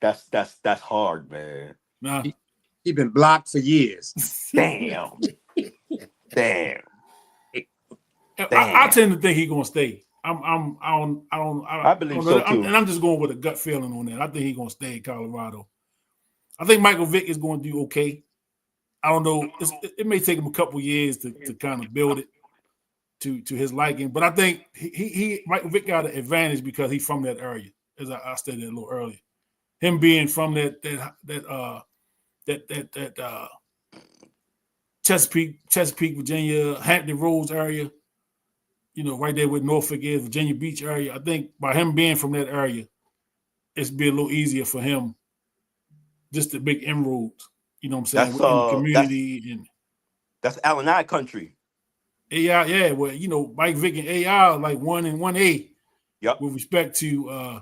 that's hard, man. Nah. He been blocked for years. Damn. I tend to think he's gonna stay. I believe so too. And I'm just going with a gut feeling on that. I think he's gonna stay in Colorado. I think Michael Vick is going to do okay. I don't know. It may take him a couple years to kind of build it to his liking, but I think Michael Vick got an advantage because he's from that area, as I stated a little earlier. Him being from that Chesapeake, Virginia, Hampton Roads area, right there where Norfolk is, Virginia Beach area. I think by him being from that area, it's be a little easier for him just to make inroads. You know what I'm saying? Within the community that's Allen I country. AI, yeah. Well, Mike Vick and AI are like 1 and 1A. Yep. With respect to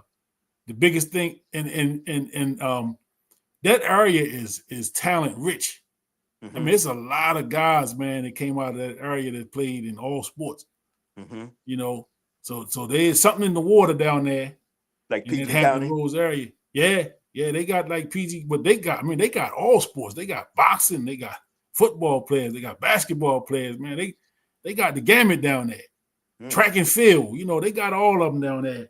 the biggest thing, and that area is talent rich. Mm-hmm. I mean, it's a lot of guys, man, that came out of that area that played in all sports. Mm-hmm. So there's something in the water down there, like in PG that Hampton County Roads area. Yeah, they got like PG, but they got all sports. They got boxing, they got football players, they got basketball players. Man, they got the gamut down there. Track and field, they got all of them down there.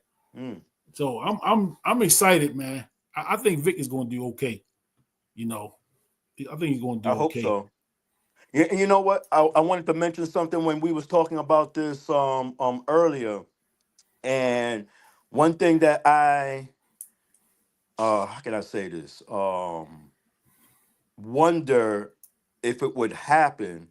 So I'm excited, man. I think Vick is going to do okay. I think he's going to do okay. I hope so. You know what? I wanted to mention something when we was talking about this earlier, and one thing that I how can I say this? Wonder if it would happen.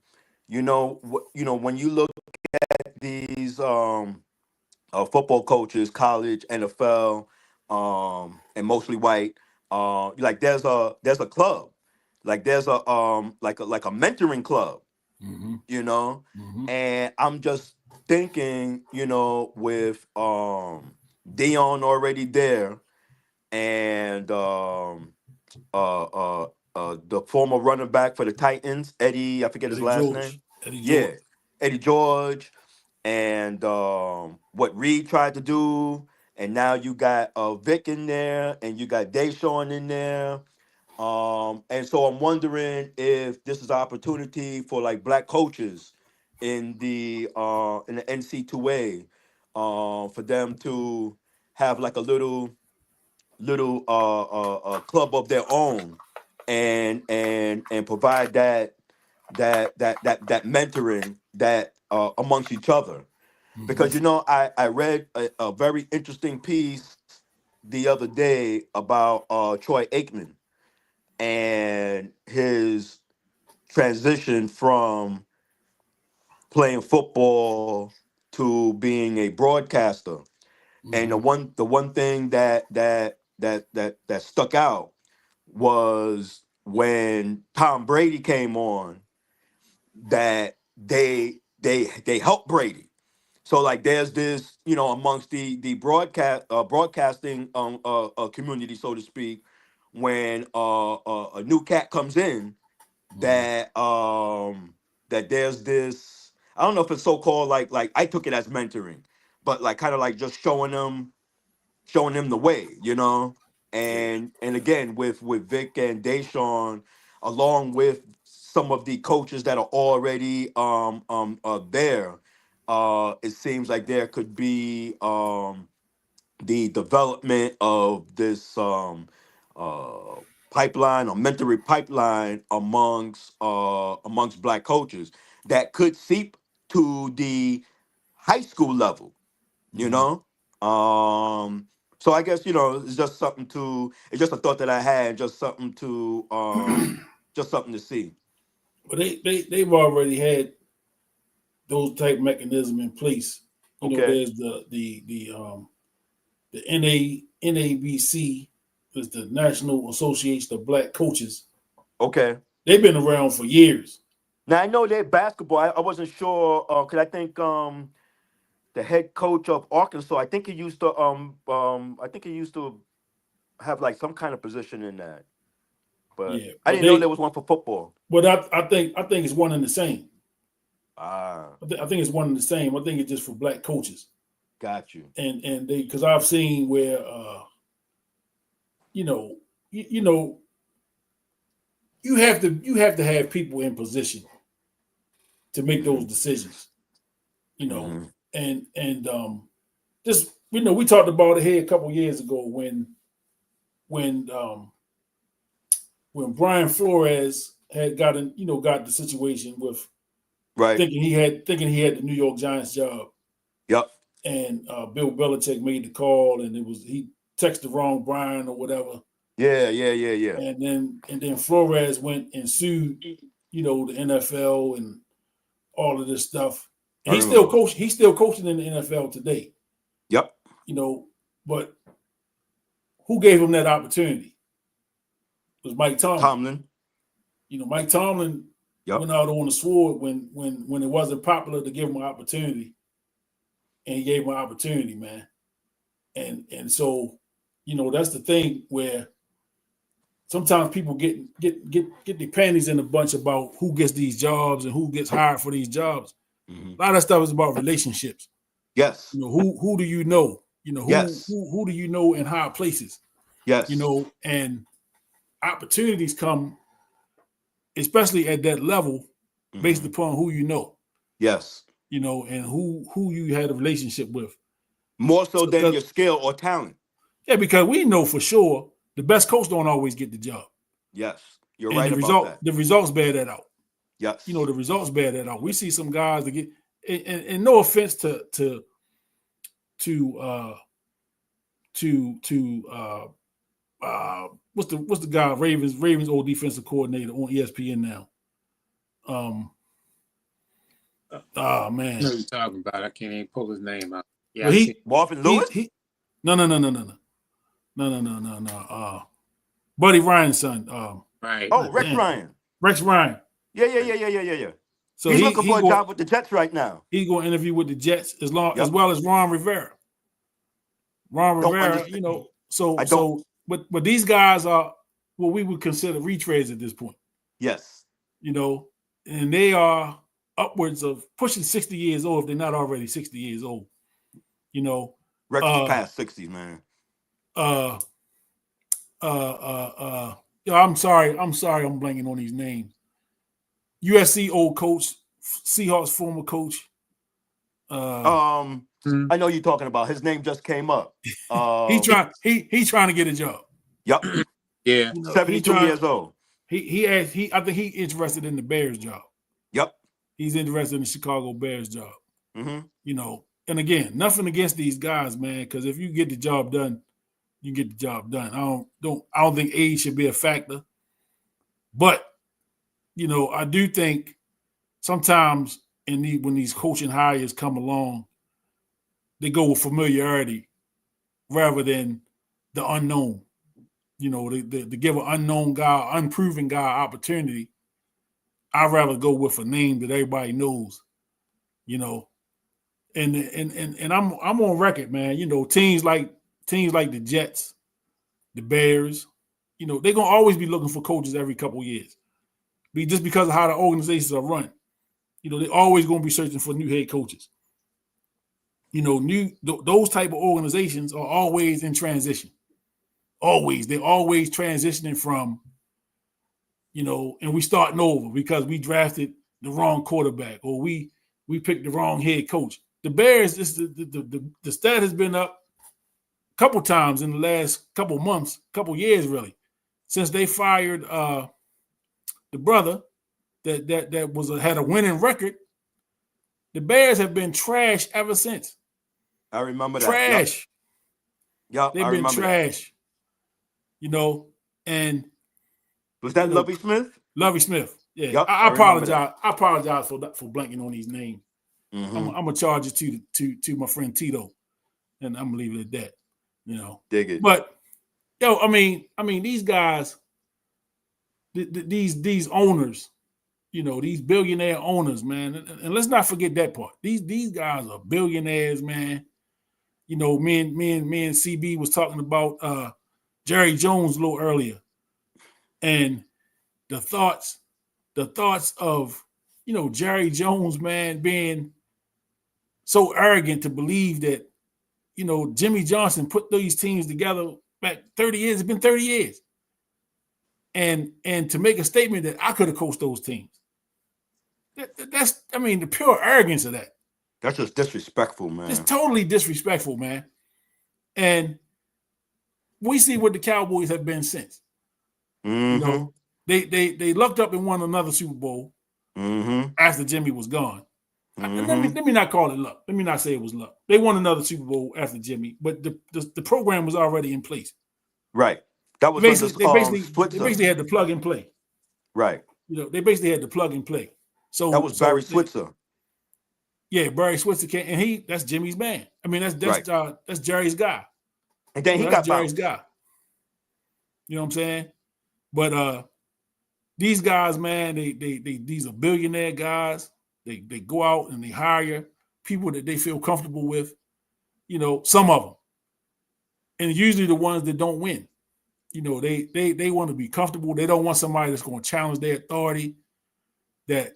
When you look at these football coaches, college, NFL, and mostly white, like there's a club, like there's a like a mentoring club, and I'm just thinking, with Dion already there, and the former running back for the Titans, Eddie, I forget his last name. Eddie George, and what Reed tried to do, and now you got Vick in there, and you got DeSean in there, and so I'm wondering if this is an opportunity for like black coaches in the NC2A, for them to have like a little club of their own, and provide that mentoring that amongst each other. Because I read a very interesting piece the other day about Troy Aikman and his transition from playing football to being a broadcaster. And the one thing that stuck out was when Tom Brady came on, that they helped Brady. So like there's this, amongst the broadcasting community, so to speak, when a new cat comes in, that that there's this, I don't know if it's so called, like I took it as mentoring, but like kind of like just showing them the way, and again with Vic and DeSean, along with some of the coaches that are already there, it seems like there could be the development of this pipeline or mentoring pipeline amongst black coaches that could seep to the high school level, so I guess it's just it's just a thought that I had, just something to see. But they've already had those type mechanism in place. There's the NABC is the National Association of Black Coaches. Okay. They've been around for years. Now I know they're basketball. I wasn't sure because I think the head coach of Arkansas, I think he used to have like some kind of position in that. But I didn't know there was one for football. But I think it's one and the same. I think it's one and the same. I think it's just for black coaches. Got you. And they, because I've seen where you have to have people in position to make those decisions. And just we talked about it here a couple years ago when Brian Flores had gotten, got the situation with Right. thinking he had the New York Giants job. Yep. And Bill Belichick made the call, and he texted the wrong Brian or whatever. Yeah. And then Flores went and sued, the NFL and all of this stuff. And he's still coaching in the NFL today. Yep. But who gave him that opportunity? It was Mike Tomlin. Mike Tomlin went out on the sword when it wasn't popular to give him an opportunity. And he gave him an opportunity, man. And so, that's the thing where sometimes people get their panties in a bunch about who gets these jobs and who gets hired for these jobs. Mm-hmm. A lot of stuff is about relationships. Yes. Who do you know? Yes. Who do you know in high places? Yes. And opportunities come, especially at that level, based upon who you know. Yes. And who you had a relationship with. More so than your skill or talent. Yeah, because we know for sure the best coach don't always get the job. Yes, you're right about that. The results bear that out. Yes. The results bear that out. We see some guys that get, and no offense to what's the guy, Ravens old defensive coordinator on ESPN now. Oh man, I know you're talking about. I can't even pull his name out. Yeah, Marvin Lewis. No. Buddy Ryan's son. Right. Oh, Rex Ryan. Rex Ryan. Yeah. So he's looking for a job with the Jets right now. He's going to interview with the Jets as well as Ron Rivera. But these guys are what we would consider retreads at this point. Yes. And they are upwards of pushing 60 years old if they're not already 60 years old. Rex is past 60s, man. I'm sorry, I'm blanking on these names. USC old coach, Seahawks former coach. I know you're talking about. His name just came up. He's trying to get a job. Yep. Yeah. 72 years old. I think he's interested in the Bears job. Yep. He's interested in the Chicago Bears job. Mm-hmm. And again, nothing against these guys, man, because if you get the job done, you get the job done. I don't think age should be a factor. But, I do think sometimes when these coaching hires come along, they go with familiarity rather than the unknown. To give an unknown guy, unproven guy opportunity, I'd rather go with a name that everybody knows, And I'm on record, man. Teams like the Jets, the Bears, they're gonna always be looking for coaches every couple of years. Just because of how the organizations are run. They're always gonna be searching for new head coaches. Those type of organizations are always in transition. They're always transitioning from, and we starting over because we drafted the wrong quarterback or we picked the wrong head coach. The Bears, the stat has been up a couple times in the last couple months, couple years really, since they fired the brother that had a winning record. The Bears have been trash ever since. I remember that. Trash. Yep. They've been trash. And was that Lovie Smith? Lovie Smith. Yeah. Yep, I apologize. I apologize for blanking on these names. Mm-hmm. I'm gonna charge it to my friend Tito, and I'm gonna leave it at that. Dig it. But I mean, these guys, these owners, these billionaire owners, man, and let's not forget that part. These guys are billionaires, man. Me and CB was talking about Jerry Jones a little earlier, and the thoughts of Jerry Jones, man, being so arrogant to believe that Jimmy Johnson put these teams together back 30 years. It's been 30 years, and to make a statement that I could have coached those teams. That's the pure arrogance of that. That's just disrespectful, man. It's totally disrespectful, man. And we see what the Cowboys have been since. Mm-hmm. they lucked up and won another Super Bowl after Jimmy was gone. Let me not call it luck. Let me not say it was luck. They won another Super Bowl after Jimmy, but the program was already in place. Right. That was they basically had to plug and play. Right. They basically had to plug and play. So that was Barry Switzer. Yeah, Barry Switzer came, and that's Jimmy's man. I mean, that's Jerry's guy. And then he got Jerry's guy. You know what I'm saying? But these guys, man, these are billionaire guys. They go out and they hire people that they feel comfortable with. Some of them, and usually the ones that don't win. They want to be comfortable. They don't want somebody that's going to challenge their authority. What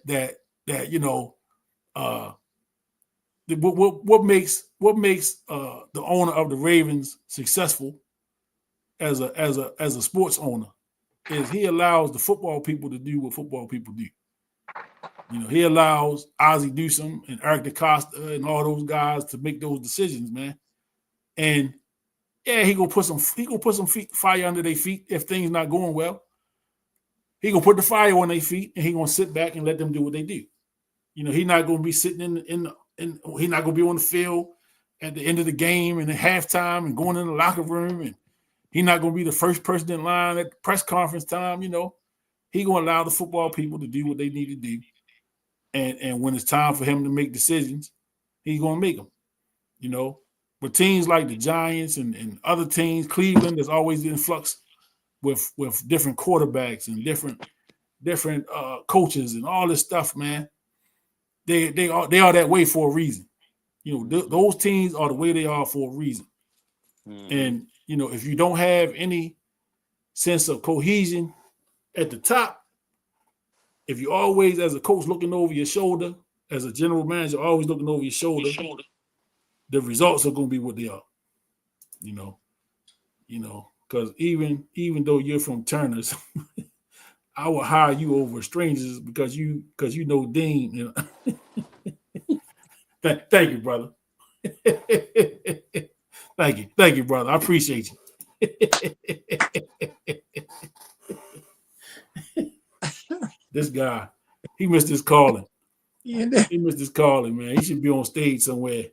makes the owner of the Ravens successful as a sports owner is he allows the football people to do what football people do. He allows Ozzie Newsome and Eric DeCosta and all those guys to make those decisions, man. And yeah, he gonna put some fire under their feet if things not going well. He gonna put the fire on their feet and he gonna sit back and let them do what they do. He's not gonna be sitting he's not gonna be on the field at the end of the game and at halftime and going in the locker room, and he's not gonna be the first person in line at the press conference time. He gonna allow the football people to do what they need to do, and when it's time for him to make decisions, he's gonna make them. But teams like the Giants and other teams, Cleveland, is always in flux with different quarterbacks and different coaches and all this stuff, man. They are that way for a reason. Those teams are the way they are for a reason. And if you don't have any sense of cohesion at the top, if you're always as a coach looking over your shoulder, as a general manager always looking over your shoulder, the results are going to be what they are. Because even though you're from Turner's, I will hire you over strangers because you know Dean. Thank you, brother. Thank you, brother. I appreciate you. This guy, he missed his calling. He missed his calling, man. He should be on stage somewhere.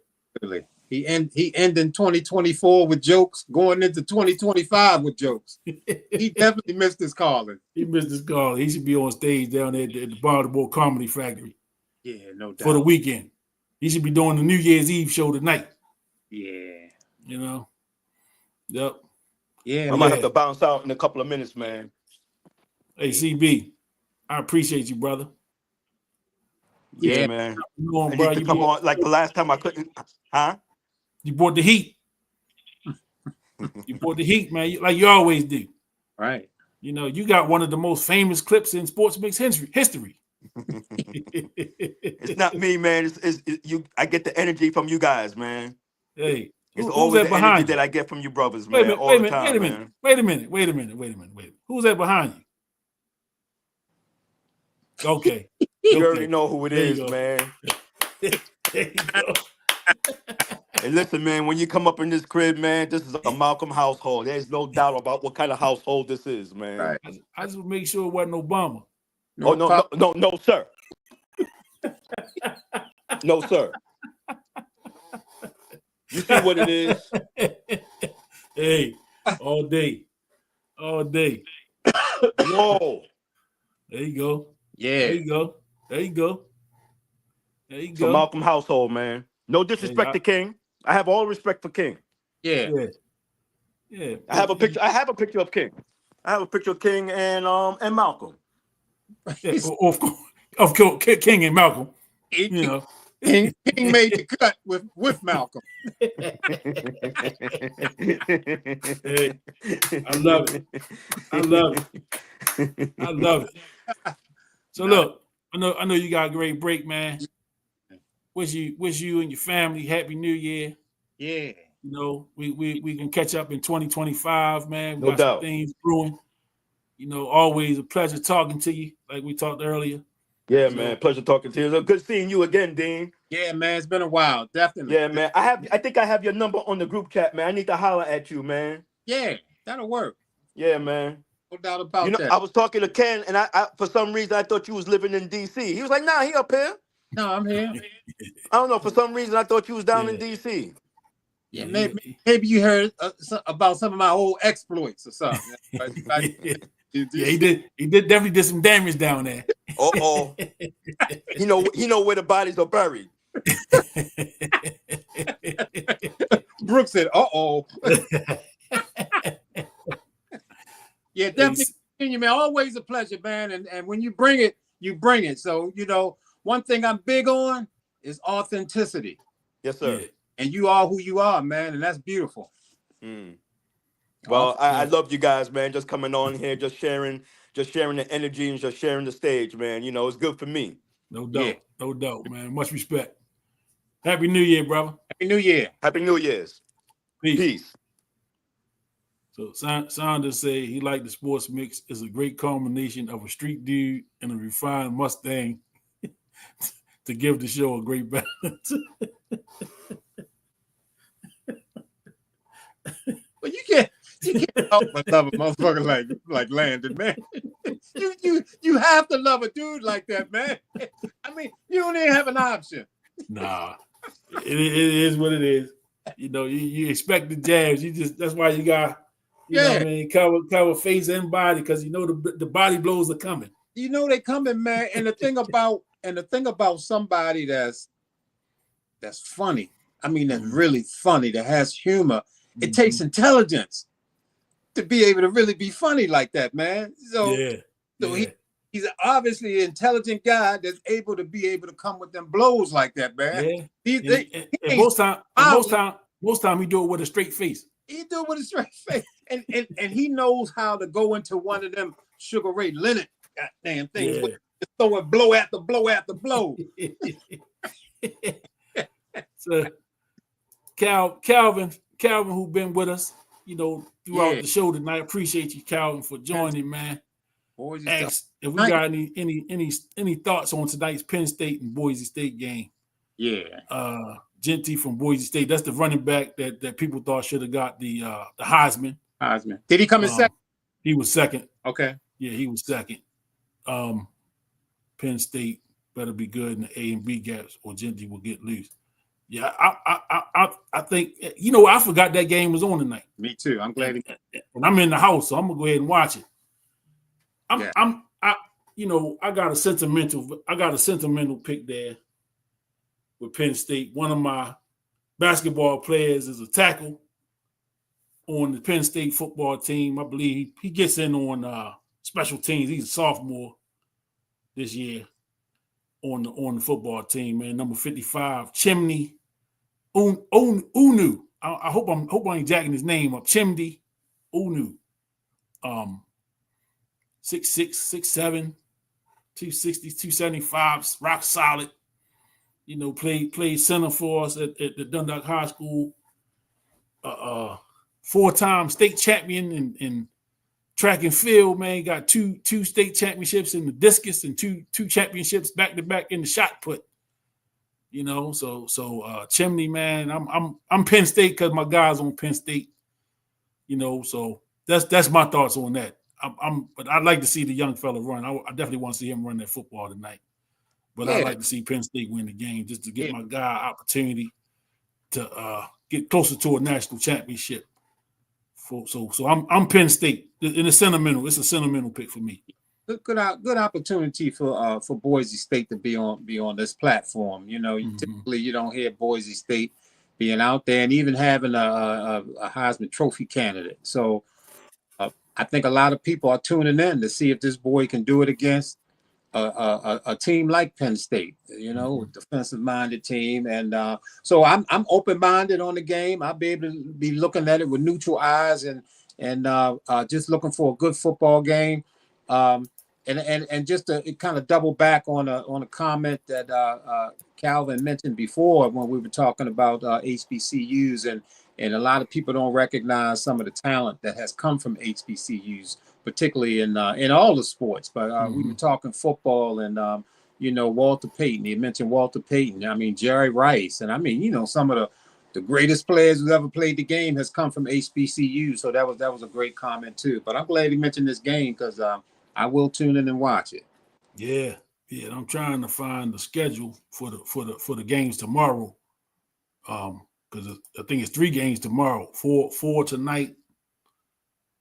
Really. He ended 2024 with jokes, going into 2025 with jokes. He definitely missed his calling. He missed his calling. He should be on stage down there at the Baltimore Comedy Factory. Yeah, no doubt. For the weekend. He should be doing the New Year's Eve show tonight. Yeah. Yep. Yeah. I might have to bounce out in a couple of minutes, man. Hey, CB, I appreciate you, brother. Yeah, man. I need to come on like the last time I couldn't. Huh? You brought the heat. You brought the heat, man, like you always do. Right. You got one of the most famous clips in sports mix history. It's not me, man. It's you. I get the energy from you guys, man. Hey, it's always the energy that I get from you brothers, man. Wait a minute. Who's that behind you? Okay. You already know who it is, man. There you go. And listen, man, when you come up in this crib, man, this is a Malcolm household. There's no doubt about what kind of household this is, man. Right. I just make sure it wasn't Obama. No, sir. No, sir. You see what it is? Hey, all day. Whoa. There you go. Yeah. There you go. It's a Malcolm household, man. No disrespect to King. I have all respect for King. Yeah. I have a picture of King. I have a picture of King and Malcolm. Yeah, of course, King and Malcolm. King made the cut with Malcolm. Hey, I love it. So look, I know you got a great break, man. Wish you and your family happy New Year. Yeah. We can catch up in 2025, man. We no got doubt. Some things brewing. Always a pleasure talking to you, like we talked earlier. Yeah, man. Pleasure talking to you. Good seeing you again, Dean. Yeah, man. It's been a while. Definitely. Yeah, man. I think I have your number on the group chat, man. I need to holler at you, man. Yeah, that'll work. Yeah, man. No doubt about You know, that. I was talking to Ken, and I for some reason I thought you was living in D.C. He was like, "Nah, he up here." No, I'm here. I don't know. For some reason, I thought you was down in Yeah. D.C. Yeah, maybe you heard about some of my old exploits or something. Yeah, he did. He definitely did some damage down there. Oh, he know where the bodies are buried. Brooks said, "Uh-oh." Yeah, definitely. Continue, man. Always a pleasure, man. And when you bring it, you bring it. So, you know, one thing I'm big on is authenticity. Yes, sir. Yeah. And you are who you are, man. And that's beautiful. Well, I love you guys, man. Just coming on here, just sharing the energy and just sharing the stage, man. You know, it's good for me. No doubt. Yeah. No doubt, man. Much respect. Happy New Year, brother. Happy New Year. Happy New Year's. Peace. So Saunders say he liked the sports mix. Is a great combination of a street dude and a refined Mustang to give the show a great balance. But you can't help but love a motherfucker like Landon, man. You have to love a dude like that, man. I mean, you don't even have an option. Nah, it is what it is. You know, you expect the jabs. That's why you got, you know what I mean, cover face and body, because you know the body blows are coming. You know they coming, man. And the thing about somebody that's funny, I mean, that's really funny, that has humor, it takes intelligence to be able to really be funny like that, man. So he's obviously an intelligent guy that's able to come with them blows like that, man. Yeah. Most time he do it with a straight face. He do it with a straight face, and he knows how to go into one of them Sugar Ray Leonard goddamn things, with throwing blow after blow after blow. So Calvin, who been with us, you know, throughout the show tonight. Appreciate you, Calvin, for joining, man. Ask if we got any thoughts on tonight's Penn State and Boise State game. Yeah. Genty from Boise State. That's the running back that people thought should have got the Heisman. Did he come in second? He was second. Okay. Yeah, he was second. Penn State better be good in the A and B gaps, or Genty will get loose. Yeah, I think, you know, I forgot that game was on tonight. Me too. I'm glad. And I'm in the house, so I'm gonna go ahead and watch it. I got a sentimental pick there with Penn State. One of my basketball players is a tackle on the Penn State football team. I believe he gets in on special teams. He's a sophomore this year on the football team, man. Number 55, Chimney Unu. I hope I ain't jacking his name up. Chimney Unu. 6'6", 6'7", 260, 275, rock solid. You know, played center for us at the Dundalk High School. 4-time state champion in track and field, man. Got two state championships in the discus and two championships back to back in the shot put. You know, so Chimney, man. I'm Penn State because my guys on Penn State. You know, so that's my thoughts on that. But I'd like to see the young fella run. I definitely want to see him run that football tonight. But I'd like to see Penn State win the game just to give my guy opportunity to get closer to a national championship. So I'm Penn State. In it's a sentimental pick for me. Good opportunity for Boise State to be on this platform. You know, typically you don't hear Boise State being out there and even having a Heisman Trophy candidate. So I think a lot of people are tuning in to see if this boy can do it against a team like Penn State, you know, defensive-minded team. And so I'm open-minded on the game. I'll be able to be looking at it with neutral eyes and just looking for a good football game. And just to kind of double back on a comment that Calvin mentioned before when we were talking about HBCUs, and a lot of people don't recognize some of the talent that has come from HBCUs, particularly in all the sports. But we were talking football, and you know, Walter Payton. He mentioned Walter Payton. I mean, Jerry Rice, and I mean, you know, some of the greatest players who ever played the game has come from HBCU. So that was a great comment too. But I'm glad he mentioned this game because I will tune in and watch it. Yeah. I'm trying to find the schedule for the games tomorrow. Because I think it's 3 games tomorrow. 4 tonight.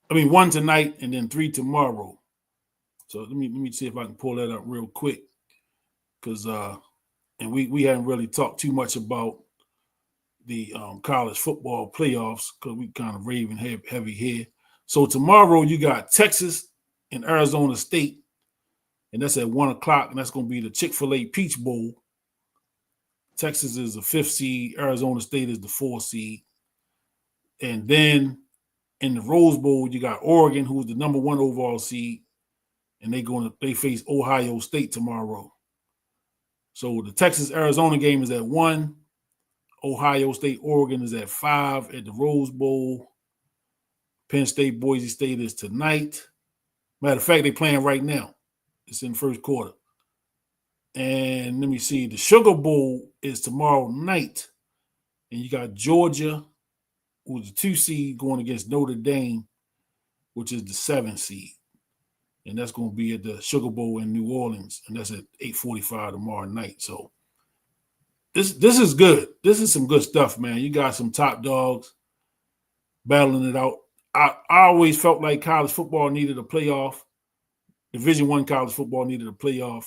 I mean 1 tonight and then 3 tomorrow. So let me see if I can pull that up real quick. Because and we haven't really talked too much about the college football playoffs because we kind of raving heavy here. So tomorrow you got Texas and Arizona State, and that's at 1:00, and that's going to be the Chick-fil-A Peach Bowl. Texas is the 5th seed. Arizona State is the 4th seed. And then in the Rose Bowl, you got Oregon, who's the number 1 overall seed, and they face Ohio State tomorrow. So the Texas-Arizona game is at 1. Ohio State, Oregon is at 5 at the Rose Bowl. Penn State, Boise State is tonight. Matter of fact, they're playing right now. It's in the first quarter. And let me see. The Sugar Bowl is tomorrow night. And you got Georgia, who's the 2 seed, going against Notre Dame, which is the 7 seed. And that's going to be at the Sugar Bowl in New Orleans. And that's at 8:45 tomorrow night. So this is good. This is some good stuff, man. You got some top dogs battling it out. I always felt like college football needed a playoff. Division I college football needed a playoff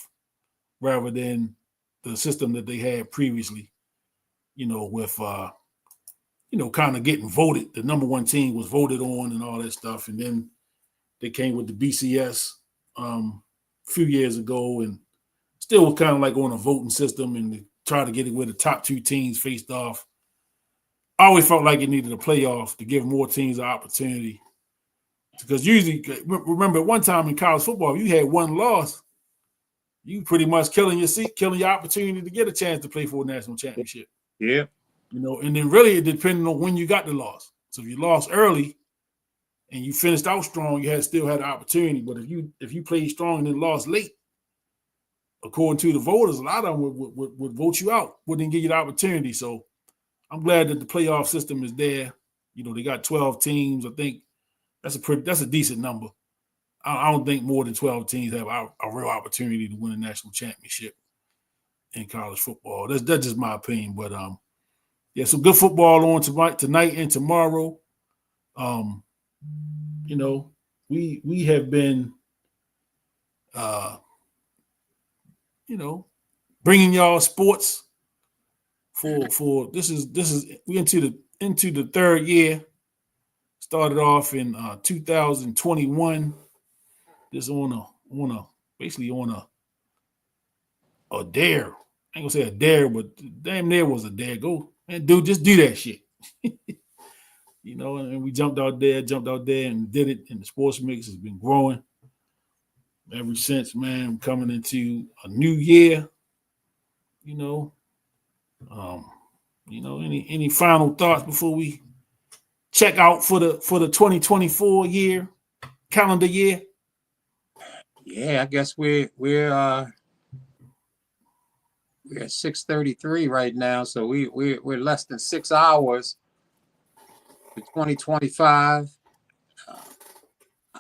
rather than the system that they had previously, with, kind of getting voted. The number 1 team was voted on and all that stuff. And then they came with the BCS a few years ago and still was kind of like on a voting system and try to get it where the top 2 teams faced off. I always felt like it needed a playoff to give more teams an opportunity. Because usually, remember, at one time in college football, you had 1 loss, you pretty much killing your opportunity to get a chance to play for a national championship. Yeah. And then really it depended on when you got the loss. So if you lost early and you finished out strong, you still had an opportunity. But if you played strong and then lost late, according to the voters, a lot of them would vote you out, wouldn't give you the opportunity. So I'm glad that the playoff system is there. They got 12 teams. I think that's a decent number. I don't think more than 12 teams have a real opportunity to win a national championship in college football. That's just my opinion. But some good football on tonight and tomorrow. We have been bringing y'all sports for this is we into the 3rd year. Started off in 2021. Just basically on a dare. I ain't gonna say a dare, but damn near was a dare. Go and just do that shit. And we jumped out there and did it. And the sports mix has been growing ever since, man. Coming into a new year, any final thoughts before we check out for the 2024 calendar year? Yeah, I guess we're at 6:33 right now, so we're less than 6 hours for 2025.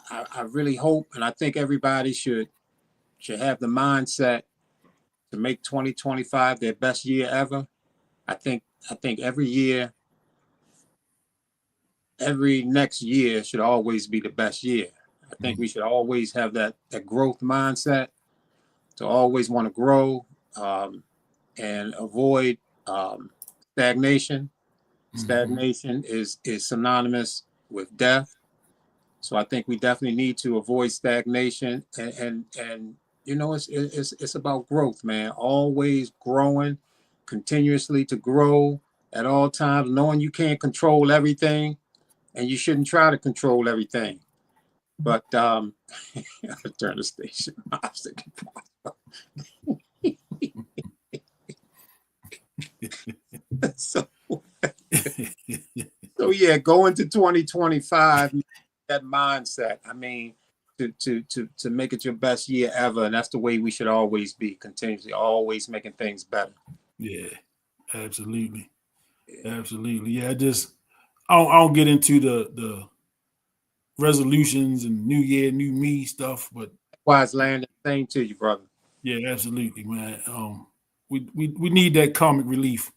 I really hope, and I think everybody should have the mindset to make 2025 their best year ever. I think every year, every next year should always be the best year. I think we should always have that growth mindset to always want to grow and avoid stagnation. Stagnation is synonymous with death. So I think we definitely need to avoid stagnation and it's about growth, man. Always growing, continuously to grow at all times, knowing you can't control everything and you shouldn't try to control everything. But I turn the station. So yeah, go into 2025, that mindset. I mean, to make it your best year ever, and that's the way we should always be, continuously, always making things better. Yeah, absolutely. Absolutely. Yeah, I don't get into the resolutions and New Year, new me stuff, but Wise land, same to you, brother. yeah, absolutely, man. We need that comic relief.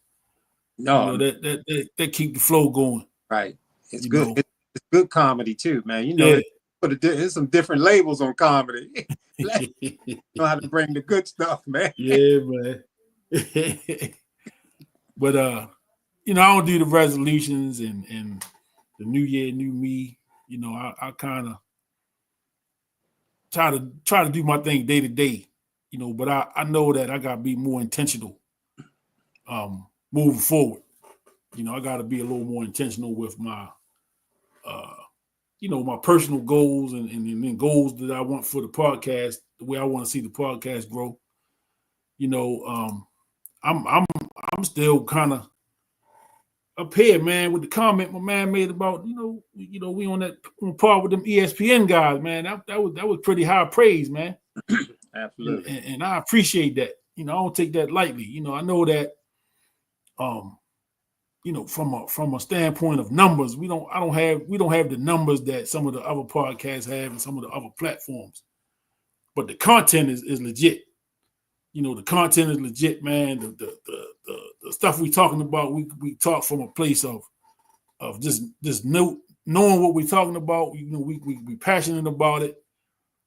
No, That keep the flow going. right. It's You good. know. It's good comedy too, man. Yeah. There's some different labels on comedy. Know how to bring the good stuff, man. Yeah, man. But I don't do the resolutions and the new year, new me. I kind of try to do my thing day to day. But I know that I gotta be more intentional moving forward. I gotta be a little more intentional with my my personal goals and then goals that I want for the podcast, the way I want to see the podcast grow. I'm still kind of up here, man, with the comment my man made about, we on par with them ESPN guys, man. That was pretty high praise, man. Absolutely. And I appreciate that. I don't take that lightly. I know that from a standpoint of numbers, we don't have the numbers that some of the other podcasts have and some of the other platforms. But the content is legit. The content is legit, man. The stuff we talking about, we talk from a place of just knowing what we're talking about. We passionate about it.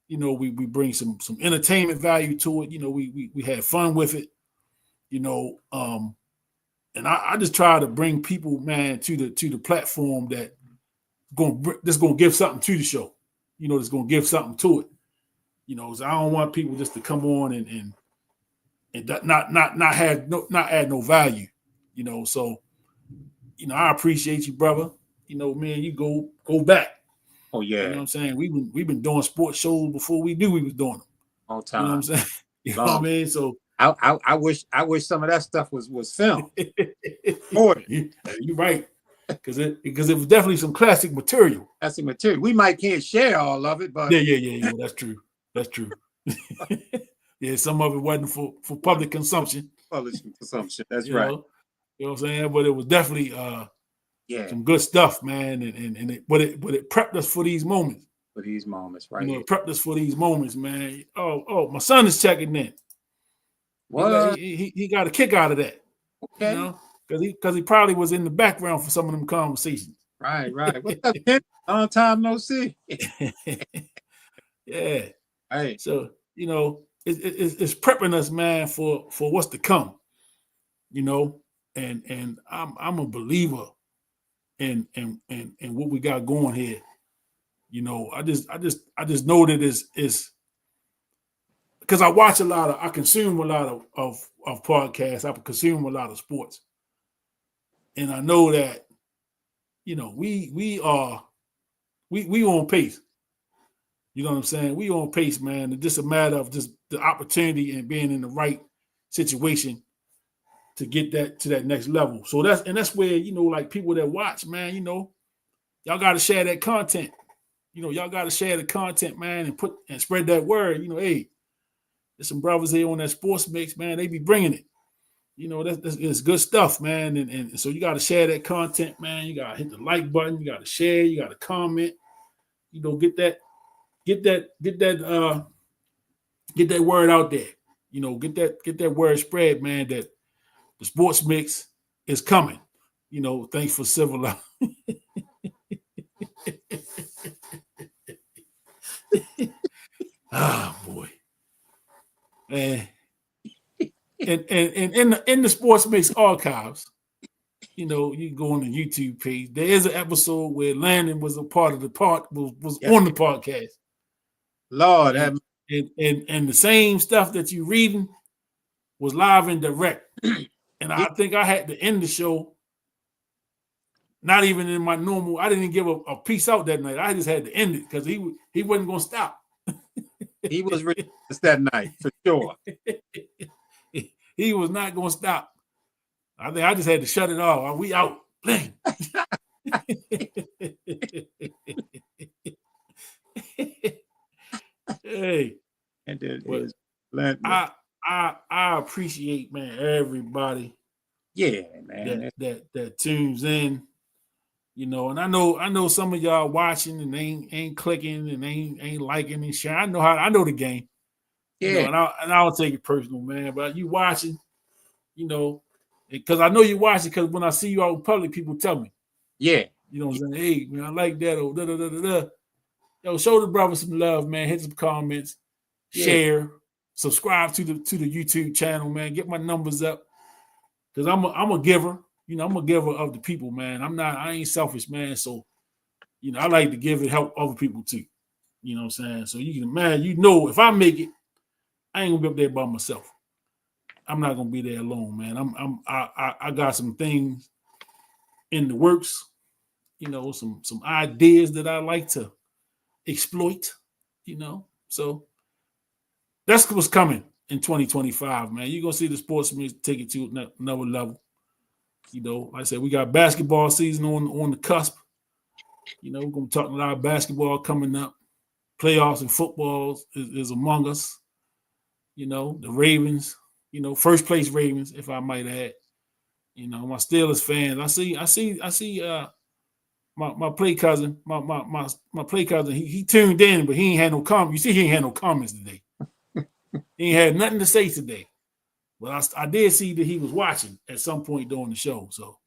We bring some entertainment value to it. We have fun with it. And I just try to bring people, man, to the platform that's gonna give something to the show. That's gonna give something to it. So I don't want people just to come on and not add no value. So I appreciate you, brother. Man, you go back. Oh yeah. You know what I'm saying? We've been doing sports shows before we knew we was doing them. All time. You know what I'm saying? You know what I mean? So I wish some of that stuff was filmed. You're right. Because it was definitely some classic material. Classic material. We can't share all of it, but yeah. That's true. Yeah, some of it wasn't for public consumption. Public consumption. That's you right. You know what I'm saying? But it was definitely some good stuff, man. And it prepped us for these moments. For these moments, right? It prepped us for these moments, man. Oh, my son is checking in. What? He got a kick out of that. Okay. Because he probably was in the background for some of them conversations. Right. What's up, Ken? Long time no see. Yeah. Hey. So, it's prepping us, man, for what's to come. And I'm a believer in what we got going here. I just know that it's because I consume a lot of podcasts. I consume a lot of sports. And I know that, we on pace. You know what I'm saying? We on pace, man. It's just a matter of just the opportunity and being in the right situation to get that to that next level. So that's where, like people that watch, man, y'all got to share that content. Y'all got to share the content, man, and spread that word. Hey, there's some brothers here on that sports mix, man. They be bringing it. That's good stuff, man. And so you got to share that content, man. You got to hit the like button. You got to share. You got to comment. Get that word out there. Get that word spread, man. That the sports mix is coming. Thanks for civil. Ah, boy, man. And in the Sports Mix archives, you can go on the YouTube page. There is an episode where Landon was a part of the was on the podcast. Lord, and the same stuff that you reading was live and direct. And I think I had to end the show. Not even in my normal. I didn't give a peace out that night. I just had to end it because he wasn't going to stop. He was ridiculous that night for sure. He was not going to stop. I think I just had to shut it off. We out. Bling. Hey, I appreciate, man, everybody. Yeah, man. man. that tunes in, you know, and I know some of y'all watching and ain't clicking and ain't liking and sharing. I know the game, you know, and I don't take it personal, man. But you watching, you know, because I know you watching because when I see you out in public, people tell me, yeah, you know what I'm saying? Hey, man, I like that. Or da da da da da. Yo, show the brother some love, man. Hit some comments, share, subscribe to the YouTube channel, man. Get my numbers up. Because I'm a giver, you know, I'm a giver of the people, man. I ain't selfish, man. So, you know, I like to give and help other people too. You know what I'm saying? So you can imagine, you know, if I make it, I ain't gonna be up there by myself. I'm not gonna be there alone, man. I got some things in the works, you know, some ideas that I like to exploit, you know. So that's what's coming in 2025, man. You're gonna see the sportsmen take it to another level. You know, like I said, we got basketball season on the cusp. You know, we're gonna talk a lot of basketball coming up. Playoffs and football is among us. You know, the Ravens, you know, first place Ravens, if I might add. You know, my Steelers fans. I see my play cousin, my play cousin, he tuned in, but he ain't had no comments. You see, he ain't had no comments today. He ain't had nothing to say today. But I did see that he was watching at some point during the show. So,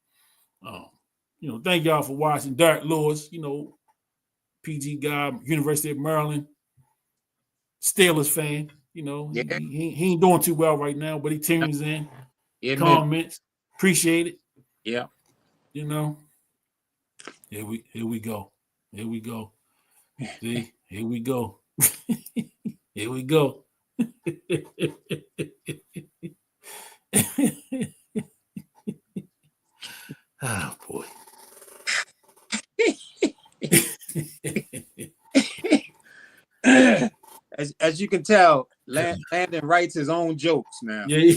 you know, thank y'all for watching. Derek Lewis, you know, PG guy, University of Maryland, Steelers fan. You know, he ain't doing too well right now, but he tunes in, comments, appreciate it. Yeah. You know, here we go. Here we go. See, here we go. Here we go. Oh boy. As you can tell, Landon writes his own jokes now. Yeah.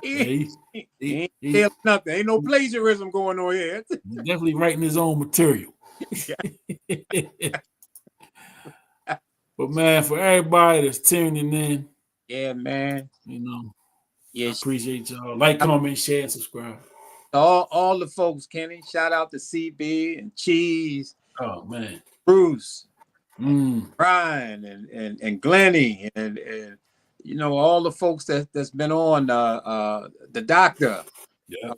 He ain't nothing. Ain't no plagiarism going on here. He's definitely writing his own material. But man, for everybody that's tuning in, yeah, man. You know, I appreciate y'all. Like, comment, share, and subscribe. All the folks, Kenny. Shout out to CB and Cheese. Oh man, Bruce, Brian, and Glenny, and you know all the folks that's been on. The doctor. Yeah.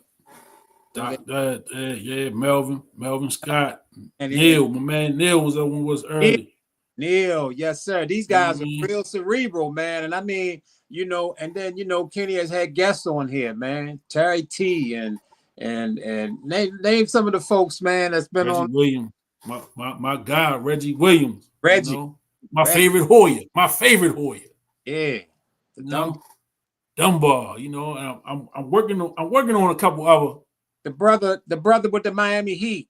Melvin Scott, and Neil. My man Neil was early. Neil, yes sir. These guys are real cerebral, man. And I mean, you know, and then you know, Kenny has had guests on here, man. Terry T and name some of the folks, man, that's been Reggie on. Williams, my guy, Reggie Williams. Reggie, you know? my favorite Hoya. Yeah, Dunbar. You know, and I'm working on a couple other. The brother with the Miami Heat.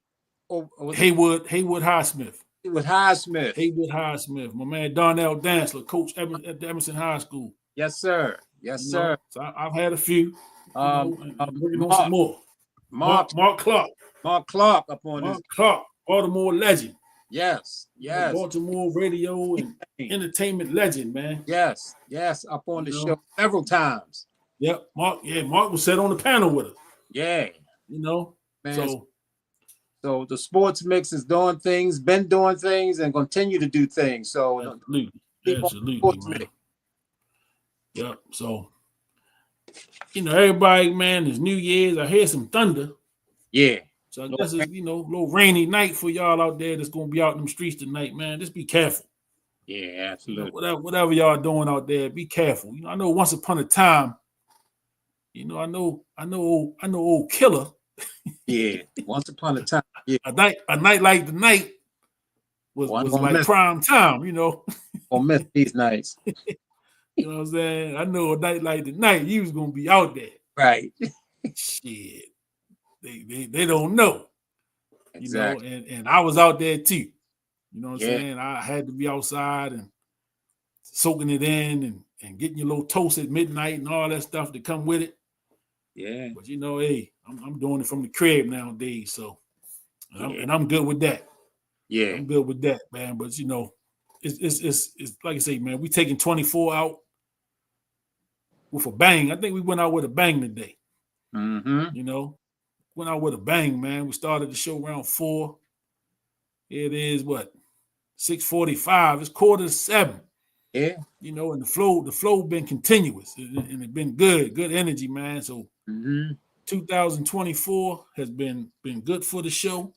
Haywood Highsmith. With Highsmith. Haywood Highsmith. My man Darnell Dantzler, coach at the Emerson High School. Yes, sir. Yes, you sir. Know? So I've had a few. I'm working on some more. Mark Clark. Mark Clark up on Mark Clark, Baltimore legend. Yes. Baltimore radio and entertainment legend, man. Yes, up on the show several times. Yep. Mark was sat on the panel with us. Yeah. You know, man. So the sports mix is doing things, been doing things, and continue to do things. So absolutely, man. Yep. So, you know, everybody, man, it's New Year's. I hear some thunder. Yeah. So I guess it's, you know, a little rainy night for y'all out there that's gonna be out in the streets tonight, man. Just be careful. Yeah, absolutely. You know, whatever y'all doing out there, be careful. You know, I know once upon a time, you know, I know old Killer. Yeah, once upon a time. Yeah. A night like the night was like prime time, you know. Don't miss these nights. You know what I'm saying? I know a night like the night, you was gonna be out there. Right. Shit. They don't know. Exactly. You know, and I was out there too. You know what I'm saying? I had to be outside and soaking it in and getting your little toast at midnight and all that stuff that come with it. Yeah. But you know, hey, I'm doing it from the crib nowadays, so and I'm good with that. Yeah, I'm good with that, man. But you know, it's like I say, man, we taking 24 out with a bang. I think we went out with a bang today. You know, went out with a bang, man. We started the show around 4. It is what 6:45. It's 6:45. Yeah. You know, and the flow been continuous, and it's been good energy, man. So 2024 has been good for the show,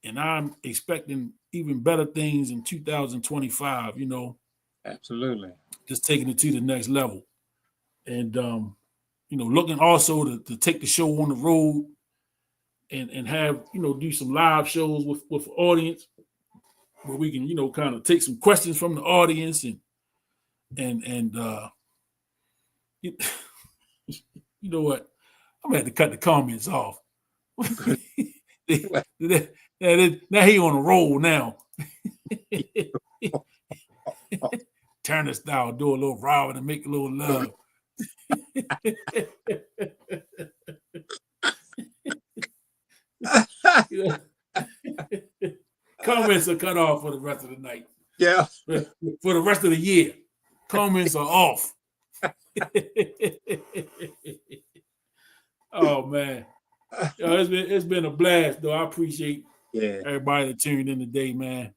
and I'm expecting even better things in 2025. You know, absolutely, just taking it to the next level, and you know, looking also to take the show on the road, and have, you know, do some live shows with the audience, where we can, you know, kind of take some questions from the audience and you, you know what? I'm gonna have to cut the comments off. Now he on a roll now. Turner style, do a little Robin and make a little love. You know? Comments are cut off for the rest of the night. Yeah. For the rest of the year. Comments are off. Oh man. Yo, it's been a blast though. I appreciate everybody that tuned in today, man.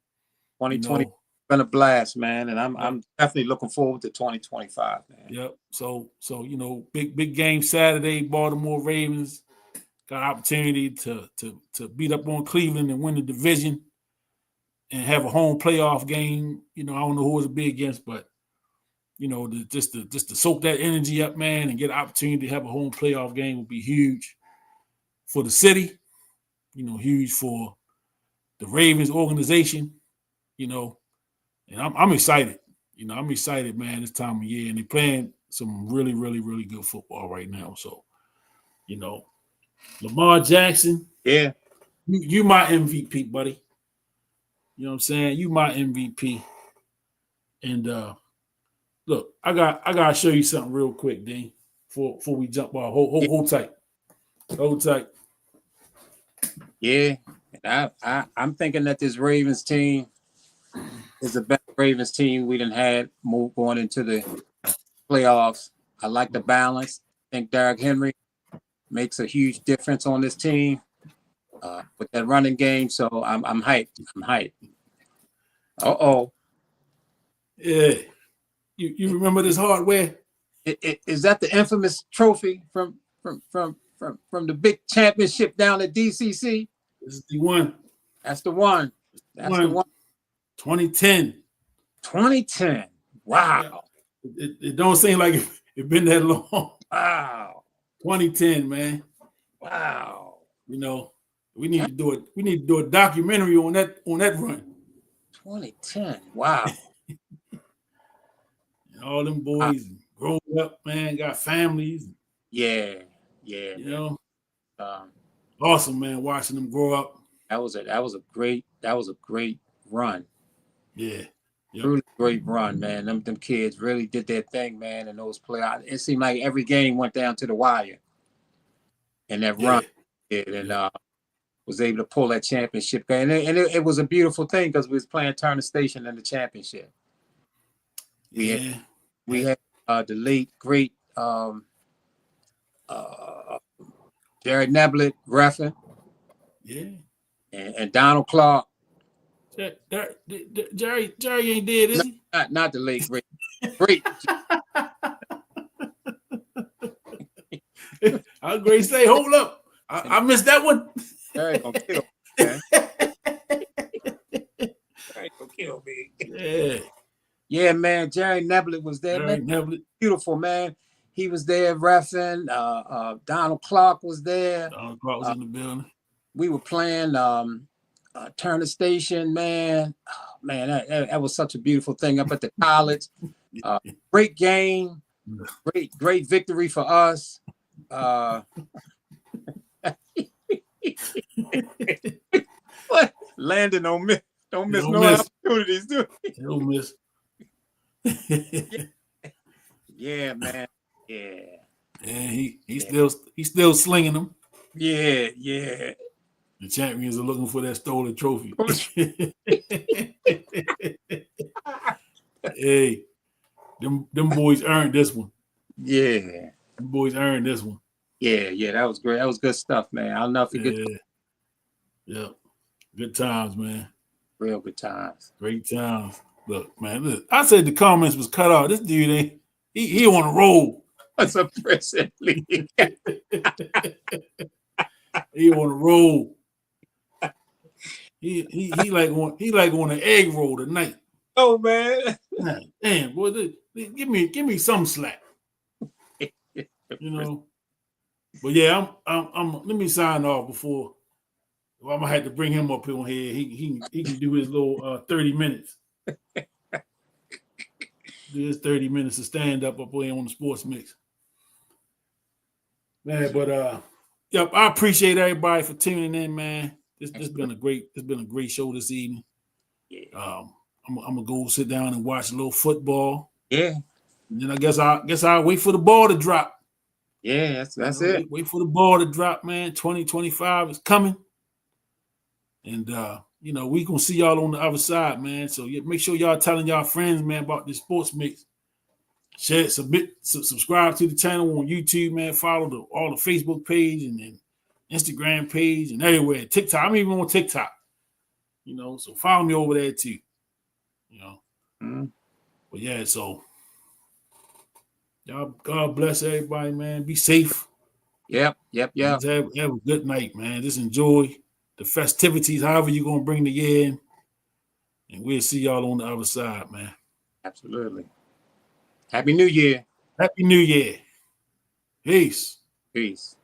2020 been a blast, man, and I'm definitely looking forward to 2025, man. Yep. So you know, big game Saturday, Baltimore Ravens got an opportunity to beat up on Cleveland and win the division and have a home playoff game. You know, I don't know who it'll be against, but you know, just to soak that energy up, man, and get an opportunity to have a home playoff game would be huge for the city, you know, huge for the Ravens organization, you know, and I'm excited. You know, I'm excited, man, this time of year, and they're playing some really, really, really good football right now. So, you know, Lamar Jackson, you my MVP, buddy. You know what I'm saying? You my MVP. And look, I gotta show you something real quick, Dean, before we jump off. Hold tight. Hold tight. Yeah. I'm thinking that this Ravens team is the best Ravens team we done had going into the playoffs. I like the balance. I think Derrick Henry makes a huge difference on this team with that running game. So I'm hyped. I'm hyped. Yeah. You remember this hardware? Is that the infamous trophy from the big championship down at DCC? This is the one. That's the one. That's the one. 2010. 2010. Wow. It don't seem like it's been that long. Wow. 2010, man. Wow. You know, we need to do it. We need to do a documentary on that run. 2010. Wow. And all them boys grown up, man, got families. Yeah. You know, awesome, man. Watching them grow up. That was a great run. Yeah. Yep. Really great run, man. Them kids really did their thing, man. And those playoffs, it seemed like every game went down to the wire. And that run did, and was able to pull that championship game. And it was a beautiful thing because we was playing Turner Station in the championship. We had the late great Jerry Neblett reffing. Yeah. And Donald Clark. Jerry ain't dead, is he? Not the late great. I was great say, hold up. I missed that one. Jerry gonna kill me, man. Jerry gonna kill me. Yeah. Yeah, man. Jerry Neblett was there. Jerry man. Neblett. Beautiful, man. He was there reffing. Donald Clark was there. Donald Clark was in the building. We were playing Turner Station, man. Oh, man, that was such a beautiful thing up at the college. Great game. Great victory for us. What? Landon don't miss no opportunities, do he? Don't miss. Yeah, man. Yeah. And he's still slinging them. Yeah. The champions are looking for that stolen trophy. Hey, them boys earned this one. Yeah. Them boys earned this one. Yeah, that was great. That was good stuff, man. I'll never forget. Yeah. Good times, man. Real good times. Great times. Look, man, I said the comments was cut off. This dude ain't he on a roll. That's a prison league. He on a roll. He like on an egg roll tonight. Oh man. Damn, boy, give me some slack. You know. But yeah, I'm let me sign off before I'm gonna have to bring him up here on here. He can do his little 30 minutes. Do his 30 minutes of stand up here on the Sports Mix. Man, but yep, I appreciate everybody for tuning in, man. This been a great show this evening. Yeah. I'm gonna go sit down and watch a little football. Yeah. And then I guess I'll wait for the ball to drop. Yeah, that's it. Wait for the ball to drop, man. 2025 is coming. And we gonna see y'all on the other side, man. So make sure y'all telling y'all friends, man, about this Sports Mix. Share, subscribe to the channel on YouTube, man. Follow all the Facebook page and then Instagram page and everywhere. TikTok. I'm even on TikTok. So follow me over there too. But yeah, so y'all, God bless everybody, man. Be safe. Yep. Have a good night, man. Just enjoy the festivities, however you're gonna bring the year in. And we'll see y'all on the other side, man. Absolutely. Happy New Year. Happy New Year. Peace. Peace.